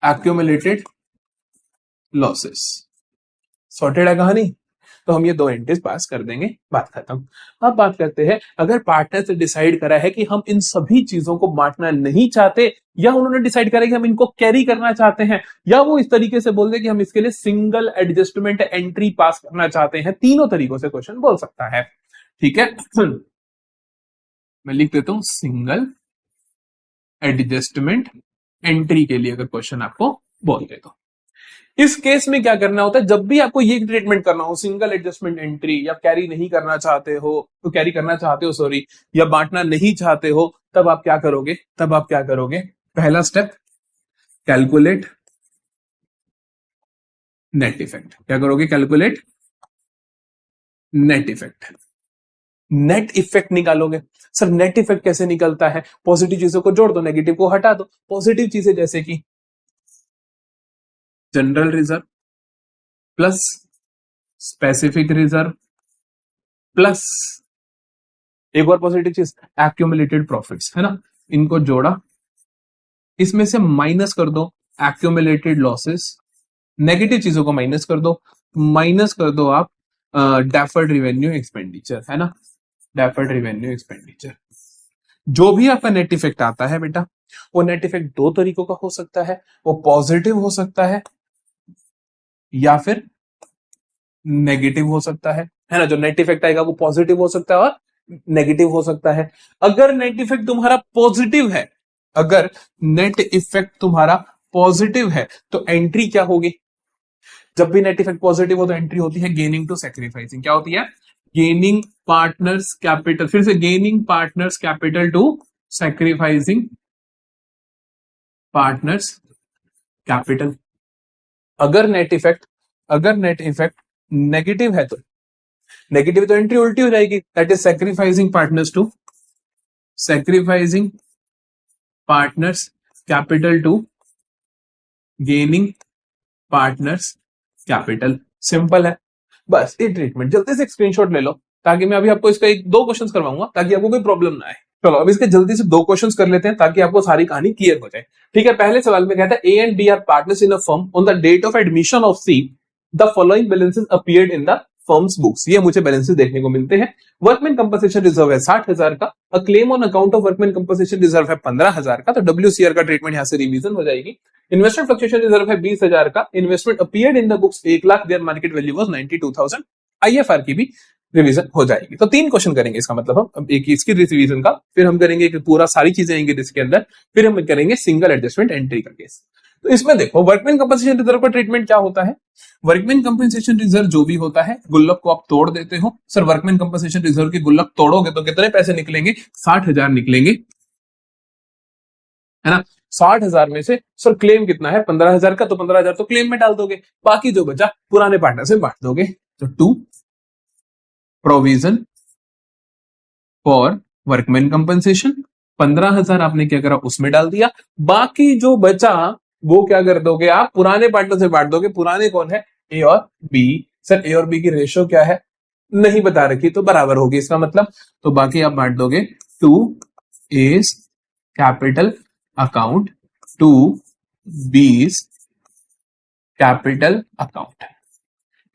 accumulated losses. Sorted है कहानी, तो हम ये दो एंट्रीज पास कर देंगे, बात खत्म। अब बात करते हैं, अगर पार्टनर से डिसाइड करा है कि हम इन सभी चीजों को बांटना नहीं चाहते, या उन्होंने डिसाइड करा कि हम इनको कैरी करना चाहते हैं, या वो इस तरीके से बोल दे कि हम इसके लिए सिंगल एडजस्टमेंट एंट्री पास करना चाहते हैं, तीनों तरीकों से क्वेश्चन बोल सकता है। ठीक है, मैं लिख देता हूं सिंगल एडजस्टमेंट एंट्री के लिए अगर क्वेश्चन आपको बोल दे तो। इस केस में क्या करना होता है, जब भी आपको ये ट्रीटमेंट करना हो, सिंगल एडजस्टमेंट एंट्री, या कैरी नहीं करना चाहते हो तो कैरी करना चाहते हो सॉरी, या बांटना नहीं चाहते हो, तब आप क्या करोगे, पहला स्टेप कैलकुलेट नेट इफेक्ट। क्या करोगे, calculate net effect, net effect निकालोगे। सर नेट इफेक्ट कैसे निकलता है, पॉजिटिव चीजों को जोड़ दो, नेगेटिव को हटा दो। पॉजिटिव चीजें जैसे कि general reserve plus specific reserve plus एक और पॉजिटिव चीज एक्यूमुलेटेड प्रॉफिट्स, है ना, इनको जोड़ा, इसमें से माइनस कर दो एक्यूमुलेटेड लॉसेस, नेगेटिव चीजों को माइनस कर दो आप डेफर्ड रेवेन्यू एक्सपेंडिचर, है ना, डेफर्ड रेवेन्यू एक्सपेंडिचर। जो भी आपका नेट इफेक्ट आता है बेटा, वो नेट इफेक्ट दो तरीकों का हो सकता है, वो पॉजिटिव हो सकता है या फिर नेगेटिव हो सकता है ना। जो नेट इफेक्ट आएगा वो पॉजिटिव हो सकता है और नेगेटिव हो सकता है। अगर नेट इफेक्ट तुम्हारा पॉजिटिव है, अगर नेट इफेक्ट तुम्हारा पॉजिटिव है तो एंट्री क्या होगी, जब भी नेट इफेक्ट पॉजिटिव हो तो एंट्री होती है गेनिंग टू सैक्रिफाइसिंग। क्या होती है, गेनिंग पार्टनर्स कैपिटल, फिर से gaining partners capital to sacrificing partners capital. अगर नेट इफेक्ट नेगेटिव है तो एंट्री उल्टी हो जाएगी, that is sacrificing partners capital to gaining partners capital. Simple है, बस ये ट्रीटमेंट। जल्दी से स्क्रीनशॉट ले लो ताकि मैं अभी आपको इसका एक दो क्वेश्चंस करवाऊंगा ताकि आपको कोई प्रॉब्लम ना आए। चलो अब इसके जल्दी से दो क्वेश्चंस कर लेते हैं ताकि आपको सारी कहानी क्लियर हो जाए। ठीक है, पहले सवाल में कहता है A and B are partners in a firm on the date of admission of C the following balances appeared in the firm's books. ये मुझे बैलेंसेस देखने को मिलते हैं। वर्कमैन कंपनसेशन रिजर्व है 60,000 का, a claim on account of workman compensation reserve है 15,000 का, तो WCR का ट्रीटमेंट यहां से रिवीजन हो जाएगी। इन्वेस्टमेंट फ्लक्चुएशन रिजर्व है 20,000 का, investment appeared in the books 1 lakh, their market value was 92,000। IFR की भी रिवीजन हो जाएगी। तो 3 क्वेश्चन करेंगे इसका मतलब हम, एक इसकी रिवीजन का, फिर हम करेंगे कि पूरा सारी चीजें आएंगे इसके अंदर, फिर हम करेंगे सिंगल एडजस्टमेंट एंट्री का केस। तो इसमें देखो वर्कमैन कंपनसेशन रिजर्व का ट्रीटमेंट क्या होता है। वर्कमैन कंपनसेशन रिजर्व जो भी होता है, गुल्लक को आप तोड़ देते हो। सर वर्कमैन कंपनसेशन रिजर्व की गुल्लक तोड़ोगे तो कितने पैसे निकलेंगे? 60,000 निकलेंगे, है ना। 60,000 में से सर क्लेम कितना है? 15,000 का, तो 15,000 तो क्लेम में डाल दोगे, बाकी जो बचा पुराने पार्टनर से बांट दोगे। तो 2 प्रोविजन फॉर वर्कमैन कंपनसेशन, 15,000 आपने क्या करा उसमें डाल दिया, बाकी जो बचा वो क्या कर दोगे आप? पुराने पार्टनर से बांट दोगे। पुराने कौन है? ए और बी। सर ए और बी की रेशियो क्या है? नहीं बता रखी, तो बराबर होगी इसका मतलब, तो बाकी आप बांट दोगे 2 A's capital account, 2 B's capital account.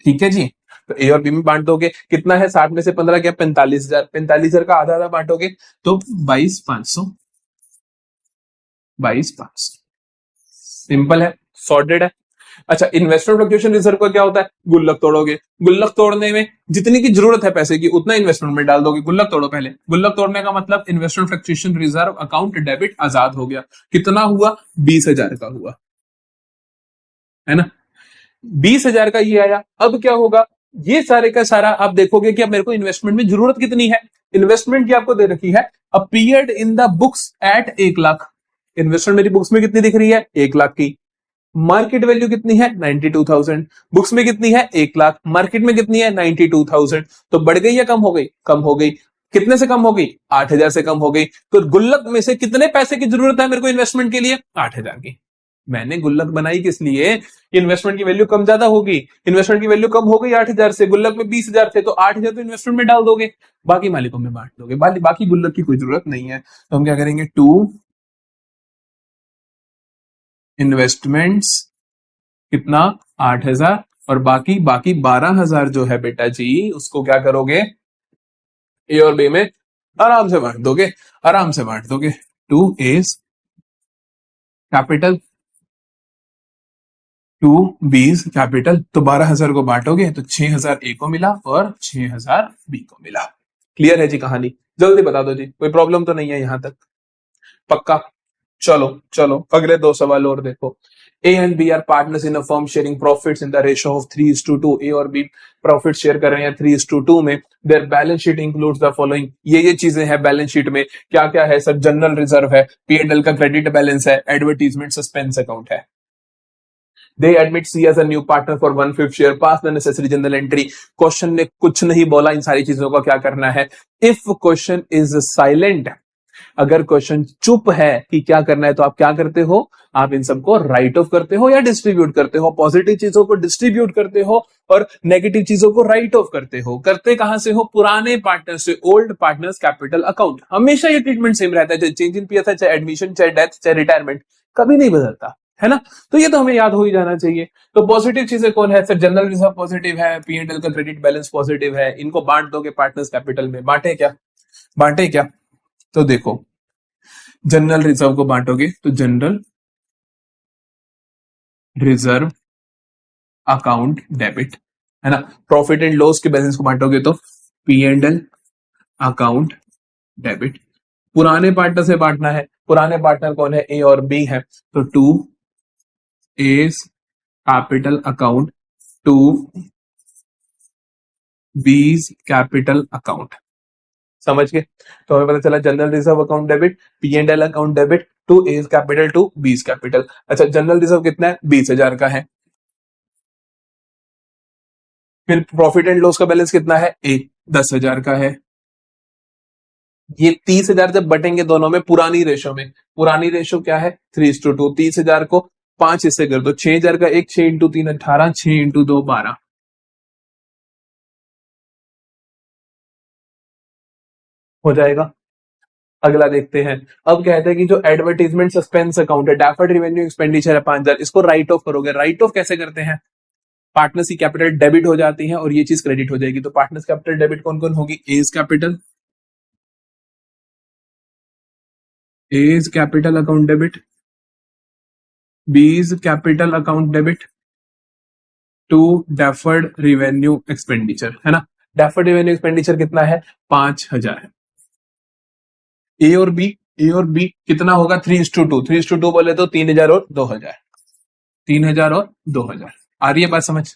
ठीक है जी। तो ए और बी में बांट दोगे, कितना है? 60 में से 15 क्या? 45,000। 45,000 का आधा आधा बांटोगे तो 22,500। 22,500 सिंपल है, सॉर्टेड है। अच्छा, इन्वेस्टमेंट फ्लक्चुएशन रिजर्व का क्या होता है? गुल्लक तोड़ोगे, गुल्लक तोड़ने में जितनी की जरूरत है पैसे की उतना इन्वेस्टमेंट में डाल दोगे। गुल्लक तोड़ो पहले, गुल्लक तोड़ने का मतलब investment fluctuation reserve account debit आजाद हो गया। कितना हुआ? 20,000 का हुआ, है ना। 20,000 का ये आया। अब क्या होगा? ये सारे का सारा आप देखोगे कि अब मेरे को इन्वेस्टमेंट में जरूरत कितनी है। इन्वेस्टमेंट की आपको दे रखी है appeared in the books eight 1 lakh. Investment मेरी बुक्स में कितनी दिख रही है? 1 लाख की। मार्केट वैल्यू कितनी है? 92,000। बुक्स में कितनी है? 1 लाख। मार्केट में कितनी है? 92,000। तो बढ़ गई या कम हो गई? कम हो गई। कितने से कम हो गई? 8,000 से कम हो गई। तो गुल्लक में से कितने पैसे की जरूरत है मेरे को इन्वेस्टमेंट के लिए? 8,000 की। मैंने गुल्लक बनाई किस लिए? इन्वेस्टमेंट की वैल्यू कम ज्यादा होगी। इन्वेस्टमेंट की वैल्यू कम हो गई 8,000 से, गुल्लक में 20,000 थे, तो 8,000 तो इन्वेस्टमेंट में डाल दोगे, बाकी मालिकों में बांट दोगे, बाकी गुल्लक की कोई जरूरत नहीं है। तो हम क्या करेंगे? 2 इन्वेस्टमेंट्स कितना? 8,000, और बाकी बाकी 12,000 जो है बेटा जी, उसको क्या करोगे? ए और बी में आराम से बांट दोगे, आराम से बांट दोगे। 2 एज कैपिटल, 2 बीज कैपिटल, तो 12,000 को बांटोगे तो 6,000 ए को मिला और 6,000 बी को मिला। क्लियर है जी कहानी? जल्दी बता दो जी, कोई प्रॉब्लम तो नहीं है यहां तक? पक्का? चलो चलो अगले 2 सवाल और देखो। A and B are partners in a firm sharing profits in the ratio of 3:2। A और बी प्रॉफिट शेयर कर रहे हैं 3:2 में। Their balance sheet includes the following. ये चीजें हैं बैलेंस शीट में, क्या क्या है सर? जनरल रिजर्व है, P&L का क्रेडिट बैलेंस है, एडवर्टीजमेंट सस्पेंस अकाउंट है। They admit C as a new partner for 1/5 share, pass the necessary journal entry। Question ने कुछ नहीं बोला, इन सारी चीजों का क्या करना है? इफ क्वेश्चन इज साइलेंट, अगर क्वेश्चन चुप है कि क्या करना है, तो आप क्या करते हो? आप इन सबको राइट ऑफ करते हो या डिस्ट्रीब्यूट करते हो। पॉजिटिव चीजों को डिस्ट्रीब्यूट करते हो और नेगेटिव चीजों को राइट ऑफ करते हो। करते कहां से हो? पुराने पार्टनर से, ओल्ड पार्टनर्स कैपिटल अकाउंट। हमेशा ये ट्रीटमेंट सेम रहता है, चाहे चेंज इन पीएस है, चाहे एडमिशन, चाहे डेथ, चाहे रिटायरमेंट, कभी नहीं बदलता, है ना। तो ये तो हमें याद हो ही जाना चाहिए। तो पॉजिटिव चीजें कौन है सर? जनरल रिजर्व पॉजिटिव है, P&L का क्रेडिट बैलेंस पॉजिटिव है। इनको बांट दोगे पार्टनर्स कैपिटल में। बांटे क्या? बांटे क्या? तो देखो, जनरल रिजर्व को बांटोगे तो जनरल रिजर्व अकाउंट डेबिट, है ना। प्रॉफिट एंड लॉस के बैलेंस को बांटोगे तो P&L अकाउंट डेबिट। पुराने पार्टनर से बांटना है, पुराने पार्टनर कौन है? ए और बी है, तो 2 A's capital account, 2 B's capital account. समझ गए? तो हमें पता चला general reserve account debit, P&L account debit, 2 A's capital, 2 B's capital. अच्छा, जनरल रिजर्व कितना है? 20,000 का है। फिर प्रॉफिट एंड लॉस का बैलेंस कितना है? 10,000 का है। ये 30,000 जब बटेंगे दोनों में पुरानी रेशो में, पुरानी रेशो क्या है? 3:2। 30,000 को 5 हिस्से कर दो, 6,000 का 1, 6 इंटू 3 18, 6 इंटू 2 12। हो जाएगा। अगला देखते हैं। अब कहते हैं कि जो एडवर्टीजमेंट सस्पेंस अकाउंट है, डेफर्ड रेवेन्यू एक्सपेंडिचर है 5,000, इसको राइट ऑफ करोगे। राइट ऑफ कैसे करते हैं? पार्टनर्स की कैपिटल डेबिट हो जाती है और ये चीज क्रेडिट हो जाएगी। तो पार्टनर्स कैपिटल डेबिट कौन कौन होगी? A's capital account debit, B's capital account debit to deferred revenue expenditure, है ना। डेफर्ड रेवेन्यू एक्सपेंडिचर कितना है? 5,000 है। ए और बी कितना होगा? 3:2। 3:2 बोले तो 3,000 और 2,000, 3,000 और 2,000। आ रही है बात समझ?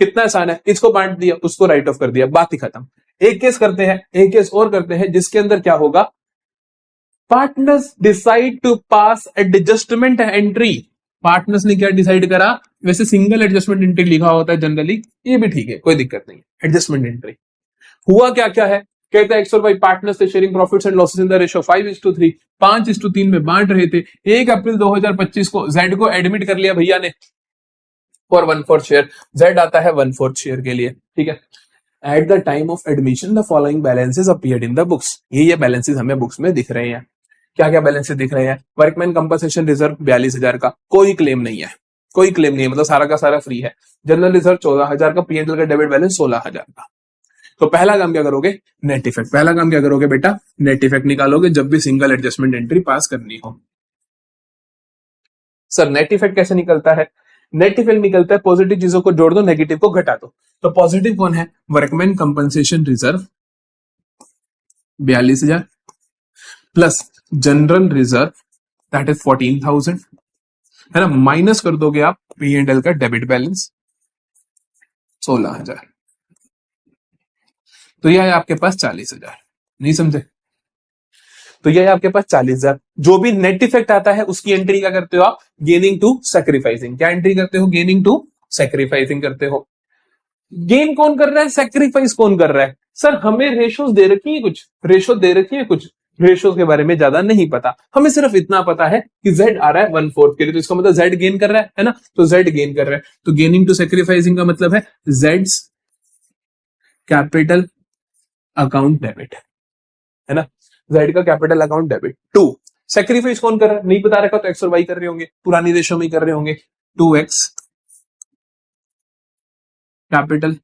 कितना आसान है, इसको बांट दिया, उसको राइट ऑफ कर दिया, बात ही खत्म। एक केस करते हैं, एक केस और करते हैं जिसके अंदर क्या होगा? Partners decide to pass adjustment entry. Partners ने क्या डिसाइड करा? वैसे सिंगल एडजस्टमेंट एंट्री लिखा होता है जनरली, ये भी ठीक है, कोई दिक्कत नहीं है। एडजस्टमेंट एंट्री हुआ क्या क्या है? कहता है एक्स और वाई पार्टनर्स थे sharing profits and losses in the ratio 5:3, 5:3 में बांट रहे थे। 1 अप्रैल 2025 को जेड को एडमिट कर लिया भैया ने फॉर 1/4 शेयर। जेड आता है 1/4 शेयर के लिए, ठीक है। Eight the time of admission the following balances appeared in the books. ये बैलेंसेस हमें बुक्स में दिख रहे हैं। क्या क्या बैलेंसेस दिख रहे हैं? वर्कमैन कंपनसेशन रिजर्व 42,000 का, कोई क्लेम नहीं है, कोई क्लेम नहीं है, मतलब सारा का सारा फ्री है। जनरल रिजर्व 14,000 का, पीएनएल का डेबिट बैलेंस 16,000 का। तो पहला काम क्या करोगे? Net effect. पहला काम क्या करोगे बेटा? नेट इफेक्ट निकालोगे जब भी सिंगल एडजस्टमेंट एंट्री पास करनी हो। सर नेट इफेक्ट कैसे निकलता है? नेट इफेक्ट निकलता है पॉजिटिव चीजों को जोड़ दो, नेगेटिव को घटा दो। तो पॉजिटिव कौन है? Workman compensation reserve 42,000 plus general reserve that is 14,000, है ना। माइनस कर दोगे आप पी&एल का डेबिट बैलेंस 16,000, तो यह है आपके पास 40,000। नहीं समझे? तो यह है आपके पास 40,000। जो भी नेट इफेक्ट आता है उसकी एंट्री क्या करते हो आप? Gaining to sacrificing. क्या एंट्री करते हो? गेनिंग टू सैक्रिफाइसिंग करते हो। गेन कौन कर रहा है? सैक्रिफाइस कौन कर रहा है? सर हमें रेशोज दे रखी है, कुछ रेशो दे रखी है, कुछ रेशोज के बारे में ज्यादा नहीं पता, हमें सिर्फ इतना पता है कि जेड आ रहा है 1/4 के लिए, तो इसका मतलब जेड गेन कर रहा है ना। तो जेड गेन कर रहा है, तो गेनिंग टू सैक्रिफाइसिंग का मतलब है जेड्स कैपिटल अकाउंट डेबिट, है ना। जेड का capital account debit to sacrifice कौन कर रहा है? नहीं बता रखा तो एक्स और वाई कर रहे होंगे, पुरानी रेशो में ही कर रहे होंगे। 2x capital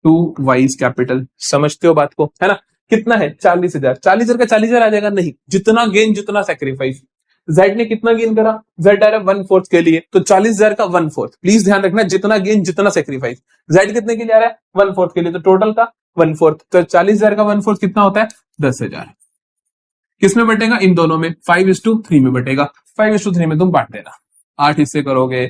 to wise capital. समझते हो बात को, है ना। कितना है? 40,000। 40,000 का 40,000 आ जाएगा? नहीं, जितना गेन जितना सैक्रिफाइस। जेड ने कितना गेन करा? जेड आ रहा है 1/4 के लिए, तो 40,000 का 1/4। प्लीज ध्यान रखना, जितना गेन जितना सैक्रिफाइस। जेड कितने के लिए आ रहा है? 1/4 के लिए, तो टोटल का 1/4। तो 40,000 का 1/4 कितना होता है? 10,000। किसमें बटेगा? इन दोनों में 5:3 में बटेगा। 5:3 में तुम बांट देना, 8 हिस्से करोगे,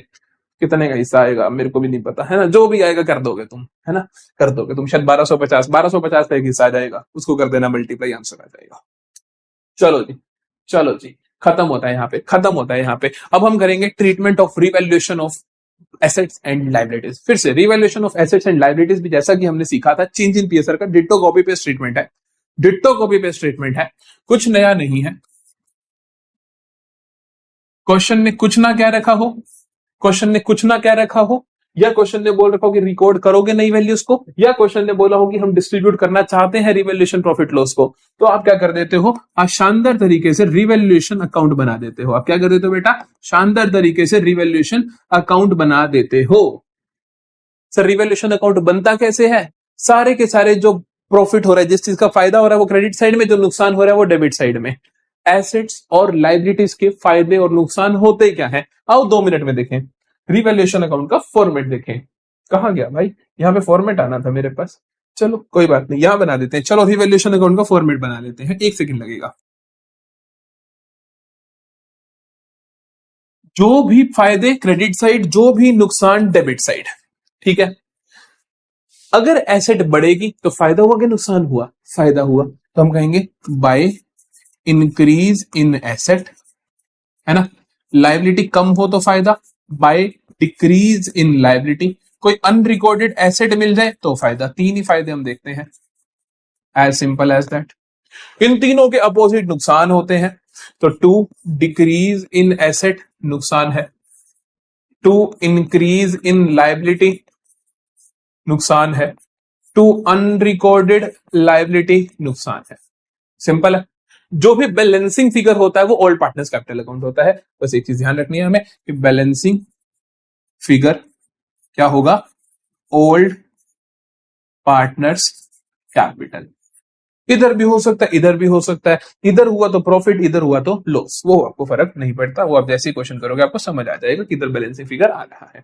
कितने का हिस्सा आएगा मेरे को भी नहीं पता, है ना। जो भी आएगा कर दोगे तुम, है ना, कर दोगे तुम। शायद 1250 का एक हिस्सा आ जाएगा, उसको कर देना मल्टीप्लाई, आंसर आ जाएगा। चलो जी, चलो जी, खत्म होता है यहाँ पे, खत्म होता है यहाँ पे। अब हम करेंगे treatment of revaluation of assets and liabilities. फिर से revaluation of assets and liabilities भी जैसा कि हमने सीखा था चेंज इन पीएसआर का डिट्टो कॉपी पेस्ट ट्रीटमेंट है। डिट्टो कॉपी पेस्ट ट्रीटमेंट है, कुछ नया नहीं है। क्वेश्चन ने कुछ ना क्या रखा हो, क्वेश्चन ने कुछ ना क्या रखा हो, या क्वेश्चन ने बोल रखा हो कि रिकॉर्ड करोगे नई वैल्यूज को, या क्वेश्चन ने बोला हो कि हम डिस्ट्रीब्यूट करना चाहते हैं रिवैल्यूएशन प्रॉफिट लॉस को, तो आप क्या कर देते हो? आप शानदार तरीके से रिवैल्यूएशन अकाउंट बना देते हो। आप क्या कर देते हो बेटा? शानदार तरीके से रिवैल्यूएशन अकाउंट बना देते हो। सर रिवैल्यूएशन अकाउंट बनता कैसे है? सारे के सारे जो प्रॉफिट हो रहा है, जिस चीज का फायदा हो रहा है वो क्रेडिट साइड में, जो नुकसान हो रहा है वो डेबिट साइड में। एसेट्स और लाइबिलिटीज के फायदे और नुकसान होते क्या है, आओ 2 मिनट में देखें। रिवैल्यूएशन अकाउंट का फॉर्मेट देखें। कहां गया भाई? यहां पे फॉर्मेट आना था मेरे पास, चलो कोई बात नहीं, यहां बना देते हैं। चलो रिवैल्यूएशन अकाउंट का फॉर्मेट बना लेते हैं, 1 सेकंड लगेगा। जो भी फायदे क्रेडिट साइड, जो भी नुकसान डेबिट साइड, ठीक है। अगर एसेट बढ़ेगी तो फायदा हुआ कि नुकसान हुआ? फायदा हुआ, तो हम कहेंगे बाय इंक्रीज इन एसेट, है ना। लाइबिलिटी कम हो तो फायदा, बाय डिक्रीज इन लाइबिलिटी। कोई अनरिकॉर्डेड एसेट मिल जाए तो फायदा। 3 ही फायदे हम देखते हैं, एज सिंपल एज दैट। इन तीनों के अपोजिट नुकसान होते हैं, तो टू डिक्रीज इन एसेट नुकसान है, टू इंक्रीज इन लाइबिलिटी नुकसान है, टू अनरिकॉर्डेड लाइबिलिटी नुकसान है। सिंपल है। जो भी बैलेंसिंग फिगर होता है वो ओल्ड पार्टनर्स कैपिटल अकाउंट होता है। बस एक चीज ध्यान रखनी है हमें कि बैलेंसिंग फिगर क्या होगा, ओल्ड पार्टनर्स कैपिटल। इधर भी हो सकता है, इधर भी हो सकता है, इधर हुआ तो प्रॉफिट, इधर हुआ तो लॉस, वो आपको फर्क नहीं पड़ता। वो आप जैसे ही क्वेश्चन करोगे आपको समझ आ जाएगा कि इधर बैलेंसिंग फिगर आ रहा है,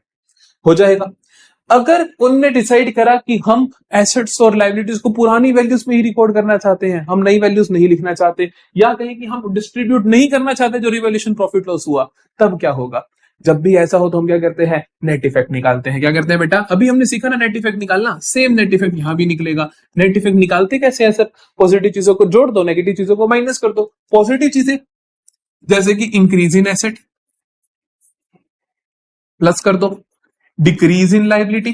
हो जाएगा। अगर उनने डिसाइड करा कि हम एसेट्स और लाइबिलिटीज को पुरानी वैल्यूज में ही रिकॉर्ड करना चाहते हैं, हम नई वैल्यूज नहीं लिखना चाहते, या कहीं कि हम डिस्ट्रीब्यूट नहीं करना चाहते जो रिवैल्यूएशन प्रॉफिट लॉस हुआ, तब क्या होगा? जब भी ऐसा हो तो हम क्या करते हैं, नेट इफेक्ट निकालते हैं। क्या करते हैं बेटा? अभी हमने सीखा ना नेट इफेक्ट निकालना, सेम नेट इफेक्ट यहां भी निकलेगा। नेट इफेक्ट निकालते कैसे हैं सर? पॉजिटिव चीजों को जोड़ दो, नेगेटिव चीजों को माइनस कर दो। पॉजिटिव चीजें जैसे कि इंक्रीज इन एसेट प्लस कर दो, डिक्रीज इन लाइबिलिटी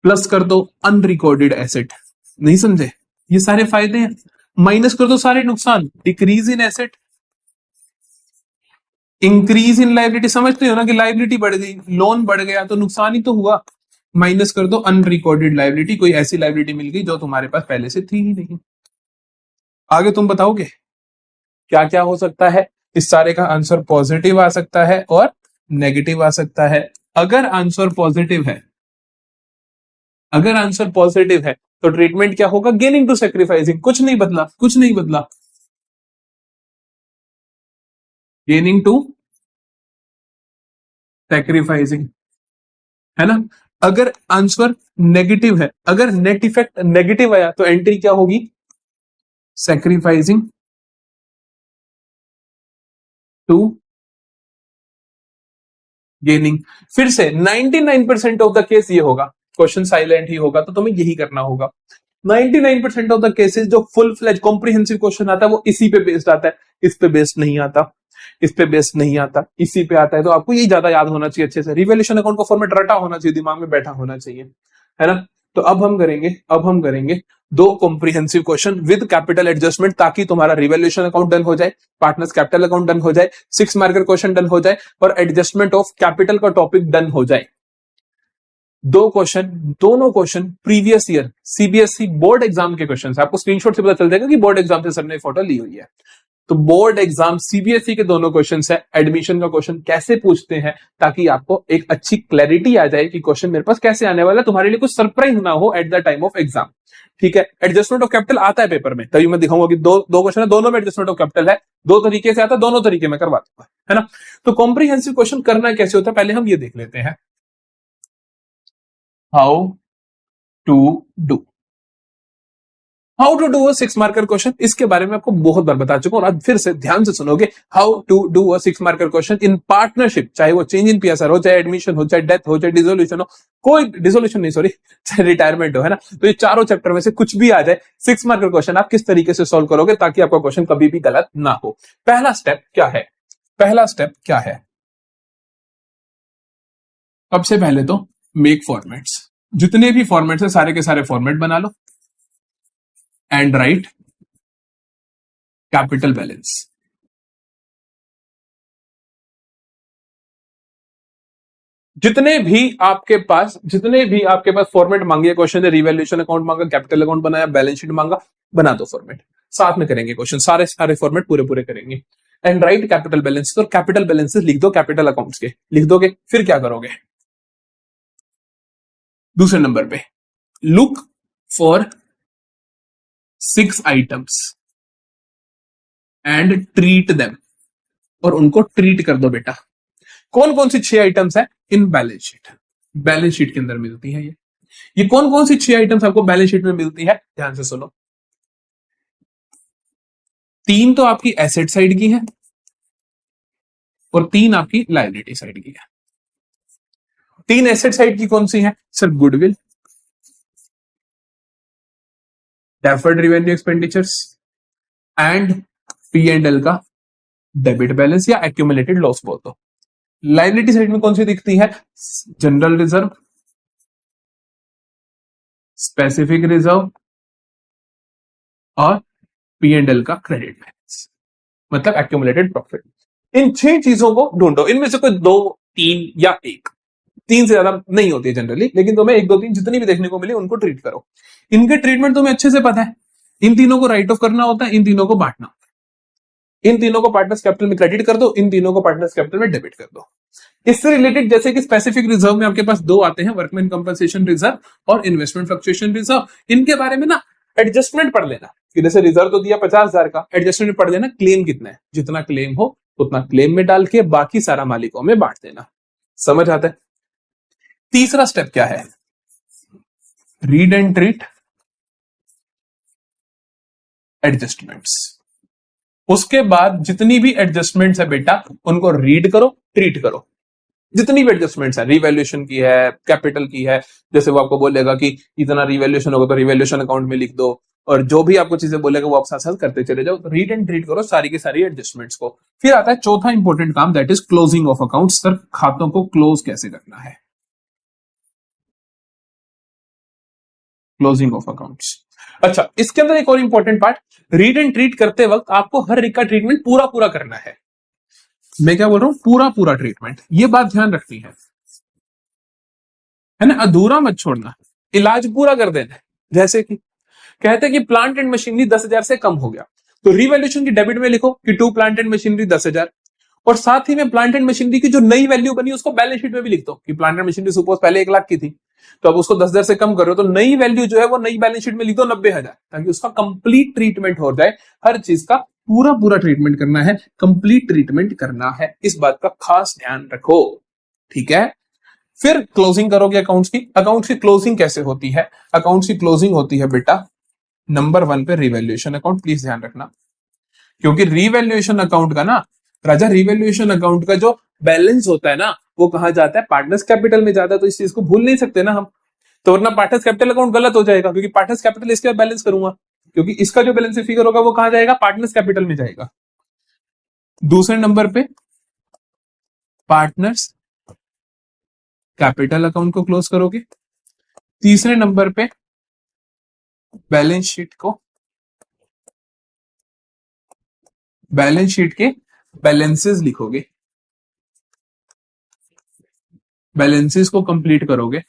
प्लस कर दो, अनरिकॉर्डेड एसेट। नहीं समझे? ये सारे फायदे हैं। माइनस कर दो सारे नुकसान, decrease in asset, increase in liability. समझते हो ना कि लाइबिलिटी बढ़ गई, लोन बढ़ गया तो नुकसान ही तो हुआ। माइनस कर दो अनरिकॉर्डेड लाइबिलिटी, कोई ऐसी लाइबिलिटी मिल गई जो तुम्हारे पास पहले से थी ही नहीं। आगे तुम बताओगे क्या क्या हो सकता है? इस सारे का आंसर पॉजिटिव आ सकता है और नेगेटिव आ सकता है। अगर आंसर पॉजिटिव है, अगर आंसर पॉजिटिव है तो ट्रीटमेंट क्या होगा? Gaining to sacrificing. कुछ नहीं बदला, कुछ नहीं बदला, गेनिंग टू सेक्रीफाइसिंग, है ना। अगर आंसर नेगेटिव है, अगर नेट इफेक्ट नेगेटिव आया तो एंट्री क्या होगी? Sacrificing to gaining. फिर से 99% ऑफ द केस ये होगा, क्वेश्चन साइलेंट ही होगा तो तुम्हें यही करना होगा। 99% ऑफ द केसेस जो फुल फ्लेज कॉम्प्रिहेंसिव क्वेश्चन आता है वो इसी पे बेस्ड आता है, इस पे बेस्ड नहीं आता, इस पे बेस्ड नहीं आता, इसी पे आता है। तो आपको यही ज्यादा याद होना चाहिए अच्छे से। रिवैल्यूएशन अकाउंट का फॉर्मेट रटा होना चाहिए, दिमाग में बैठा होना चाहिए, है ना। तो अब हम करेंगे दो comprehensive question with capital adjustment, ताकि तुम्हारा रिवैल्यूएशन अकाउंट डन हो जाए, पार्टनर्स कैपिटल अकाउंट डन हो जाए, 6 मार्कर क्वेश्चन डन हो जाए और एडजस्टमेंट ऑफ कैपिटल का टॉपिक डन हो जाए। दो क्वेश्चन, दोनों question previous year CBSE board exam के क्वेश्चन है। आपको स्क्रीनशॉट से पता चल जाएगा कि बोर्ड एग्जाम से सर ने फोटो ली हुई है। तो बोर्ड एग्जाम सीबीएसई के दोनों क्वेश्चन है, एडमिशन का क्वेश्चन कैसे पूछते हैं, ताकि आपको एक अच्छी क्लैरिटी आ जाए कि क्वेश्चन मेरे पास कैसे आने वाला है, तुम्हारे लिए कुछ सरप्राइज ना हो eight the time of exam. ठीक है, एडजस्टमेंट ऑफ कैपिटल आता है पेपर में, तभी मैं दिखाऊंगा कि दो क्वेश्चन है, दोनों में एडजस्टमेंट ऑफ कैपिटल है, दो तरीके से आता है, दोनों तरीके में करवा दूंगा, है ना। तो कॉम्प्रिहेंसिव क्वेश्चन करना कैसे होता है, पहले हम ये देख लेते हैं, how to do. How to do a 6 marker question, इसके बारे में आपको बहुत बार बता चुका हूं और आज फिर से ध्यान से सुनोगे। How to do a 6 marker question in partnership, चाहे वो चेंज इन पीएसआर हो, चाहे एडमिशन हो, चाहे डेथ हो, चाहे डिसोल्यूशन हो, कोई डिसोल्यूशन नहीं सॉरी, चाहे रिटायरमेंट हो, है ना। तो ये चारों चैप्टर में से कुछ भी आ जाए, 6 मार्कर क्वेश्चन आप किस तरीके से सॉल्व करोगे ताकि आपका क्वेश्चन कभी भी गलत ना हो। पहला स्टेप क्या है? पहला स्टेप क्या है? सबसे पहले तो मेक फॉर्मेट्स, जितने भी फॉर्मेट्स है सारे के सारे फॉर्मेट बना लो एंड राइट कैपिटल बैलेंस। जितने भी आपके पास फॉर्मेट मांगे, क्वेश्चन है रिवैल्यूएशन अकाउंट मांगा, कैपिटल अकाउंट बनाया, बैलेंस शीट मांगा, बना दो फॉर्मेट, साथ में करेंगे क्वेश्चन, सारे फॉर्मेट पूरे करेंगे एंड राइट कैपिटल बैलेंस। तो कैपिटल बैलेंसेस लिख दो, कैपिटल अकाउंट्स के लिख दोगे। फिर क्या करोगे? दूसरे नंबर पे look for 6 items and treat them, और उनको ट्रीट कर दो बेटा। कौन कौन सी 6 आइटम्स है? In balance sheet, balance sheet के अंदर मिलती है ये कौन कौन सी 6 आइटम्स आपको बैलेंस शीट में मिलती है? ध्यान से सुनो। 3 तो आपकी एसेट साइड की है और 3 आपकी लायबिलिटी साइड की है। 3 एसेट साइड की कौन सी है sir? Goodwill, deferred revenue expenditures and P&L का डेबिट बैलेंस या एक्यूमुलेटेड लॉस बोल दो। लायबिलिटी साइड में कौन सी दिखती है? जनरल रिजर्व, स्पेसिफिक रिजर्व और P&L का क्रेडिट बैलेंस, मतलब एक्यूमुलेटेड प्रॉफिट। इन 6 चीजों को ढूंढो, इनमें से कोई 2 3 या 1, 3 से ज्यादा नहीं होती है जनरली, लेकिन तुम्हें 1 2 3 जितनी भी देखने को मिली उनको ट्रीट करो। इनके ट्रीटमेंट तुम्हें अच्छे से पता है, इन तीनों को राइट ऑफ करना होता है, इन तीनों को बांटना, इन तीनों को पार्टनर्स कैपिटल में क्रेडिट कर दो, इन तीनों को पार्टनर्स कैपिटल में डेबिट कर दो। इससे रिलेटेड जैसे कि स्पेसिफिक रिजर्व में आपके पास दो आते हैं, वर्कमैन कंपनसेशन रिजर्व और इन्वेस्टमेंट फ्लक्चुएशन रिजर्व। इनके बारे में ना एडजस्टमेंट पढ़ लेना कि जैसे रिजर्व तो दिया 50,000 का, एडजस्टमेंट पढ़ लेना क्लेम कितना है, जितना क्लेम हो उतना क्लेम में डाल के बाकी सारा मालिकों में बांट देना। समझ आता है? तीसरा स्टेप क्या है? Read and treat adjustments. उसके बाद जितनी भी एडजस्टमेंट्स है बेटा उनको रीड करो, ट्रीट करो। जितनी भी एडजस्टमेंट्स है, रिवैल्यूएशन की है, कैपिटल की है, जैसे वो आपको बोलेगा कि इतना रिवैल्यूएशन होगा तो रिवैल्यूएशन अकाउंट में लिख दो, और जो भी आपको चीजें बोलेगा वो आप साथ साथ करते चले जाओ। तो रीड एंड ट्रीट करो सारी की सारी एडजस्टमेंट्स को। फिर आता है चौथा इंपॉर्टेंट काम, that is closing of accounts. Sir खातों को क्लोज कैसे करना है? Closing of accounts. अच्छा, इसके अंदर एक और important part, read and treat करते वक्त आपको हर एक का ट्रीटमेंट पूरा पूरा करना है। मैं क्या बोल रहा हूं? पूरा पूरा ट्रीटमेंट, ये बात ध्यान रखनी है ना, अधूरा मत छोड़ना, इलाज पूरा कर देना है। जैसे कि कहते हैं कि प्लांट एंड मशीनरी 10,000 से कम हो गया, तो रिवैल्यूएशन की डेबिट में लिखो कि टू प्लांट एंड मशीनरी 10,000, और साथ ही में प्लांट एंड मशीनरी की जो नई वैल्यू बनी उसको बैलेंस शीट में भी लिख दो कि प्लांट एंड मशीनरी सपोज पहले 1 लाख की थी, तो अब उसको 10,000 से कम करो, तो नई वैल्यू जो है वो नई बैलेंस शीट में लिख दो 90,000, ताकि उसका कंप्लीट ट्रीटमेंट हो जाए। हर चीज का पूरा पूरा ट्रीटमेंट करना है, कंप्लीट ट्रीटमेंट करना है, इस बात का खास ध्यान रखो। ठीक है? फिर क्लोजिंग करोगे अकाउंट्स की। अकाउंट्स की क्लोजिंग कैसे होती है? अकाउंट्स की क्लोजिंग होती है बेटा नंबर 1 पे रिवैल्यूएशन अकाउंट। प्लीज ध्यान रखना, क्योंकि रिवैल्यूएशन अकाउंट का ना राजा, रिवैल्यूएशन अकाउंट का जो बैलेंस होता है ना वो कहां जाता है? पार्टनर्स कैपिटल में जाता है। तो इस चीज को भूल नहीं सकते ना हम, तो वरना पार्टनर्स कैपिटल अकाउंट गलत हो जाएगा, क्योंकि पार्टनर्स कैपिटल इसके बाद बैलेंस करूंगा, क्योंकि इसका जो बैलेंस फिगर होगा वो कहां जाएगा? पार्टनर्स कैपिटल में जाएगा। दूसरे नंबर पे पार्टनर्स कैपिटल अकाउंट को क्लोज करोगे। तीसरे नंबर पे बैलेंस शीट को, बैलेंस शीट के बैलेंसेस लिखोगे, बैलेंसेस को कंप्लीट करोगे,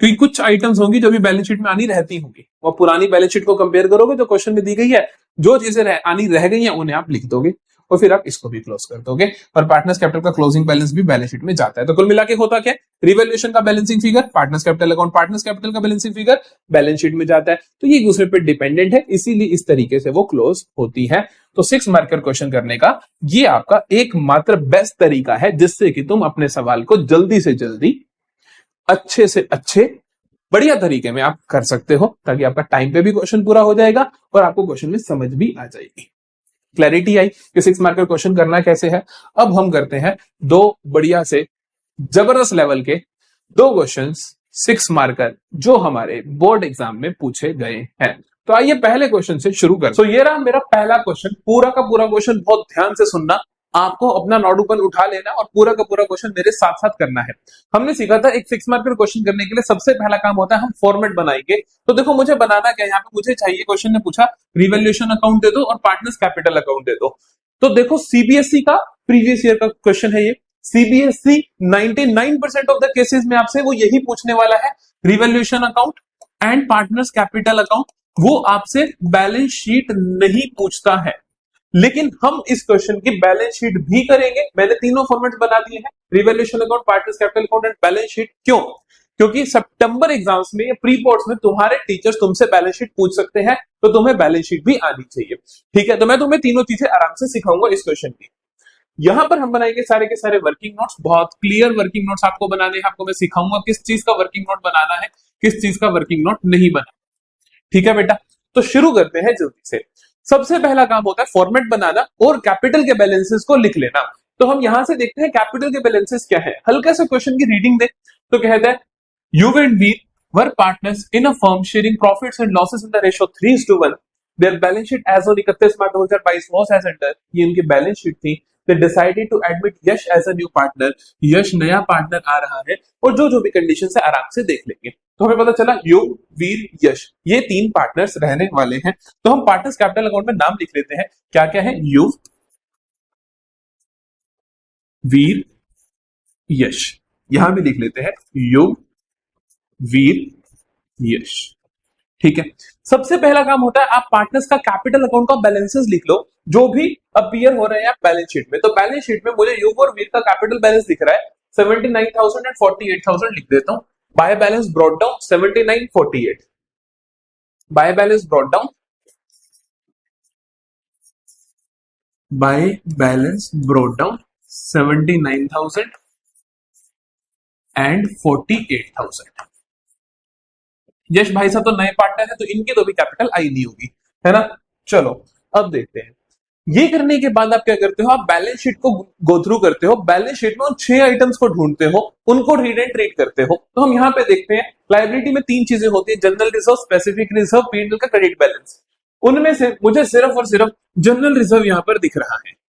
क्योंकि कुछ आइटम्स होंगी जो भी बैलेंस शीट में आनी रहती होंगी, वो पुरानी बैलेंस शीट को कंपेयर करोगे जो क्वेश्चन में दी गई है, जो चीजें आनी रह गई हैं उन्हें आप लिख दोगे, और फिर आप इसको भी क्लोज कर दोगे। और पार्टनर्स कैपिटल का क्लोजिंग बैलेंस भी बैलेंस शीट में जाता है। तो कुल मिला के होता क्या? रिवैल्यूएशन का balancing figure partners capital account, partners capital का बैलेंसिंग फिगर बैलेंस शीट में जाता है। तो ये एक दूसरे पर डिपेंडेंट है, इसीलिए इस तरीके से वो क्लोज होती है। तो 6 मार्कर क्वेश्चन करने का ये आपका एकमात्र बेस्ट तरीका है, जिससे कि तुम अपने सवाल को जल्दी से जल्दी, अच्छे से अच्छे, बढ़िया तरीके में आप कर सकते हो, ताकि आपका टाइम पे भी क्वेश्चन पूरा हो जाएगा और आपको क्वेश्चन में समझ भी आ जाएगी। क्लैरिटी आई कि 6 मार्कर क्वेश्चन करना कैसे है। अब हम करते हैं दो बढ़िया से जबरदस्त लेवल के दो क्वेश्चंस 6 मार्कर जो हमारे बोर्ड एग्जाम में पूछे गए हैं। तो आइए पहले क्वेश्चन से शुरू कर। तो ये रहा मेरा पहला क्वेश्चन, पूरा का पूरा क्वेश्चन बहुत ध्यान से सुनना, आपको अपना नोटबुक उठा लेना और पूरा का पूरा क्वेश्चन मेरे साथ साथ करना है। हमने सीखा था एक 6 मार्कर क्वेश्चन करने के लिए सबसे पहला काम होता है हम फॉर्मेट बनाएंगे। तो देखो मुझे बनाना क्या है, यहाँ पे मुझे चाहिए, क्वेश्चन ने पूछा रिवैल्यूएशन अकाउंट दे दो और पार्टनर्स कैपिटल अकाउंट दे दो। तो देखो सीबीएसई का प्रीवियस ईयर का क्वेश्चन है ये। सीबीएसई 99% ऑफ द केसेस में आपसे वो यही पूछने वाला है, revaluation account and partners capital account. वो आपसे बैलेंस शीट नहीं पूछता है, लेकिन हम इस क्वेश्चन की बैलेंस शीट भी करेंगे। मैंने तीनों फॉर्मेट बना दिए हैं, revaluation account, partners capital account and balance sheet. क्यों? क्योंकि सितंबर एग्जाम्स में या प्री बोर्ड्स में तुम्हारे टीचर्स तुमसे बैलेंस शीट पूछ सकते हैं, तो तुम्हें बैलेंस शीट भी आनी चाहिए। ठीक है? तो मैं तुम्हें तीनों चीजें आराम से सिखाऊंगा इस क्वेश्चन की। यहां पर हम बनाएंगे सारे के सारे वर्किंग नोट्स, बहुत क्लियर वर्किंग नोट्स आपको बनाने हैं। आपको मैं सिखाऊंगा किस चीज का वर्किंग नोट बनाना है, किस चीज का वर्किंग नोट नहीं बनाना। ठीक है बेटा? तो शुरू करते हैं जल्दी से। सबसे पहला काम होता है फॉर्मेट बनाना और कैपिटल के बैलेंसेस को लिख लेना। तो हम यहां से देखते हैं कैपिटल के बैलेंसेस क्या है। हल्का सा क्वेश्चन की रीडिंग दे तो कहता है you and Veer were partners in a firm sharing profits and losses in the ratio 3:1. Their balance sheet as on 31 March 2022 was as under। ये उनकी बैलेंस शीट थी। They decided to admit Yash as a new partner। यश नया पार्टनर आ रहा है और जो जो भी कंडीशन है आराम से देख लेंगे। तो हमें पता चला युग, वीर, यश, ये 3 पार्टनर्स रहने वाले हैं। तो हम पार्टनर्स कैपिटल अकाउंट में नाम लिख लेते हैं। क्या क्या है? युग, वीर, यश। यहां भी लिख लेते हैं युग, वीर, यश। ठीक है। सबसे पहला काम होता है आप पार्टनर्स का कैपिटल अकाउंट का बैलेंसेस लिख लो जो भी अपीयर हो रहे हैं बैलेंस शीट में। तो बैलेंस शीट में मुझे यूग और वीर का कैपिटल बैलेंस दिख रहा है 79,000 एंड 48,000 लिख देता हूं। By balance brought down 7948, by balance brought down, by balance brought down 79,000 and 48,000। यश भाई साहब तो नए पार्टनर है तो इनकी तो भी कैपिटल आई नहीं होगी, है ना। चलो अब देखते हैं। ये करने के बाद आप क्या करते हो, आप बैलेंस शीट को गो थ्रू करते हो, बैलेंस शीट में उन 6 आइटम्स को ढूंढते हो, उनको रीड एंड ट्रीट करते हो। तो हम यहाँ पे देखते हैं लायबिलिटी में 3 चीजें होती है, general reserve, specific reserve, P&L का क्रेडिट बैलेंस। उनमें से मुझे सिर्फ और सिर्फ जनरल रिजर्व यहाँ पर दिख रहा है।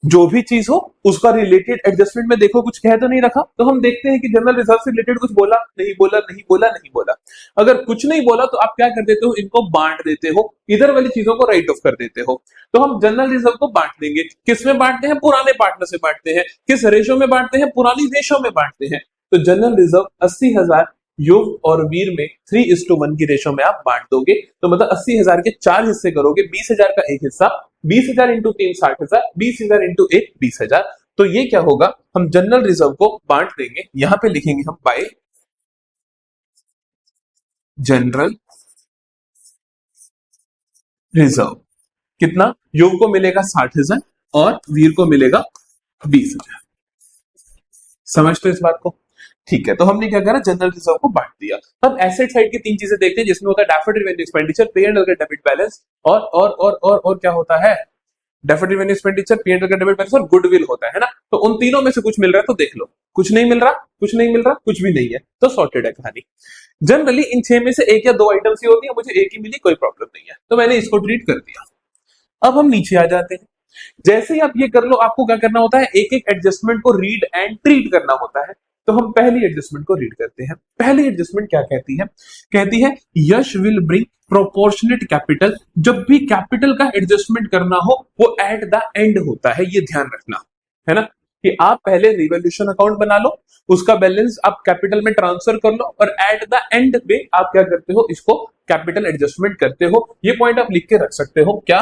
जो भी चीज हो उसका रिलेटेड एडजस्टमेंट में देखो कुछ कह तो नहीं रखा। तो हम देखते हैं कि जनरल रिजर्व से रिलेटेड कुछ बोला नहीं बोला, नहीं बोला नहीं बोला। अगर कुछ नहीं बोला तो आप क्या कर देते हो, इनको बांट देते हो, इधर वाली चीजों को राइट ऑफ कर देते हो। तो हम जनरल रिजर्व को बांट देंगे, किस में बांटते हैं, पुराने पार्टनर से बांटते हैं। किस रेशो में बांटते हैं, पुरानी रेशो में बांटते हैं। तो जनरल रिजर्व 80,000 युग और वीर में 3:1 की रेशो में आप बांट दोगे। तो मतलब 80,000 के 4 हिस्से करोगे, 20,000 का एक हिस्सा, 20,000 इंटू 3 60,000, 20,000 इंटू 1 20,000। तो ये क्या होगा, हम जनरल रिजर्व को बांट देंगे, यहां पे लिखेंगे हम बाय जनरल रिजर्व। कितना, युग को मिलेगा 60,000 और वीर को मिलेगा 20,000। समझते हो इस बात को। ठीक है, तो हमने क्या करा, जनरल रिजर्व को बांट दिया। अब एसेट साइड की 3 चीजें देखते हैं जिसमें होता है डेफर्ड रेवेन्यू एक्सपेंडिचर, पे&एल का डेबिट बैलेंस और क्या होता है, डेफर्ड रेवेन्यू एक्सपेंडिचर, पे&एल का डेबिट बैलेंस और गुडविल होता है ना। तो उन तीनों में से कुछ मिल रहा है तो देख लो, कुछ नहीं मिल रहा, कुछ नहीं मिल रहा, कुछ भी नहीं है, तो सॉर्टेड है कहानी। जनरली इन 6 में से 1 या 2 आइटम्स ही होती है, मुझे एक ही मिली, कोई प्रॉब्लम नहीं है, तो मैंने इसको ट्रीट कर दिया। अब हम नीचे आ जाते हैं। जैसे ही आप ये कर लो, आपको क्या करना होता है, एक एक एडजस्टमेंट को रीड एंड ट्रीट करना होता है। तो हम पहली एडजस्टमेंट को रीड करते हैं। पहली एडजस्टमेंट क्या कहती है, कहती है यश विल ब्रिंग प्रोपोर्शनेट कैपिटल। जब भी कैपिटल का एडजस्टमेंट करना हो वो एट द एंड होता है, ये ध्यान रखना, है ना, कि आप पहले रिवोल्यूशन अकाउंट बना लो, उसका बैलेंस आप कैपिटल में ट्रांसफर कर लो और एट द एंड पे आप क्या करते हो, इसको कैपिटल एडजस्टमेंट करते हो। ये पॉइंट आप लिख के रख सकते हो, क्या,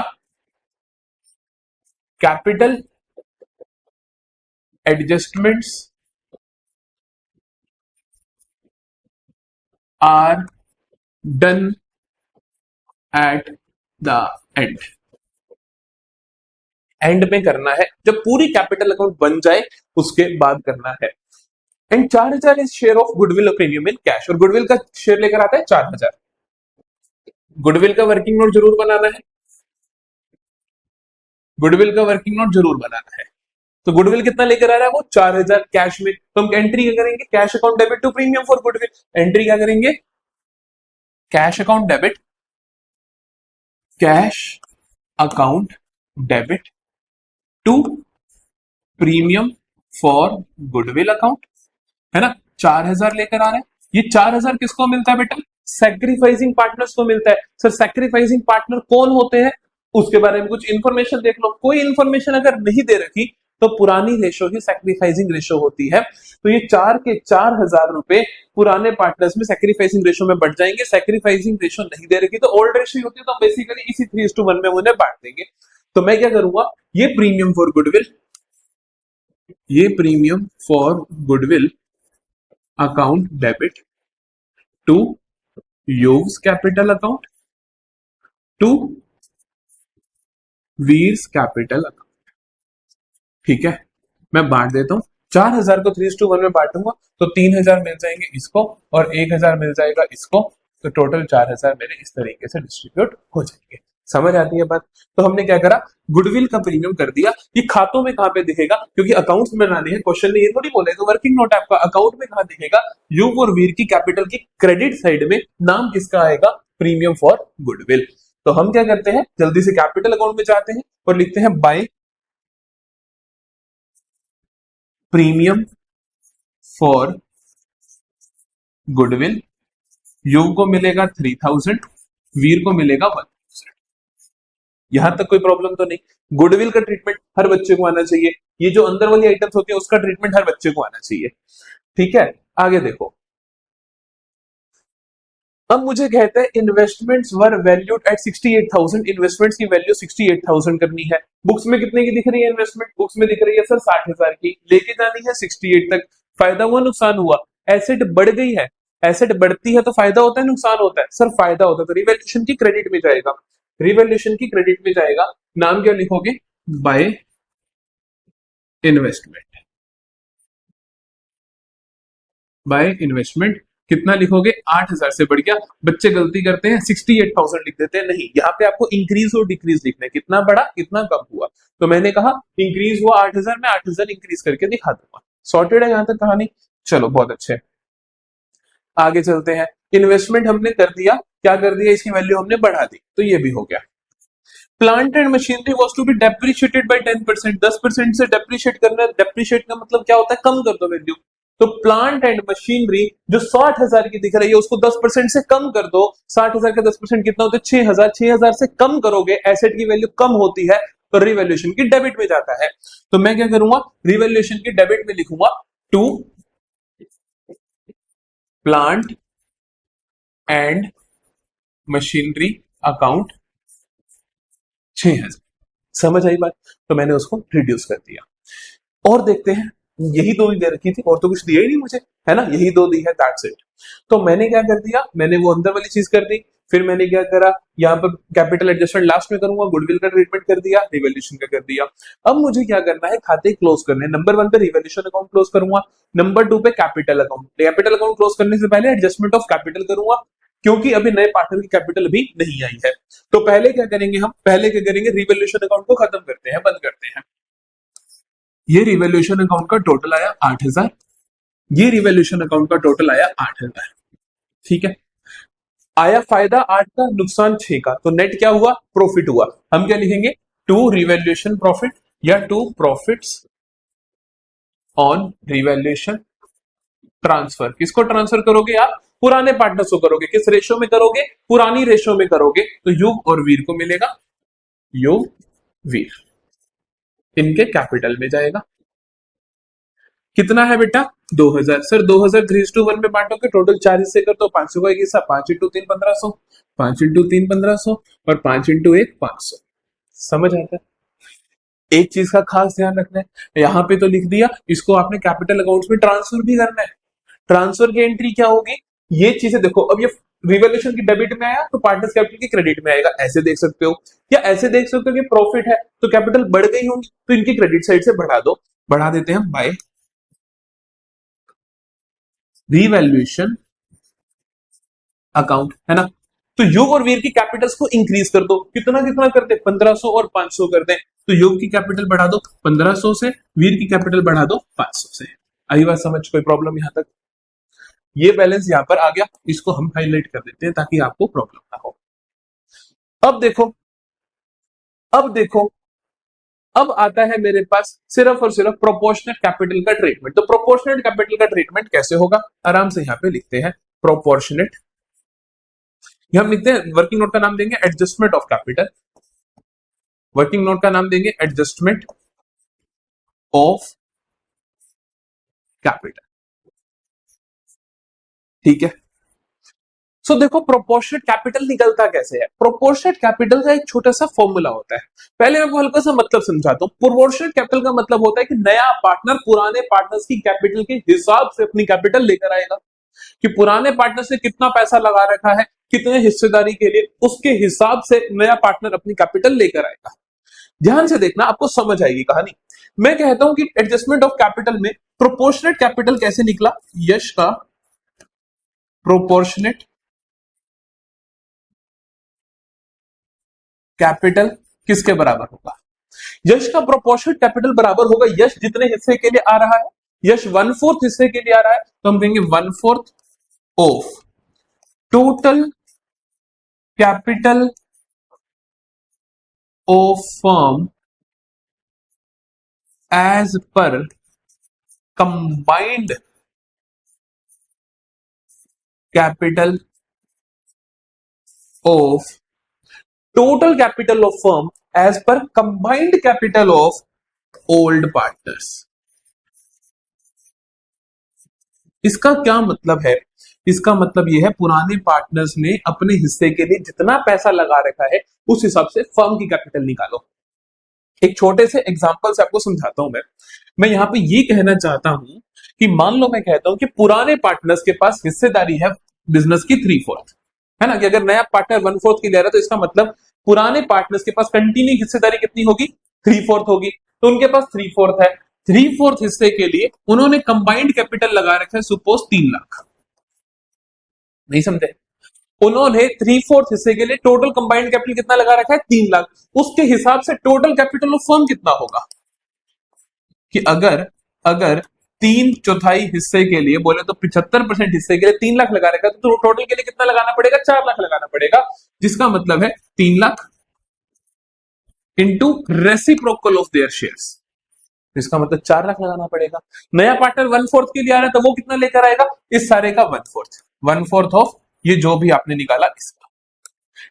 capital adjustments are done at the end. End में करना है, जब पूरी कैपिटल अकाउंट बन जाए उसके बाद करना है। And 4,000 is share of goodwill premium in cash, और गुडविल का शेयर लेकर आता है 4,000। गुडविल का वर्किंग नोट जरूर बनाना है, गुडविल का वर्किंग नोट जरूर बनाना है। तो गुडविल कितना लेकर आ रहा है, वो 4,000 कैश में। तो हम एंट्री क्या करेंगे, cash account debit to premium for goodwill. Entry क्या करेंगे, cash account debit, cash account debit to premium for goodwill account, है ना। 4,000 लेकर आ रहे हैं। ये 4,000 किसको मिलता है बेटा, सैक्रिफाइसिंग पार्टनर्स को मिलता है। सर सैक्रिफाइसिंग पार्टनर कौन होते हैं, उसके बारे में कुछ इंफॉर्मेशन देख लो। कोई इंफॉर्मेशन अगर नहीं दे रखी तो पुरानी रेशो ही सैक्रिफाइसिंग रेशो होती है। तो ये 4 के 4,000 रुपए पुराने पार्टनर्स में सैक्रिफाइसिंग रेशो में बढ़ जाएंगे। सैक्रिफाइसिंग रेशो नहीं दे रखी तो ओल्ड रेशो होती है, तो बेसिकली इसी 3:1 में उन्हें बांट देंगे। तो मैं क्या करूंगा, ये प्रीमियम फॉर गुडविल, ये premium for goodwill account debit to U's capital account to V's capital account. ठीक है, मैं बांट देता हूं। 4,000 को 3:1 में बांटूंगा तो 3,000 मिल जाएंगे इसको और 1,000 मिल जाएगा इसको। तो टोटल 4,000 मेरे इस तरीके से डिस्ट्रीब्यूट हो जाएंगे। समझ आती है बात। तो हमने क्या करा, गुडविल का प्रीमियम कर दिया। ये खातों में कहां पे दिखेगा, क्योंकि अकाउंट्स में बनाने हैं, क्वेश्चन ने ये थोड़ी बोला है तो वर्किंग नोट आपका अकाउंट में कहां दिखेगा, युग और वीर की कैपिटल की क्रेडिट साइड में नाम किसका आएगा, प्रीमियम फॉर गुडविल। तो हम क्या करते हैं, जल्दी से कैपिटल अकाउंट में जाते हैं और लिखते हैं बाय प्रीमियम फॉर गुडविल। युग को मिलेगा 3,000, वीर को मिलेगा 1,000। यहां तक कोई प्रॉब्लम तो नहीं। गुडविल का ट्रीटमेंट हर बच्चे को आना चाहिए, ये जो अंदर वाली आइटम्स होती है उसका ट्रीटमेंट हर बच्चे को आना चाहिए। ठीक है, आगे देखो। अब मुझे कहते हैं investments were valued at 68,000, investments की वैल्यू 68,000 करनी है। बुक्स में कितने की दिख रही है इन्वेस्टमेंट? बुक्स में दिख रही है सर 60,000 की, लेके जानी है 68 तक। फायदा हुआ नुकसान हुआ? एसेट बढ़ गई है, एसेट बढ़ती है तो फायदा होता है नुकसान होता है? सर फायदा होता है, तो रिवैल्यूएशन की क्रेडिट में जाएगा, रिवैल्यूएशन की क्रेडिट में जाएगा। नाम क्या लिखोगे? By investment, by investment. कितना लिखोगे? 8,000 से बढ़ गया। बच्चे गलती करते हैं 68,000 लिख देते हैं, नहीं, यहाँ पे आपको इंक्रीज और डिक्रीज लिखना है, कितना बढ़ा कितना कम हुआ। तो मैंने कहा इंक्रीज हुआ 8,000, मैं 8,000 इंक्रीज करके दिखा दूंगा। सॉर्टेड है यहां तक कहानी? चलो बहुत अच्छे, आगे चलते हैं। इन्वेस्टमेंट हमने कर दिया, क्या कर दिया? इसकी वैल्यू हमने बढ़ा दी, तो ये भी हो गया। Plant and machinery was to be depreciated by 10%, 10% से डेप्रिशिएट करना, डेप्रिशिएट का मतलब क्या होता है? कम कर दो वैल्यू। तो प्लांट एंड मशीनरी जो 60,000 की दिख रही है उसको 10% से कम कर दो। 60,000 का 10% कितना होता है? 6,000, 6,000 से कम करोगे, एसेट की वैल्यू कम होती है तो रिवैल्यूएशन की डेबिट में जाता है। तो मैं क्या करूंगा? रिवैल्यूएशन की डेबिट में लिखूंगा to plant and machinery account 6,000। समझ आई बात? तो मैंने उसको रिड्यूस कर दिया। और देखते हैं, यही दो ही दे रखी थी और तो कुछ दिया ही नहीं मुझे, है ना, यही दो दी है, दैट्स इट। तो मैंने क्या कर दिया? मैंने वो अंदर वाली चीज कर दी। फिर मैंने क्या करा? यहाँ पर कैपिटल एडजस्टमेंट लास्ट में करूंगा, गुडविल का ट्रीटमेंट कर दिया, रिवैल्यूएशन का कर दिया। अब मुझे क्या करना है? खाते क्लोज करने हैं। नंबर 1 पे रिवैल्यूएशन अकाउंट क्लोज करूंगा, नंबर 2 पे capital account. Capital account close करने से पहले एडजस्टमेंट ऑफ कैपिटल करूंगा, क्योंकि अभी नए पार्टनर की कैपिटल अभी नहीं आई है। तो पहले क्या करेंगे हम? पहले क्या करेंगे? रिवैल्यूएशन अकाउंट को खत्म करते हैं, बंद करते हैं। ये रिवैल्यूएशन अकाउंट का टोटल आया 8,000, ये रिवैल्यूएशन अकाउंट का टोटल आया 8,000। ठीक है, आया फायदा 8 का, नुकसान 6 का, तो नेट क्या हुआ? प्रॉफिट हुआ। हम क्या लिखेंगे? टू रिवैल्यूएशन प्रॉफिट या to profits on revaluation transfer. किसको ट्रांसफर करोगे आप? पुराने पार्टनर्स को करोगे। किस रेशो में करोगे? पुरानी रेशो में करोगे, तो युग और वीर को मिलेगा, युग वीर इनके कैपिटल में जाएगा। कितना है बेटा? 2,000। सर 2,000 3:1 में बांटोगे, टोटल 4 हिस्से कर तो 500 का एक हिस्सा, 5 इंटू 3 1500, 5 इंटू 3 1500 और 5 इंटू 1 500। समझ आता है? एक चीज का खास ध्यान रखना है, यहां पे तो लिख दिया, इसको आपने कैपिटल अकाउंट्स में ट्रांसफर भी करना है। ट्रांसफर की एंट्री क्या होगी? ये चीजें देखो, अब ये रिवैल्यूएशन की डेबिट में आया तो पार्टनर्स कैपिटल की क्रेडिट में आएगा, ऐसे देख सकते हो, या ऐसे देख सकते हो कि प्रॉफिट है तो कैपिटल बढ़ गई होगी तो इनकी क्रेडिट साइड से बढ़ा दो। बढ़ा देते हैं बाय रिवैल्यूएशन अकाउंट, है ना। तो युग और वीर की कैपिटल्स को इंक्रीज कर दो। कितना कितना कर दे? 1500 और 500 कर दे। तो युग की कैपिटल बढ़ा दो 1500 से, वीर की कैपिटल बढ़ा दो 500 से। आई बात समझ? कोई प्रॉब्लम यहां तक? ये बैलेंस यहां पर आ गया, इसको हम हाईलाइट कर देते हैं ताकि आपको प्रॉब्लम ना हो। अब देखो, अब देखो, अब आता है मेरे पास सिर्फ और सिर्फ प्रोपोर्शनल कैपिटल का ट्रीटमेंट। तो प्रोपोर्शनल कैपिटल का ट्रीटमेंट कैसे होगा? आराम से यहां पे लिखते हैं प्रोपोर्शनेट। हम लिखते हैं, वर्किंग नोट का नाम देंगे adjustment of capital, working note का नाम देंगे एडजस्टमेंट ऑफ कैपिटल। ठीक है, सो देखो प्रोपोर्शनेट कैपिटल निकलता कैसे है। प्रोपोर्शनेट कैपिटल का एक छोटा सा फॉर्मूला होता है, पहले मैं आपको हल्का सा मतलब समझाता हूं। प्रोपोर्शनेट कैपिटल का मतलब होता है कि नया पार्टनर पुराने पार्टनर्स की कैपिटल के हिसाब से अपनी कैपिटल लेकर आएगा, कि पुराने पार्टनर्स ने कितना पैसा लगा रखा है कितने हिस्सेदारी के लिए, उसके हिसाब से नया पार्टनर अपनी कैपिटल लेकर आएगा। ध्यान से देखना, आपको समझ आएगी कहानी। मैं कहता हूं कि एडजस्टमेंट ऑफ कैपिटल में प्रोपोर्शनेट कैपिटल कैसे निकला? यश का प्रोपोर्शनेट कैपिटल किसके बराबर होगा? यश का प्रोपोर्शनेट कैपिटल बराबर होगा, यश जितने हिस्से के लिए आ रहा है, यश 1/4 हिस्से के लिए आ रहा है, तो हम कहेंगे 1/4 of total capital of firm as per combined capital of total capital of firm as per combined capital of old partners. इसका क्या मतलब है? इसका मतलब यह है पुराने पार्टनर्स ने अपने हिस्से के लिए जितना पैसा लगा रखा है उस हिसाब से फर्म की कैपिटल निकालो। एक छोटे से एग्जांपल से आपको समझाता हूं मैं यहाँ पे ये कहना चाहता हूं कि मान लो मैं कहता हूं कि पुराने पार्टनर्स के पास हिस्सेदारी है बिजनेस की 3/4, है ना, कि अगर नया पार्टनर 1/4 की ले रहा है तो इसका मतलब पुराने पार्टनर्स के पास कंटिन्यू हिस्सेदारी कितनी होगी? 3/4 होगी। तो उनके पास 3/4 है। 3/4 हिस्से के लिए उन्होंने कंबाइंड कैपिटल लगा रखा है सपोज 3 लाख। नहीं समझे? उन्होंने 3/4 हिस्से के लिए टोटल कंबाइंड कैपिटल कितना लगा रखा है? 3 लाख। उसके हिसाब से टोटल कैपिटल ऑफ फर्म कितना होगा? कि अगर अगर 3/4 हिस्से के लिए बोले तो 75% हिस्से के लिए 3 लाख लगा रखा है तो टोटल के लिए कितना लगाना पड़ेगा? 4 लाख लगाना पड़ेगा। जिसका मतलब है 3 lakh into reciprocal of their shares, इसका मतलब 4 लाख लगाना पड़ेगा। नया पार्टनर 1/4 के लिए आ रहा है तो वो कितना लेकर आएगा? इस सारे का 1/4 ऑफ ये जो भी आपने निकाला इसका।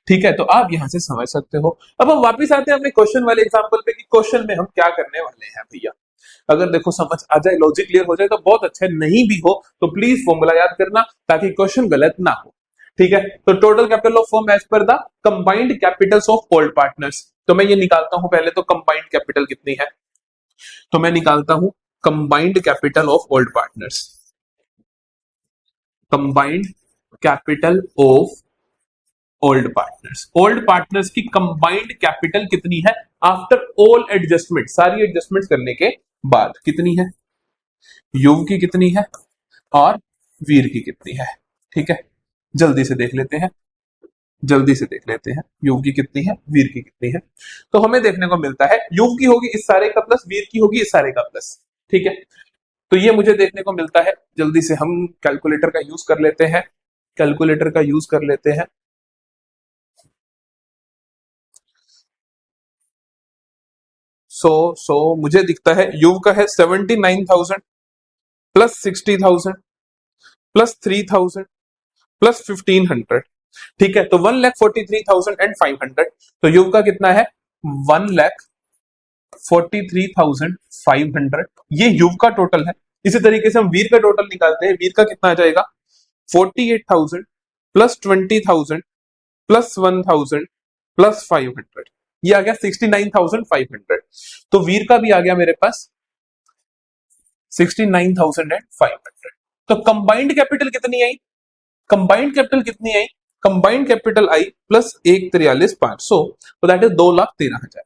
ठीक है, तो आप यहां से समझ सकते हो। अब हम वापस आते हैं अपने क्वेश्चन वाले एग्जांपल पे कि क्वेश्चन में हम क्या करने वाले हैं भैया। अगर देखो समझ आ जाए, लॉजिक क्लियर हो जाए तो बहुत अच्छा है, नहीं भी हो तो प्लीज फॉर्मूला याद करना ताकि क्वेश्चन गलत ना हो। ठीक है, तो total capital of firm as per the combined capitals of old partners, तो मैं ये निकालता हूं पहले तो कंबाइंड कैपिटल कितनी है, तो मैं निकालता हूं combined capital of old partners. Combined capital of old partners की कंबाइंड कैपिटल कितनी है आफ्टर ऑल एडजस्टमेंट, सारी एडजस्टमेंट करने के बाद कितनी है? युव की कितनी है और वीर की कितनी है? ठीक है, जल्दी से देख लेते हैं, जल्दी से देख लेते हैं युव की कितनी है, वीर की कितनी है। तो हमें देखने को मिलता है युव की होगी इस सारे का प्लस, वीर की होगी इस सारे का प्लस। ठीक है, तो ये मुझे देखने को मिलता है। जल्दी से हम कैलकुलेटर का यूज कर लेते हैं, कैलकुलेटर का यूज कर लेते हैं। सो मुझे दिखता है युव का है 79,000 प्लस 60,000 प्लस 3,000 प्लस 1,500। ठीक है, तो 1,43,500। तो युव का कितना है? 1,43,500। ये युव का टोटल है। इसी तरीके से हम वीर का टोटल निकालते हैं। वीर का कितना आ जाएगा? 48,000 प्लस 20,000 प्लस 1,000 प्लस 500। ये आ गया 69,500। तो वीर का भी आ गया मेरे पास 69,500। तो कंबाइंड कैपिटल कितनी आई? कंबाइंड कैपिटल कितनी आई? कंबाइंड कैपिटल आई प्लस 1,43,500, तो दैट इज 2,13,000।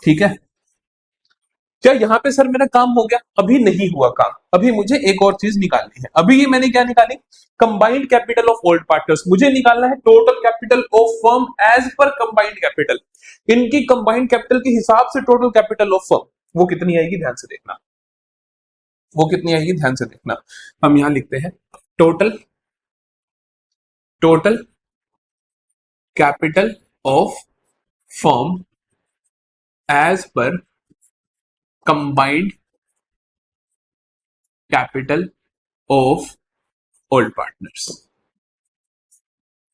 ठीक है, क्या यहां पे सर मेरा काम हो गया? अभी नहीं हुआ काम, अभी मुझे एक और चीज निकालनी है। अभी ये मैंने क्या निकाली? Combined capital of old partners. मुझे निकालना है total capital of firm as per combined capital. इनकी कंबाइंड कैपिटल के हिसाब से टोटल कैपिटल ऑफ फर्म वो कितनी आएगी, ध्यान से देखना, वो कितनी आएगी ध्यान से देखना। हम यहां लिखते हैं total total capital of firm as per combined capital of old partners.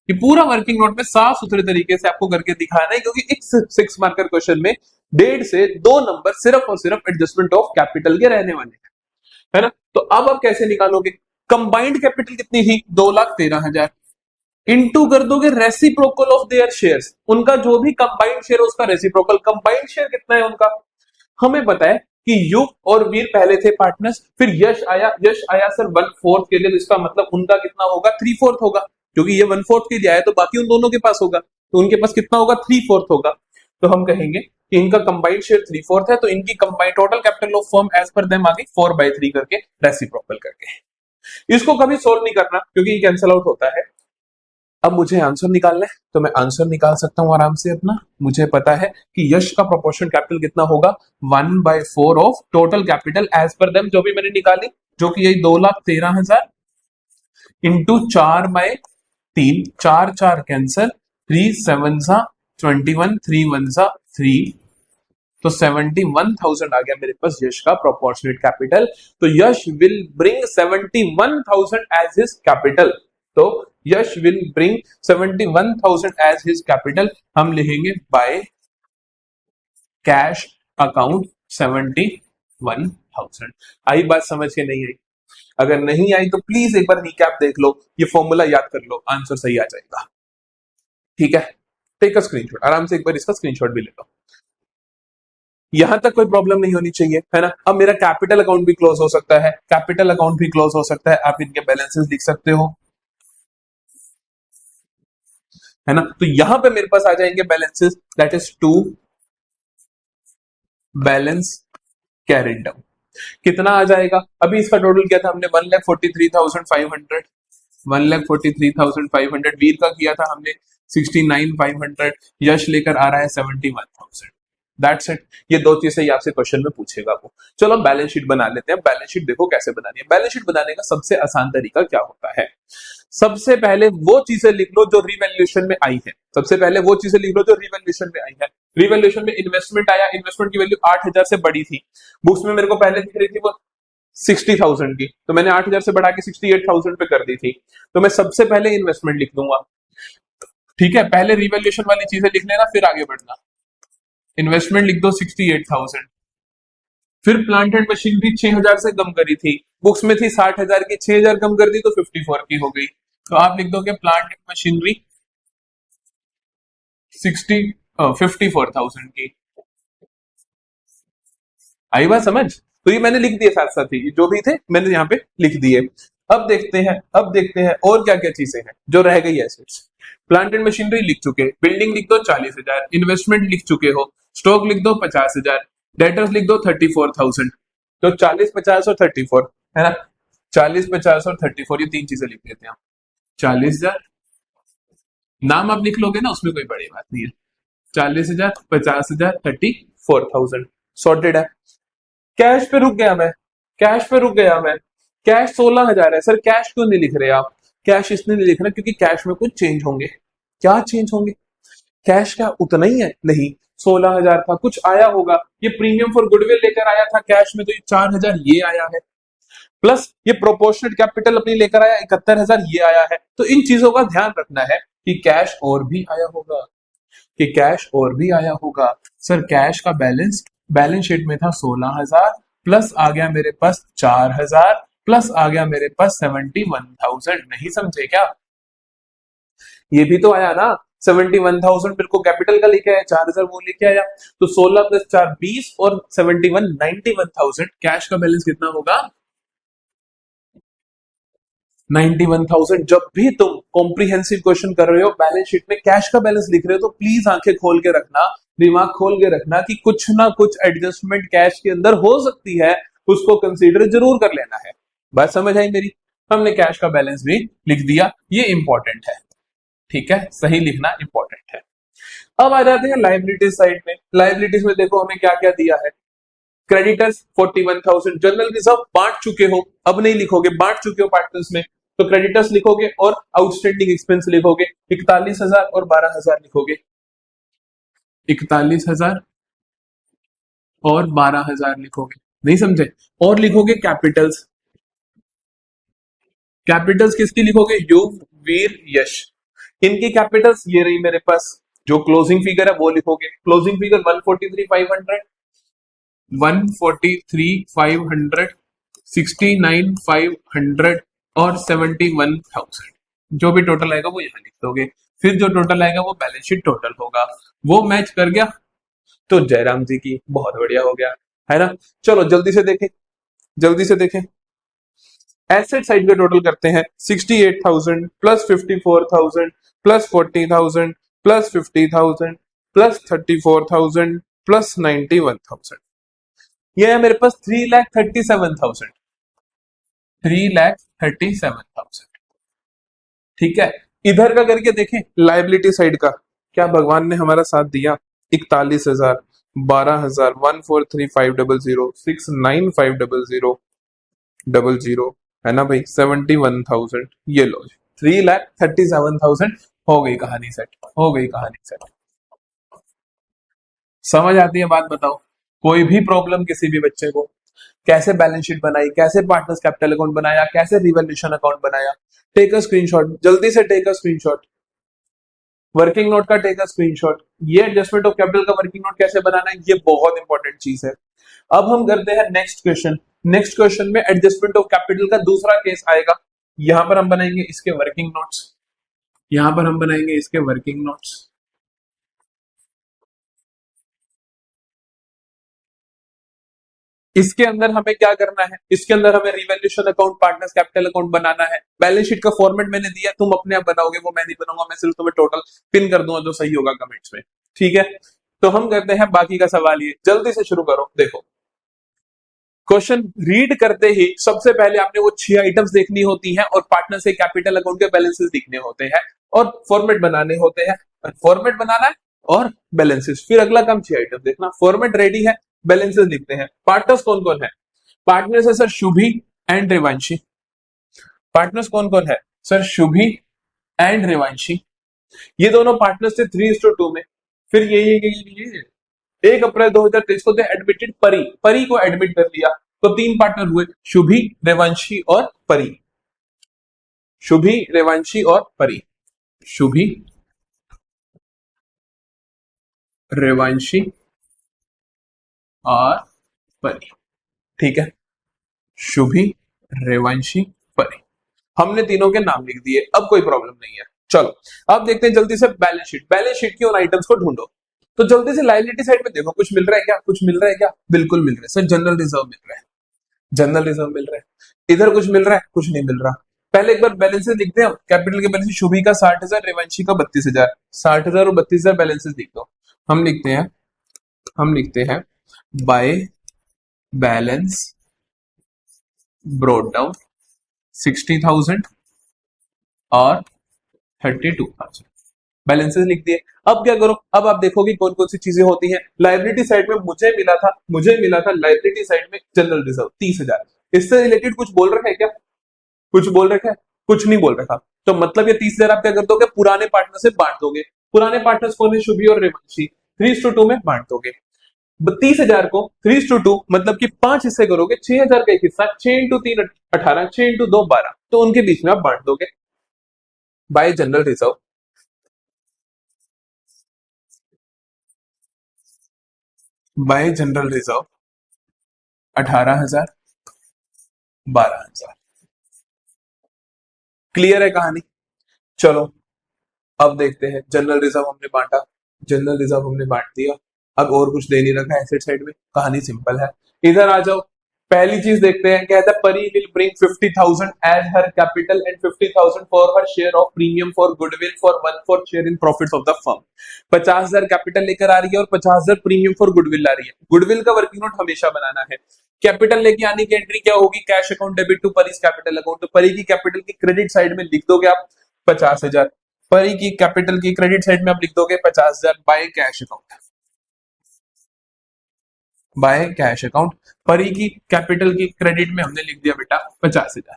ये पूरा वर्किंग नोट में साफ सुथरे तरीके से आपको करके दिखाना है, क्योंकि एक 6 मार्कर क्वेश्चन में 1.5 से 2 नंबर सिर्फ और सिर्फ एडजस्टमेंट ऑफ कैपिटल के रहने वाले हैं, है ना। तो अब आप कैसे निकालोगे? कंबाइंड कैपिटल कितनी थी? 2,13,000 इंटू कर दोगे रेसिप्रोकल ऑफ देयर शेयर्स। उनका जो भी कंबाइंड शेयर उसका रेसिप्रोकल। कंबाइंड शेयर कितना है उनका? हमें पता है कि युग और वीर पहले थे पार्टनर्स, फिर यश आया सर 1/4 के लिए, तो इसका मतलब उनका कितना होगा? 3/4 होगा, क्योंकि ये 1/4 के लिए आया तो बाकी उन दोनों के पास होगा, तो उनके पास कितना होगा? 3/4 होगा। तो हम कहेंगे कि इनका कंबाइंड शेयर 3/4 है, तो इनकी combined total capital of firm as per them आ गई 4/3 करके रेसिप्रोकल करके। इसको कभी सोल्व नहीं करना क्योंकि ये कैंसिल आउट होता है। अब मुझे आंसर निकालना है तो मैं आंसर निकाल सकता हूं आराम से अपना। मुझे पता है कि यश का प्रोपोर्शन कैपिटल कितना होगा? 1/4 of total capital as per them, जो भी मैंने निकाली, जो कि यही 2,13,000 इंटू 4/3, 4 कैंसल, 3 7 21, 3 1 3, तो 71,000 आ गया मेरे पास यश का प्रोपोर्शनेट कैपिटल। तो Yash will bring 71,000 as his capital. तो Yash will bring 71,000 as his capital. हम लिखेंगे बाय कैश अकाउंट 71,000। 21,000। आई बात समझ के नहीं आई? अगर नहीं आई तो प्लीज एक बार रिकैप देख लो, ये फॉर्मूला याद कर लो, आंसर सही आ जाएगा। ठीक है, टेक अ स्क्रीनशॉट, आराम से एक बार इसका स्क्रीनशॉट भी ले लो। यहां तक कोई प्रॉब्लम नहीं होनी चाहिए, है ना। अब मेरा कैपिटल अकाउंट भी क्लोज हो सकता है, कैपिटल अकाउंट भी क्लोज हो सकता है, आप इनके बैलेंसेस लिख सकते हो, है ना। तो यहां पे मेरे पास आ जाएंगे balances, that is to balance carried down. कितना आ जाएगा? अभी इसका टोटल क्या था हमने? 1,43,500, 1,43,500। वीर का किया था हमने 69,500, यश लेकर आ रहा है 71,000। That's it. ये दो चीजें ही आपसे क्वेश्चन में पूछेगा वो। चलो बैलेंस शीट बना लेते हैं। बैलेंस शीट देखो कैसे बनानी है। बैलेंस शीट बनाने का सबसे आसान तरीका क्या होता है? सबसे पहले वो चीजें लिख लो जो रिवैल्यूएशन में आई है। सबसे पहले वो चीजें लिख लो जो रिवैल्यूएशन में आई है। रिवैल्यूएशन में इन्वेस्टमेंट आया, इन्वेस्टमेंट की वैल्यू 8,000 से बड़ी थी, बुक्स में मेरे को पहले दिख रही थी वो 60,000 की, तो मैंने 8,000 से बढ़ा के 68,000 पे कर दी थी। तो मैं सबसे पहले इन्वेस्टमेंट लिख दूंगा। ठीक है, पहले रिवैल्यूएशन वाली चीजें लिख लेना, फिर आगे बढ़ना। इन्वेस्टमेंट लिख दो 68,000। फिर प्लांट एंड मशीनरी 6,000 से कम करी थी, बुक्स में थी 60,000 की, 6,000 कम कर दी तो 54 की हो गई। तो आप लिख दोगे प्लांट एंड मशीनरी 54,000 की। आई बात समझ? तो ये मैंने लिख दिए साथ साथ ही, जो भी थे मैंने यहाँ पे लिख दिए। अब देखते हैं और क्या क्या चीजें हैं जो रह गई एसेट्स। प्लांट एंड मशीनरी लिख चुके, बिल्डिंग लिख दो 40,000, इन्वेस्टमेंट लिख चुके हो, स्टॉक लिख दो 50,000, डेटर्स लिख दो 34,000। तो 40, 50 और 34, है ना। 40, 50 और 34, ये तीन चीजें लिख देते हैं हम। 40,000 नाम आप लिख लोगे ना, उसमें कोई बड़ी बात नहीं है। 40,000, 50,000, 34,000 सॉर्टेड है। कैश पे रुक गया मैं, कैश पे रुक गया मैं। कैश 16,000 है सर, कैश क्यों नहीं लिख रहे आप? कैश इसलिए नहीं लिख रहे क्योंकि कैश में कुछ चेंज होंगे। क्या चेंज होंगे? कैश क्या उतना ही है? नहीं, 16,000 था, कुछ आया होगा। ये प्रीमियम फॉर गुडविल लेकर आया था कैश में, तो ये 4,000 ये आया है, प्लस ये प्रोपोर्शनेट कैपिटल अपनी लेकर आया 71,000 ये आया है। तो इन चीजों का ध्यान रखना है कि कैश और भी आया होगा, कि कैश और भी आया होगा। सर कैश का बैलेंस बैलेंस शीट में था 16,000, प्लस आ गया मेरे पास 4,000, प्लस आ गया मेरे पास 71,000। नहीं समझे क्या? ये भी तो आया ना, 71,000 बिल्कुल कैपिटल का लेके आया, 4,000 वो लेके आया। तो 16 प्लस 4 20 और 71 91,000। कैश का बैलेंस कितना होगा? 91,000। जब भी तुम कॉम्प्रिहेंसिव क्वेश्चन कर रहे हो, बैलेंस शीट में कैश का बैलेंस लिख रहे हो, तो प्लीज आंखें खोल के रखना, दिमाग खोल के रखना कि कुछ ना कुछ एडजस्टमेंट कैश के अंदर हो सकती है, उसको कंसीडर जरूर कर लेना है। बात समझ आई मेरी? हमने कैश का बैलेंस भी लिख दिया, ये इंपॉर्टेंट है। ठीक है, सही लिखना इंपॉर्टेंट है। अब आ जाते हैं लाइबिलिटीज साइड में। लाइबिलिटीज में देखो हमें क्या क्या दिया है। क्रेडिटर्स 41,000, जनरल रिजर्व बांट चुके हो, अब नहीं लिखोगे, बांट चुके हो पार्टनर्स में, तो क्रेडिटर्स लिखोगे और आउटस्टैंडिंग एक्सपेंस लिखोगे। 41,000 और 12,000 लिखोगे, 41,000 और 12,000 लिखोगे। नहीं समझे? और लिखोगे कैपिटल्स। कैपिटल्स किसकी लिखोगे? युग, वीर, यश, इनकी कैपिटल्स ये रही मेरे पास। जो क्लोजिंग फिगर है वो लिखोगे। क्लोजिंग फिगर 143,500, 143,500, 69,500 और 71,000। जो भी टोटल आएगा वो यहाँ लिख दोगे। फिर जो टोटल आएगा वो बैलेंस शीट टोटल होगा। वो मैच कर गया तो जयराम जी की बहुत बढ़िया हो गया, है ना। चलो जल्दी से देखें, जल्दी से देखें। एसेट साइड का टोटल करते हैं। 68,000 plus 54,000 plus 40,000 plus 50,000 plus 34,000 plus 91,000। ये है मेरे पास 3,37,000, 3,37,000। ठीक है, इधर का करके देखें लाइबिलिटी साइड का, क्या भगवान ने हमारा साथ दिया? 41,000, 12,000, 143,500, 69,500, है ना भाई, 71,000। ये लो 3,37,000। हो गई कहानी सेट, हो गई कहानी सेट। समझ आती है बात? बताओ कोई भी प्रॉब्लम किसी भी बच्चे को? कैसे बैलेंस शीट बनाई, कैसे पार्टनर्स कैपिटल अकाउंट बनाया, कैसे रिवॉल्यूशन अकाउंट बनाया? टेक अ स्क्रीनशॉट, जल्दी से take a screenshot. Working note का टेक अ स्क्रीनशॉट। ये एडजस्टमेंट ऑफ कैपिटल का वर्किंग नोट कैसे बनाना है, ये बहुत इंपॉर्टेंट चीज है। अब हम करते हैं नेक्स्ट क्वेश्चन। नेक्स्ट क्वेश्चन में एडजस्टमेंट ऑफ कैपिटल का दूसरा केस आएगा। यहां पर हम बनाएंगे इसके वर्किंग नोट्स, यहां पर हम बनाएंगे इसके वर्किंग नोट्स। इसके अंदर हमें क्या करना है, इसके अंदर हमें revaluation account, partners capital account बनाना है। बैलेंस शीट का फॉर्मेट मैंने दिया, तुम अपने आप बनाओगे, वो मैं नहीं बनाऊंगा, मैं सिर्फ तुम्हें टोटल पिन कर दूंगा जो सही होगा कमेंट्स में, ठीक है। तो हम करते हैं बाकी का सवाल, ये जल्दी से शुरू करो। देखो क्वेश्चन रीड करते ही सबसे पहले आपने वो 6 आइटम्स देखनी होती हैं और पार्टनर से कैपिटल अकाउंट के बैलेंसेस दिखने होते हैं और फॉर्मेट बनाने होते हैं। फॉर्मेट बनाना है और बैलेंसेस, फिर अगला काम 6 आइटम देखना। फॉर्मेट रेडी है, बैलेंसेस लिखते हैं। पार्टनर्स कौन कौन है? पार्टनर्स है सर शुभी एंड रेवांशी। पार्टनर्स कौन कौन है सर? शुभी एंड रेवांशी, ये दोनों पार्टनर्स थे 3:2 में। फिर ये 1 अप्रैल 2023 को एडमिटेड परी, परी को एडमिट कर लिया, तो 3 पार्टनर हुए, शुभी, रेवांशी और परी। शुभी, रेवांशी और परी। शुभी, रेवांशी और परी, ठीक है। शुभी, रेवांशी, परी, हमने तीनों के नाम लिख दिए, अब कोई प्रॉब्लम नहीं है। चलो अब देखते हैं जल्दी से बैलेंस शीट। बैलेंस शीट की उन आइटम्स को ढूंढो। तो जल्दी से लायबिलिटी साइड में देखो, कुछ मिल रहा है क्या? कुछ मिल रहा है क्या? बिल्कुल मिल रहा है सर, जनरल रिजर्व मिल रहा है, जनरल रिजर्व मिल रहा है। इधर कुछ मिल रहा है? कुछ नहीं मिल रहा। पहले एक बार बैलेंसेस लिखते हैं हम। कैपिटल के बैलेंस शुभी का 60,000, रेवांशी का 32,000। 60,000 और 32,000 बैलेंसेस लिख दो। हम लिखते हैं, हम लिखते हैं बाय बैलेंस ब्रोट डाउन 60,000 और 32,000 बैलेंसेस लिख दिए। अब क्या करो, अब आप देखोगे कौन कौन सी चीजें होती हैं। लाइबिलिटी साइड में मुझे मिला था लाइबिलिटी साइड में जनरल रिजर्व 30,000। इससे रिलेटेड कुछ बोल रखा है क्या? कुछ बोल रखा है? कुछ नहीं बोल रखा। तो मतलब ये 30,000 आप क्या कर दोगे? पुराने पार्टनर से बांट दोगे। पुराने पार्टनर्स कौन है? शुभी और रेवांशी। 3:2 में बांट दोगे। 30,000 को 3:2 मतलब कि 5 हिस्से करोगे, 6,000 का एक हिस्सा, 6 इंटू 3 18, 6 इंटू 2 12, तो उनके बीच में आप बांट दोगे bye general reserve. Bye general reserve 18,000, 12,000। Clear है कहानी? चलो अब देखते हैं। जनरल रिजर्व हमने बांटा, जनरल रिजर्व हमने बांट दिया। अब और कुछ दे नहीं रखा एसेट साइड में, कहानी सिंपल है। इधर आ जाओ, पहली चीज देखते हैं। कहता है Pari will bring 50,000 as her capital and 50,000 for her share of premium for goodwill for 1/4 share in profits of the firm. 50,000 capital लेकर आ रही है और 50,000 प्रीमियम फॉर गुडविल ला रही है। गुडविल का वर्किंग नोट हमेशा बनाना है। कैपिटल लेके आने की एंट्री क्या होगी? Cash account debit to Pari's capital account. तो परी की कैपिटल की क्रेडिट साइड में लिख दोगे आप 50,000। परी की कैपिटल की क्रेडिट साइड में आप लिख दोगे 50,000 by cash account, by cash account. परी की कैपिटल की क्रेडिट में हमने लिख दिया बेटा 50,000।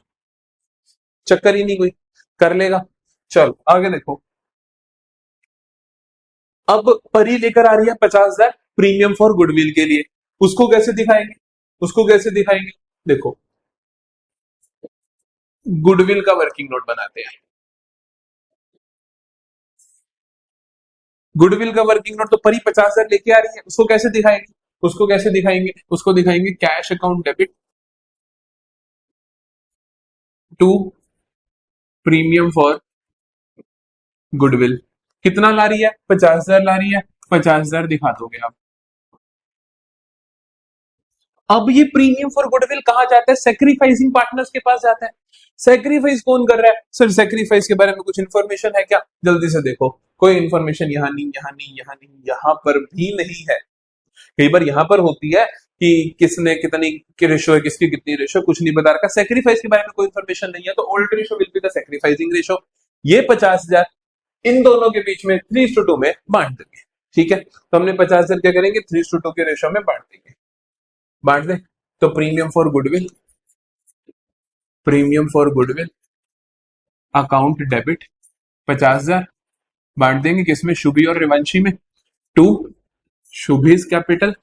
चक्कर ही नहीं कोई, कर लेगा। चलो आगे देखो। अब परी लेकर आ रही है 50,000 प्रीमियम फॉर गुडविल के लिए। उसको कैसे दिखाएंगे? उसको कैसे दिखाएंगे? देखो गुडविल का वर्किंग नोट बनाते हैं। गुडविल का वर्किंग नोट तो परी 50,000 लेके आ रही है, उसको कैसे दिखाएंगे? उसको कैसे दिखाएंगे? उसको दिखाएंगे cash account debit to premium for goodwill. कितना ला रही है? 50,000 ला रही है, 50,000 दिखा दोगे आप। अब ये प्रीमियम फॉर गुडविल कहां जाता है? सेक्रीफाइसिंग पार्टनर्स के पास जाता है। सेक्रीफाइस कौन कर रहा है सर? सेक्रीफाइस के बारे में कुछ इन्फॉर्मेशन है क्या? जल्दी से देखो, कोई इन्फॉर्मेशन यहाँ नहीं, यहाँ नहीं, यहाँ नहीं, यहाँ पर भी नहीं है। कई बार यहाँ पर होती है कि किसने कितनी की रेशो है, किसकी कितनी रेशो, कुछ नहीं बता रखा। सेक्रीफाइस के बारे में कोई इन्फॉर्मेशन नहीं है, तो old ratio will be the sacrificing ratio. ये 50,000 इन दोनों के बीच में 3:2 में बांट देंगे, ठीक है। तो हमने 50,000 क्या करेंगे? 3:2 के रेशो में बांट देंगे, बांट दे। तो premium for goodwill, premium for goodwill account debit 50,000 बांट देंगे किसमें? शुभी और रेवांशी में। To Shubhi's capital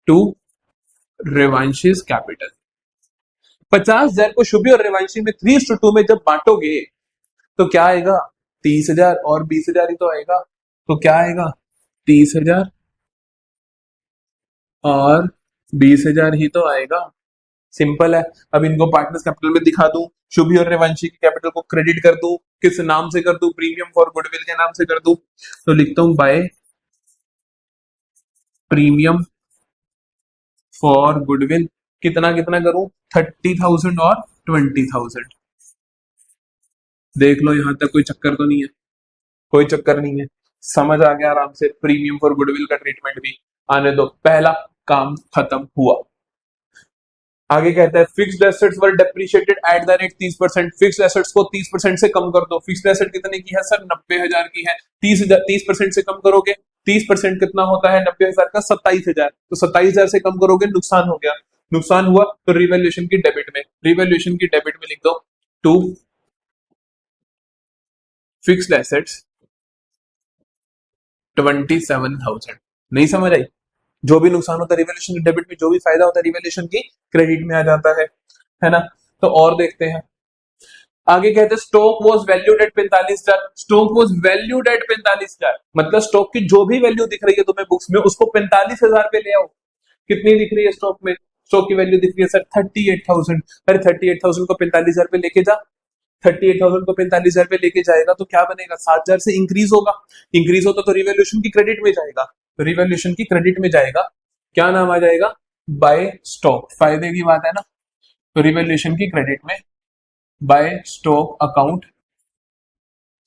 to Revanshi's capital. 50,000 को शुभी और रेवांशी में 3:2 में जब बांटोगे तो क्या आएगा? 30,000 और 20,000 ही तो आएगा। तो क्या आएगा? 30,000 और 20,000 ही तो आएगा। सिंपल है। अब इनको पार्टनर्स कैपिटल में दिखा दूं, शुभी और रेवांशी की कैपिटल को क्रेडिट कर दूं, किस नाम से कर दूं, प्रीमियम फॉर गुडविल के नाम से कर दूं, तो लिखता हूं बाय प्रीमियम फॉर गुडविल। कितना कितना करूं, 30,000 और 20,000। देख लो यहां तक कोई चक्कर तो नहीं है, कोई चक्कर नहीं है, समझ आ गया आराम से। प्रीमियम फॉर गुडविल का ट्रीटमेंट भी आने दो, पहला काम खत्म हुआ। आगे कहता है fixed assets were depreciated at the rate 30%। Fixed assets को 30% से कम कर दो। फिक्स्ड एसेट कितने की है सर, 90,000 की है। 30% से कम करोगे, 30% कितना होता है 90,000 का, 27,000। तो 27,000 से कम करोगे, नुकसान हो गया। नुकसान हुआ तो रिवैल्यूएशन की डेबिट में, रिवैल्यूएशन की डेबिट में लिख दो टू फिक्स्ड एसेट्स 27,000। नहीं समझ आई? जो भी नुकसान होता है रिवैल्यूएशन की डेबिट में, जो भी फायदा होता है रिवैल्यूएशन की क्रेडिट में आ जाता है ना। तो और देखते हैं, आगे कहते हैं stock was valued at 45,000। Stock was valued at 45,000 मतलब स्टॉक की जो भी वैल्यू दिख रही है तुम्हें बुक्स में, उसको 45,000 पे ले आओ। कितनी दिख रही है स्टॉक में, स्टॉक की वैल्यू दिख रही है सर 38,000। अरे 38,000 को 45,000 पे लेके जा, 38,000 को 45,000 पे लेके जाएगा तो क्या बनेगा, 7,000 से इंक्रीज होगा। इंक्रीज होता तो रिवैल्यूएशन की क्रेडिट में जाएगा, तो रिवैल्यूएशन की क्रेडिट में जाएगा। क्या नाम आ जाएगा, बाय स्टॉक। फायदे की बात है ना, तो रिवैल्यूएशन की क्रेडिट में बाय स्टॉक अकाउंट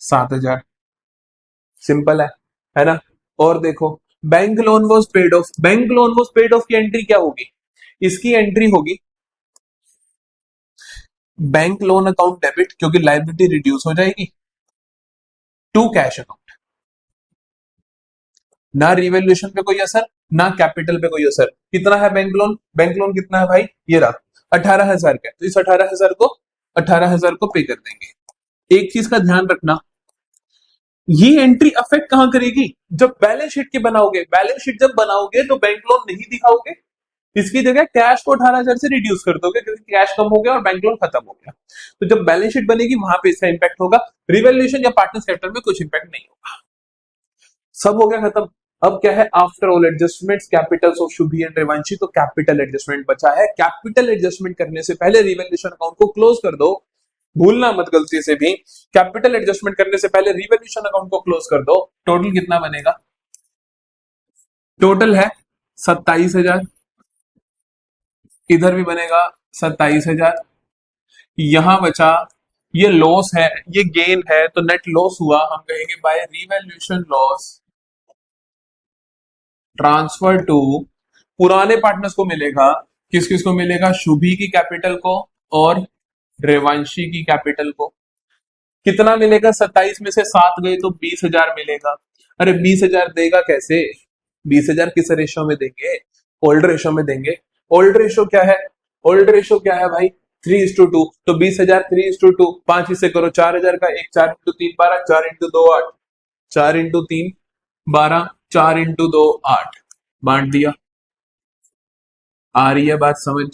7,000। सिंपल है ना। और देखो bank loan was paid of. Bank loan was paid of की एंट्री क्या होगी, इसकी एंट्री होगी बैंक लोन अकाउंट डेबिट, क्योंकि लाइबिलिटी रिड्यूस हो जाएगी, टू कैश अकाउंट। ना रिवैल्यूएशन पे कोई असर, ना कैपिटल पे कोई असर। कितना है बैंक लोन, बैंक लोन कितना है भाई, ये रहा 18,000 का, तो इस 18,000 को पे कर देंगे। एक चीज का ध्यान रखना, ये एंट्री अफेक्ट कहां करेगी, जब बैलेंस शीट के बनाओगे। बैलेंस शीट जब बनाओगे तो बैंक लोन नहीं दिखाओगे, इसकी जगह कैश को 18,000 से रिड्यूस कर दोगे, क्योंकि कैश कम हो गया और बैंक लोन खत्म हो गया। तो जब बैलेंस शीट बनेगी वहां पे इसका इंपैक्ट होगा, रिवैल्यूएशन या पार्टनर्स कैपिटल में कुछ इंपैक्ट नहीं होगा। सब हो गया खत्म। अब क्या है, after all adjustments capitals of Shubhi and Revanshi, तो कैपिटल एडजस्टमेंट बचा है। कैपिटल एडजस्टमेंट करने से पहले रिवैल्यूएशन अकाउंट को क्लोज कर दो, भूलना मत गलती से भी। कैपिटल एडजस्टमेंट करने से पहले रिवैल्यूएशन अकाउंट को क्लोज कर दो। टोटल कितना बनेगा, टोटल है 27,000, इधर भी बनेगा 27,000। यहां बचा, ये लॉस है, ये गेन है, तो नेट लॉस हुआ, हम कहेंगे by revaluation loss transfer to पुराने पार्टनर्स को मिलेगा। किस किस को मिलेगा, शुभी की कैपिटल को और रेवांशी की कैपिटल को। कितना मिलेगा, 27 में से 7 गए तो 20,000 मिलेगा। अरे 20,000 देगा कैसे, 20,000 किस रेशो में देंगे, ओल्ड रेशो में देंगे। ओल्ड रेशो क्या है, ओल्ड रेशो क्या है भाई, 3:2। तो 20,000 3:2, 5 हिस्से करो, 4,000 का एक, 4 × 3 12, 4 × 2 8, 4 × 3 12, 4 × 2 8, बांट दिया। आ रही है बात समझ।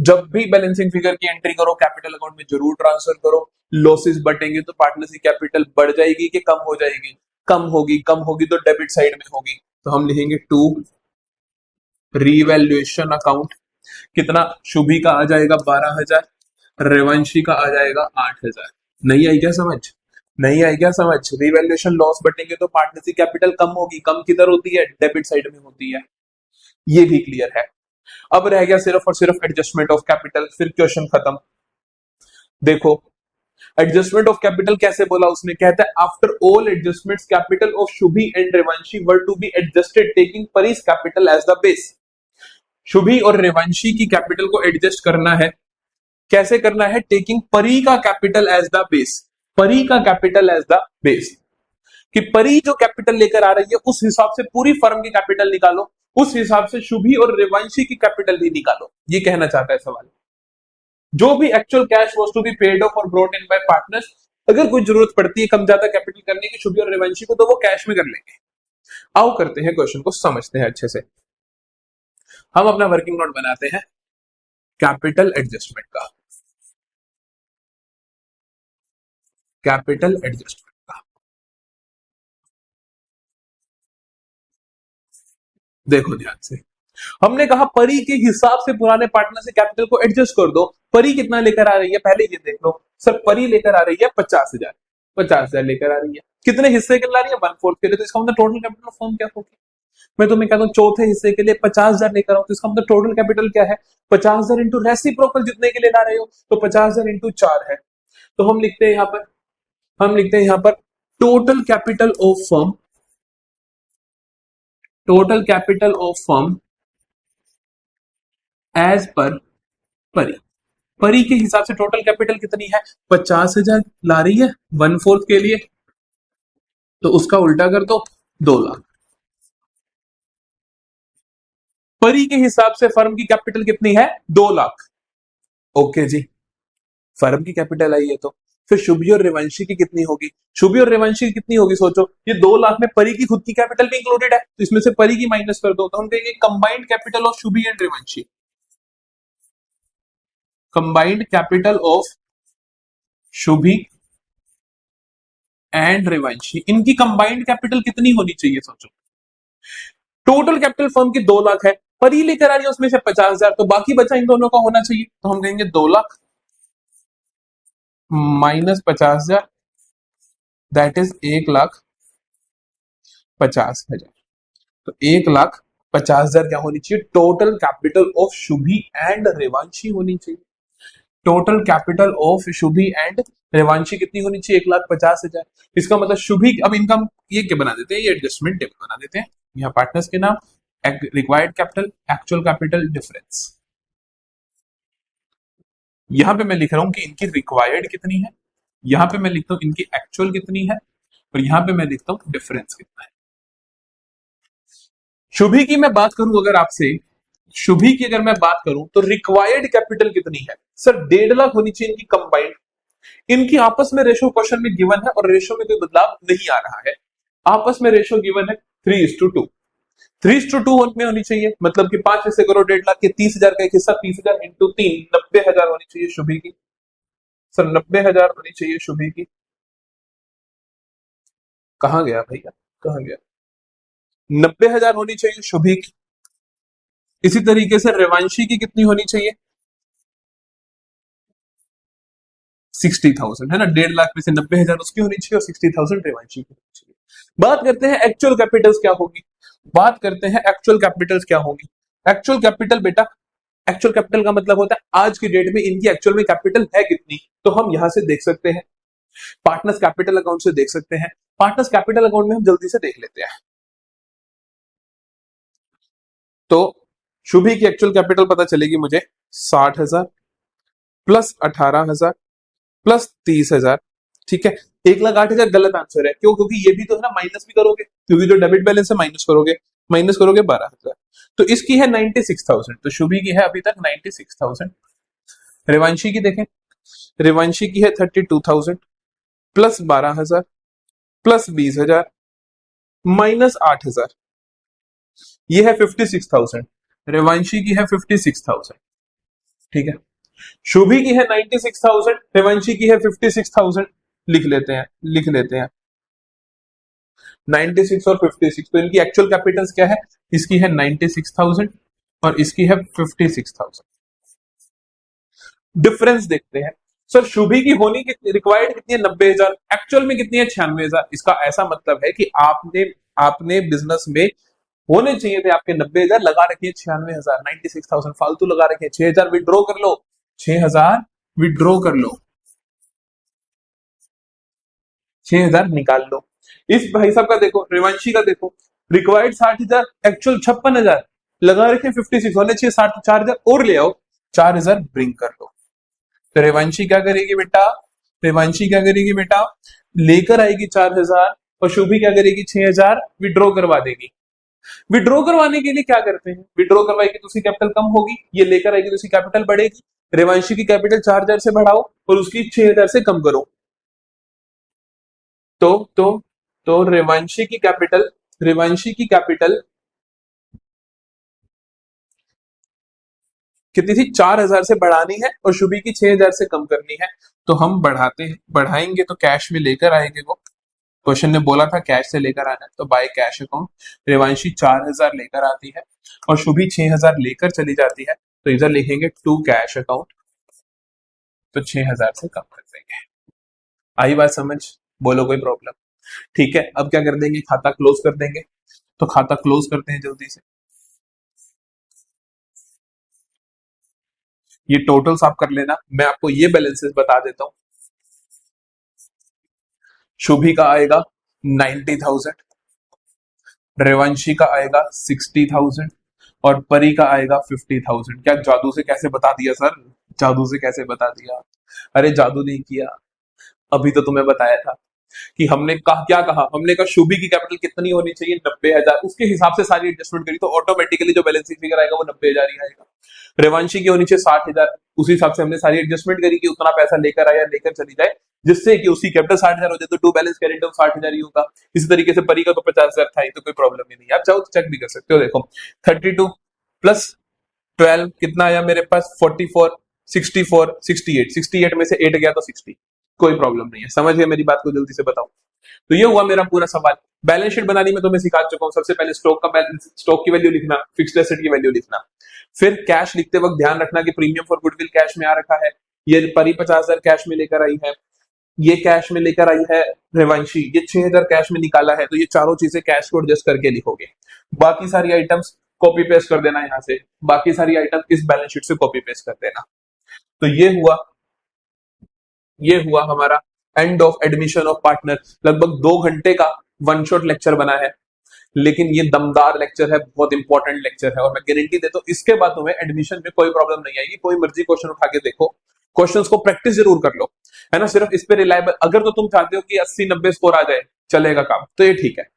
जब भी बैलेंसिंग फिगर की एंट्री करो कैपिटल अकाउंट में जरूर ट्रांसफर करो। लॉसेस बटेंगे तो पार्टनर्स की कैपिटल बढ़ जाएगी कि कम हो जाएगी, कम होगी, कम होगी तो डेबिट साइड में होगी। तो हम लिखेंगे टू रीवैल्यूएशन अकाउंट। कितना, शुभी का आ जाएगा 12,000, रेवंशी का आ जाएगा 8,000। नहीं आई क्या समझ, नहीं आई क्या समझ। रीवैल्यूएशन लॉस बटेंगे तो पार्टनर्स की कैपिटल कम होगी, कम किधर होती है, डेबिट साइड में होती है। ये भी क्लियर है। अब रह गया सिर्फ और सिर्फ एडजस्टमेंट ऑफ कैपिटल, फिर क्वेश्चन खत्म। देखो एडजस्टमेंट ऑफ कैपिटल कैसे बोला उसने, कहता है after all adjustments capital of Shubhi and Revanshi were to be adjusted taking Pari's capital as the base. Shubhi और रेवांशी की कैपिटल को एडजस्ट करना है, कैसे करना है, टेकिंग परी का कैपिटल एज द बेस। परी का कैपिटल एज द बेस, कि परी जो कैपिटल लेकर आ रही है उस हिसाब से पूरी फर्म की कैपिटल निकालो, उस हिसाब से शुभी और रेवांशी की कैपिटल भी निकालो। ये कहना चाहता है सवाल। जो भी actual cash was to be paid off और ब्रॉट इन बाय पार्टनर्स, अगर कोई जरूरत पड़ती है कम ज्यादा कैपिटल करने की शुभी और रेवांशी को, तो वो कैश में कर लेंगे। आओ करते हैं क्वेश्चन को समझते हैं अच्छे से। हम अपना वर्किंग नोट बनाते हैं कैपिटल एडजस्टमेंट का, कैपिटल एडजस्टमेंट का। देखो ध्यान से, हमने कहा परी के हिसाब से पुराने पार्टनर से कैपिटल को एडजस्ट कर दो। परी कितना लेकर आ रही है, पहले ये देख लो सर। परी लेकर आ रही है 50,000, 50,000 लेकर आ रही है। कितने हिस्से के ला रही है, 1/4 के लिए। तो इसका मतलब टोटल कैपिटल फर्म क्या होगी? मैं तुम्हें कहता हूँ चौथे हिस्से के लिए 50,000 लेकर आओ, तो इसका मतलब टोटल कैपिटल क्या है? 50,000 इंटू रेसिप्रोकल जितने के लिए ला रहे हो, तो 50,000 इंटू 4 है। तो हम लिखते हैं यहाँ पर, हम लिखते हैं यहाँ पर total capital of firm, total capital of firm as per Pari. परी के हिसाब से टोटल कैपिटल कितनी है? 50,000 ला रही है 1/4 के लिए, तो उसका उल्टा कर दो 2 लाख। परी के हिसाब से फर्म की कैपिटल कितनी है? 2 लाख। ओके जी, फर्म की कैपिटल आई है। तो फिर शुभी और रेवंशी की कितनी होगी? शुभी और रेवंशी की कितनी होगी सोचो। ये 2 लाख में परी की खुद की कैपिटल भी इंक्लूडेड है, तो इसमें से परी की माइनस कर दो, तो हम कहेंगे combined capital of Shubhi and Revanshi, combined capital of Shubhi and Revanshi, इनकी कंबाइंड कैपिटल कितनी होनी चाहिए सोचो। टोटल कैपिटल फर्म की 2 लाख है, परी लेकर आ रही है उसमें से 50,000, तो बाकी बचा इन दोनों का होना चाहिए। तो हम कहेंगे 2 लाख माइनस 50,000, दैट इज 1,50,000। तो 1,50,000 क्या होनी चाहिए? Total capital of Shubhi and Revanshi होनी चाहिए। Total capital of Shubhi and Revanshi कितनी होनी चाहिए? 1,50,000। इसका मतलब शुभी, अब इनकम ये क्या बना देते हैं, ये एडजस्टमेंट टेबल बना देते हैं। यहाँ पार्टनर्स के नाम, required capital, actual capital, difference. यहां पे मैं लिख रहा हूं कि इनकी रिक्वायर्ड कितनी है, यहां पे मैं लिखता हूं इनकी एक्चुअल कितनी है, और यहां पे मैं लिखता हूं डिफरेंस कितना है। शुभी की मैं बात करूं अगर आपसे, शुभी की अगर मैं बात करूं तो रिक्वायर्ड कैपिटल कितनी है सर? 1.5 लाख होनी चाहिए इनकी कंबाइंड। इनकी आपस में रेशो क्वेश्चन में गिवन है और रेशो में कोई बदलाव नहीं आ रहा है। आपस में रेशो गिवन है 3:2, 3:2 में होनी चाहिए। मतलब कि 5 हिस्से करो 1.5 लाख के, 30,000 का एक हिस्सा, 30,000 इंटू 3, 90,000 होनी चाहिए शुभी की। सर 90,000 होनी चाहिए शुभी की। कहां गया भैया, कहां गया? 90,000 होनी चाहिए शुभी की। इसी तरीके से रेवांशी की कितनी होनी चाहिए? 60,000 है ना। 1.5 लाख में से 90,000 उसकी होनी चाहिए और 60,000 रेवांशी की होनी चाहिए। बात करते हैं एक्चुअल कैपिटल्स क्या होगी, बात करते हैं एक्चुअल कैपिटल्स क्या होगी। एक्चुअल कैपिटल बेटा, एक्चुअल कैपिटल का मतलब होता है आज की डेट में इनकी एक्चुअल में कैपिटल है कितनी। तो हम यहां से देख सकते हैं, पार्टनर्स कैपिटल अकाउंट से देख सकते हैं। पार्टनर्स कैपिटल अकाउंट में हम जल्दी से देख लेते हैं। तो शुभी की एक्चुअल कैपिटल पता चलेगी मुझे 60,000 प्लस 18,000 प्लस 30,000। ठीक है, 1,08,000 गलत आंसर है। क्यों? क्योंकि ये भी तो है ना, माइनस भी करोगे, क्योंकि जो डेबिट बैलेंस है माइनस करोगे, माइनस करोगे 12,000। तो इसकी है 96,000, तो शुभी की है अभी तक 96,000। रेवांशी की देखें, रेवांशी की है 32,000 प्लस 12,000 प्लस 20,000 माइनस 8,000, ये है 56,000। रेवांशी की है 56,000। ठीक है, शुभी की है 96,000, रेवांशी की है 56,000। लिख लेते हैं, लिख लेते हैं 96 और 56। तो इनकी एक्चुअल कैपिटल्स क्या है? इसकी है 96,000 और इसकी है 56,000। डिफरेंस देखते हैं। सर शुभी की होनी कितनी, रिक्वायर्ड कितनी है? 90,000, एक्चुअल में कितनी है? 96,000। इसका ऐसा मतलब है कि आपने आपने बिजनेस में होने चाहिए थे आपके 90,000, लगा रखिए 96,000, 96,000 फालतू लगा रखिए। 6,000 विड्रॉ कर लो, 6,000 विड्रॉ कर लो, 6,000 निकाल लो। इस भाई साहब का देखो, रेवांशी का देखो, रिक्वायर्ड 60,000, एक्चुअल 56,000, लगा रखे 56, होने चाहिए 60, 4,000 और ले आओ, 4,000 ब्रिंग कर लो। तो रेवांशी क्या करेगी बेटा? रेवांशी क्या करेगी बेटा? लेकर आएगी 4,000 और शुभी क्या करेगी? 6,000 विड्रॉ करवा देगी। विड्रॉ करवाने के लिए क्या करते हैं? विड्रॉ करवाएगी तो उसकी कैपिटल कम होगी, ये लेकर आएगी तो उसकी कैपिटल बढ़ेगी। रेवांशी की कैपिटल 4,000 से बढ़ाओ और उसकी 6,000 से कम करो। तो तो तो रेवांशी की कैपिटल, रेवांशी की कैपिटल कितनी थी? 4,000 से बढ़ानी है और शुभी की 6,000 से कम करनी है। तो हम बढ़ाते हैं, बढ़ाएंगे तो कैश में लेकर आएंगे वो, क्वेश्चन ने बोला था कैश से लेकर आना है, तो बाय कैश अकाउंट रेवांशी 4000 लेकर आती है और शुभी 6000 लेकर चली जाती है, तो इधर लिखेंगे टू कैश अकाउंट, तो 6000 से कम कर देंगे। आई बात समझ? बोलो कोई प्रॉब्लम? ठीक है, अब क्या कर देंगे, खाता क्लोज कर देंगे। तो खाता क्लोज करते हैं जल्दी से। ये टोटल्स आप कर लेना, मैं आपको ये बैलेंसेस बता देता हूं। शुभी का आएगा 90,000, रेवांशी का आएगा 60,000 और परी का आएगा 50,000। क्या जादू से कैसे बता दिया सर? जादू से कैसे बता दिया? अरे जादू नहीं किया, अभी तो तुम्हें बताया था कि हमने कहा, क्या कहा हमने, कहा शुभी की कैपिटल कितनी होनी चाहिए, 90,000। उसके हिसाब से सारी एडजस्टमेंट करी तो ऑटोमेटिकली जो बैलेंसिंग फिगर आएगा वो 90,000 ही आएगा। रेवांशी की होनी चाहिए 60,000, उसी हिसाब से हमने सारी एडजस्टमेंट करी कि उतना पैसा लेकर आया, लेकर चली जाए, जिससे कि उसकी कैपिटल 60,000 हो जाए, तो टू बैलेंस करेंट 60,000 ही होगा। इसी तरीके से परी का तो 50,000 था ही, तो कोई प्रॉब्लम ही नहीं। आप चाहो तो चेक भी कर सकते हो। देखो 32 प्लस 12 कितना आया मेरे पास, 44, 64, 68, 68 में से 8 गया तो 60। कोई प्रॉब्लम नहीं है, समझ गए मेरी बात को? जल्दी से बताओ। तो ये हुआ मेरा पूरा सवाल। बैलेंस शीट बनानी मैं तुम्हें सिखा चुका हूं। सबसे पहले स्टॉक का बैलेंस, स्टॉक की वैल्यू लिखना, फिक्स्ड एसेट की वैल्यू लिखना, फिर कैश लिखते वक्त ध्यान रखना कि प्रीमियम फॉर गुडविल कैश में आ रखा है, ये परी 50,000 कैश में लेकर आई है, ये कैश में लेकर आई है रेवांशी, ये 6,000 कैश में निकाला है, तो ये चारों चीजें कैश को एडजस्ट करके लिखोगे। बाकी सारी आइटम्स कॉपी पेस्ट कर देना यहां से, बाकी सारी आइटम इस बैलेंस शीट से कॉपी पेस्ट कर देना। तो ये हुआ हमारा end of admission of partner. लगभग 2 घंटे का वन शॉट लेक्चर बना है, लेकिन ये दमदार लेक्चर है, बहुत इंपॉर्टेंट लेक्चर है, और मैं गारंटी देता हूं इसके बाद तुम्हें एडमिशन में कोई प्रॉब्लम नहीं आएगी। कोई मर्जी क्वेश्चन उठा के देखो, क्वेश्चंस को प्रैक्टिस जरूर कर लो, है ना। सिर्फ इस पे रिलायबल, अगर तो तुम चाहते हो कि 80-90 स्कोर आ जाए, चलेगा काम, तो ये ठीक है।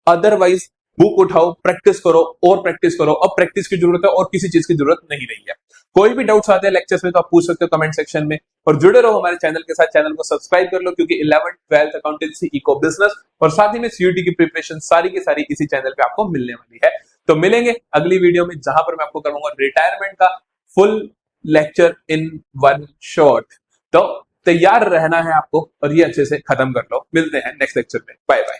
अदरवाइज बुक उठाओ, प्रैक्टिस करो और प्रैक्टिस करो। अब प्रैक्टिस की जरूरत है और किसी चीज की जरूरत नहीं रही है। कोई भी डाउट्स आते हैं लेक्चर्स में तो आप पूछ सकते हो कमेंट सेक्शन में, और जुड़े रहो हमारे चैनल के साथ। चैनल को सब्सक्राइब कर लो, क्योंकि 11th 12th accountancy, eco business और साथ ही में सीयूटी की प्रिपरेशन सारी की सारी इसी चैनल पे आपको मिलने वाली है। तो मिलेंगे अगली वीडियो में, जहां पर मैं आपको करूंगा रिटायरमेंट का full lecture in one shot. तो तैयार रहना है आपको, और ये अच्छे से खत्म कर लो। मिलते हैं नेक्स्ट लेक्चर में, बाय बाय।